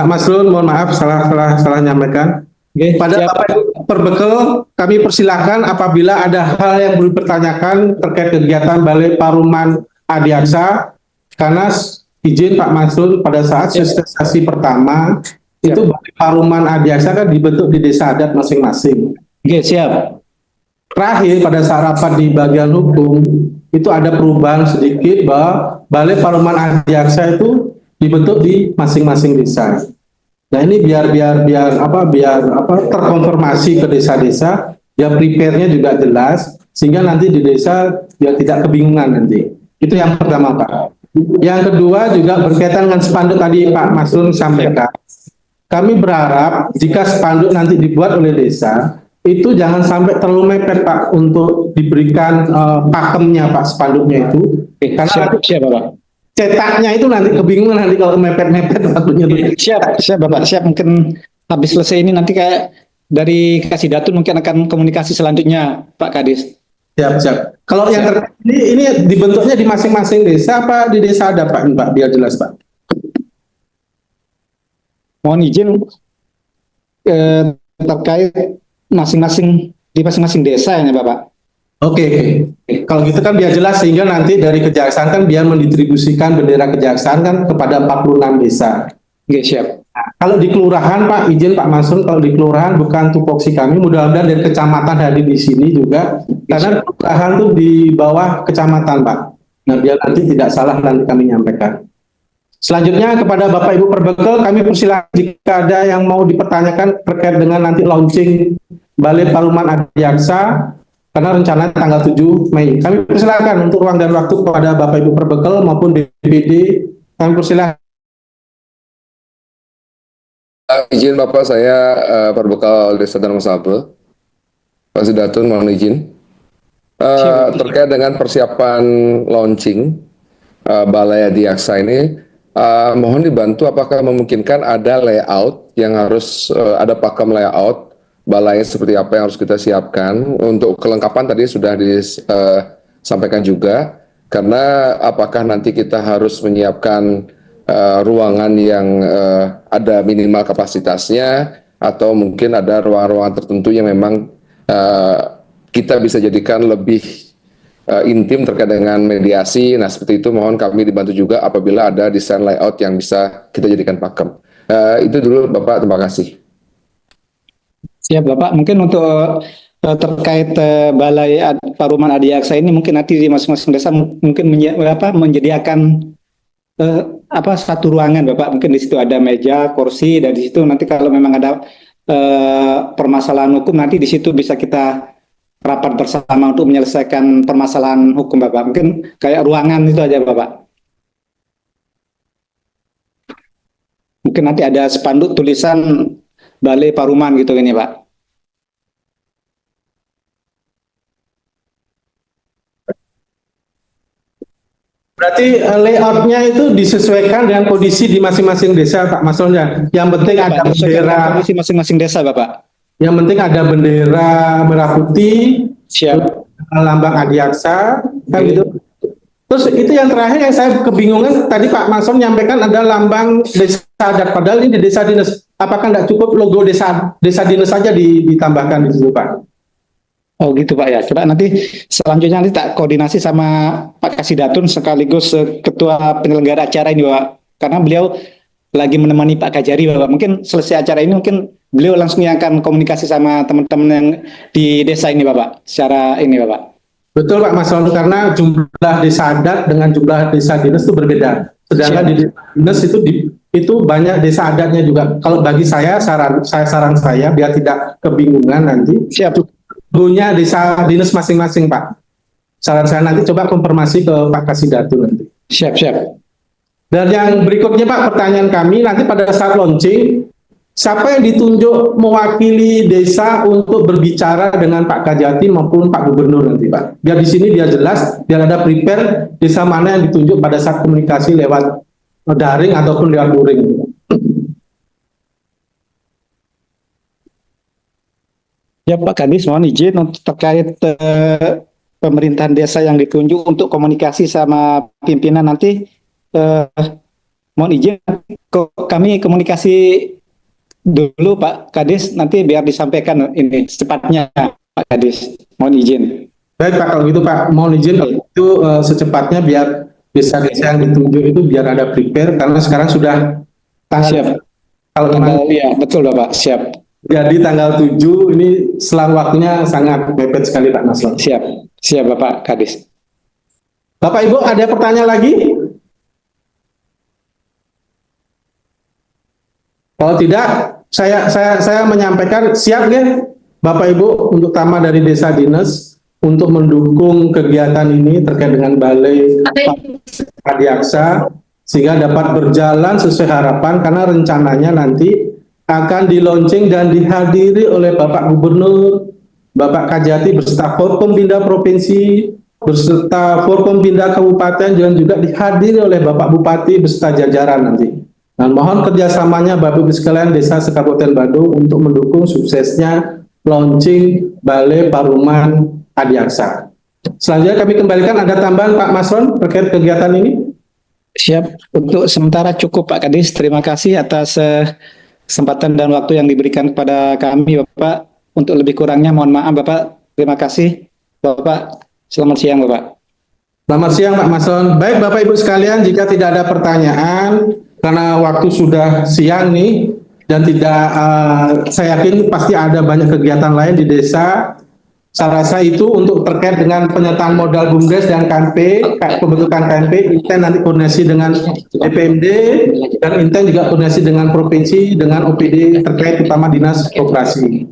Pak Masrun, mohon maaf salah nyampaikan. Pada Bapak Ibu Perbekel, kami persilahkan apabila ada hal yang perlu dipertanyakan terkait kegiatan Balai Paruman Adiaksa, karena izin Pak Masrun pada saat sosialisasi pertama itu Balai Paruman Adiaksa kan dibentuk di desa adat masing-masing. Oke, siap. Terakhir pada saat rapat di bagian hukum itu ada perubahan sedikit bahwa Balai Paruman Adiaksa itu dibentuk di masing-masing desa. Nah ini biar terkonfirmasi ke desa-desa, biar prepare-nya juga jelas, sehingga nanti di desa biar tidak kebingungan nanti. Itu yang pertama, Pak. Yang kedua juga berkaitan dengan spanduk tadi Pak Masrun sampaikan. Kami berharap jika spanduk nanti dibuat oleh desa, itu jangan sampai terlalu mepet, Pak, untuk diberikan pakemnya, Pak, spanduknya itu. Karena siap, Bapak. Cetaknya itu nanti kebingungan nanti kalau mepet-mepet waktunya. Siap Bapak, siap. Mungkin habis selesai ini nanti kayak dari Kasih Datun mungkin akan komunikasi selanjutnya, Pak Kadis. Siap. Kalau yang ini dibentuknya di masing-masing desa apa di desa ada, Pak? Biar jelas, Pak. Mohon izin terkait di masing-masing desa ya, Bapak. Oke. Kalau gitu kan biar jelas, sehingga nanti dari kejaksaan kan biar mendistribusikan bendera kejaksaan kan kepada 46 desa. Oke, siap. Nah, kalau di kelurahan, Pak, izin Pak Masrun, kalau di kelurahan bukan tupoksi kami, mudah-mudahan dari kecamatan hadir di sini juga, karena kelurahan itu di bawah kecamatan, Pak. Nah, biar nanti tidak salah nanti kami nyampaikan. Selanjutnya kepada Bapak Ibu Perbekel, kami persilakan jika ada yang mau dipertanyakan terkait dengan nanti launching Balai Paruman Adiaksa, karena rencananya tanggal 7 Mei. Kami persilakan untuk ruang dan waktu kepada Bapak Ibu Perbekel maupun DPD. Kami persilakan. Izin Bapak, saya Perbekal Desa Darmasabe. Pak Sidatun, mohon izin. Terkait dengan persiapan launching Balai Adiaksa ini, mohon dibantu apakah memungkinkan ada layout yang harus ada pakem layout balai seperti apa yang harus kita siapkan. Untuk kelengkapan tadi sudah disampaikan juga, karena apakah nanti kita harus menyiapkan ruangan yang ada minimal kapasitasnya, atau mungkin ada ruang-ruangan tertentu yang memang kita bisa jadikan lebih intim terkait dengan mediasi. Nah, seperti itu mohon kami dibantu juga apabila ada desain layout yang bisa kita jadikan pakem. Itu dulu Bapak, terima kasih. Siap Bapak, mungkin untuk terkait Balai Paruman Adiaksa ini, mungkin nanti di masing-masing desa mungkin menyediakan satu ruangan Bapak, mungkin di situ ada meja, kursi, dan di situ nanti kalau memang ada permasalahan hukum, nanti di situ bisa kita rapat bersama untuk menyelesaikan permasalahan hukum Bapak. Mungkin kayak ruangan itu aja Bapak. Mungkin nanti ada spanduk tulisan Balai Paruman gitu ini Pak. Berarti layoutnya itu disesuaikan dengan kondisi di masing-masing desa, Pak Maksudnya. Yang penting ada bendera kondisi masing-masing desa, Bapak. Yang penting ada bendera merah putih, lambang Adiaksa, kan gitu. Terus itu yang terakhir yang saya kebingungan tadi Pak Mason nyampaikan ada lambang desa adat, padahal ini di desa dinas. Apakah tidak cukup logo desa dinas saja ditambahkan di situ, Pak? Oh gitu Pak ya. Coba nanti selanjutnya nanti tak koordinasi sama Pak Kasidatun sekaligus Ketua Penyelenggara acara ini Bapak. Karena beliau lagi menemani Pak Kajari Bapak. Mungkin selesai acara ini mungkin beliau langsung yang akan komunikasi sama teman-teman yang di desa ini Bapak. Secara ini Bapak. Betul Pak Mason, karena jumlah desa adat dengan jumlah desa dinas itu berbeda. Sedangkan di desa dinas itu banyak desa adatnya juga. Kalau bagi saya saran saya biar tidak kebingungan nanti. Punya desa dinas masing-masing Pak. Saran saya nanti coba konfirmasi ke Pak Kasidatu nanti. Siap. Dan yang berikutnya Pak, pertanyaan kami nanti pada saat launching, siapa yang ditunjuk mewakili desa untuk berbicara dengan Pak Kajati maupun Pak Gubernur nanti Pak. Biar di sini dia jelas, biar ada prepare desa mana yang ditunjuk pada saat komunikasi lewat daring ataupun lewat luring. Ya Pak Kadis, mohon izin untuk terkait pemerintahan desa yang ditunjuk untuk komunikasi sama pimpinan nanti. Mohon izin, kami komunikasi dulu Pak Kadis, nanti biar disampaikan ini secepatnya Pak Kadis. Mohon izin. Baik Pak, kalau gitu Pak, mohon izin itu secepatnya biar desa-desa yang ditunjuk itu biar ada prepare, karena sekarang sudah siap. Ya betul Bapak, siap. Jadi tanggal 7 ini selang waktunya sangat mepet sekali Pak Maslon. Siap Bapak Kadis. Bapak Ibu ada pertanyaan lagi? Kalau tidak, saya menyampaikan siap ya Bapak Ibu untuk utama dari desa dinas untuk mendukung kegiatan ini terkait dengan Balai Adiaksa sehingga dapat berjalan sesuai harapan, karena rencananya nanti akan di-launching dan dihadiri oleh Bapak Gubernur, Bapak Kajati beserta Forkompinda Provinsi, beserta Forkompinda Kabupaten, dan juga dihadiri oleh Bapak Bupati beserta jajaran nanti. Nah, mohon kerjasamanya Bapak Ibu sekalian desa se-Kabupaten Badung untuk mendukung suksesnya launching Balai Paruman Adiaksa. Selanjutnya kami kembalikan, ada tambahan Pak Masron terkait kegiatan ini? Siap, untuk sementara cukup Pak Kadis. Terima kasih atas kesempatan dan waktu yang diberikan kepada kami Bapak. Untuk lebih kurangnya mohon maaf Bapak. Terima kasih Bapak. Selamat siang Bapak. Selamat siang Pak Mason. Baik Bapak Ibu sekalian, jika tidak ada pertanyaan karena waktu sudah siang nih dan tidak saya yakin pasti ada banyak kegiatan lain di desa. Saya rasa itu untuk terkait dengan penyertaan modal BUMDes dan KMP, pembentukan KMP, Inten nanti koordinasi dengan DPMD, dan Inten juga koordinasi dengan provinsi, dengan OPD terkait utama Dinas Koperasi.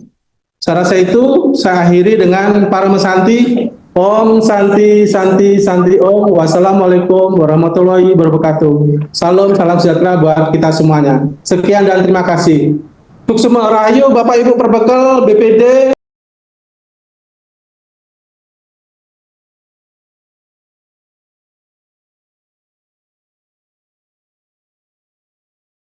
Saya rasa itu, saya akhiri dengan para mesanti. Om Santi Santi Santi Om. Wassalamualaikum warahmatullahi wabarakatuh. Salam sejahtera buat kita semuanya. Sekian dan terima kasih. Untuk semua rahayu Bapak Ibu Perbekal BPD.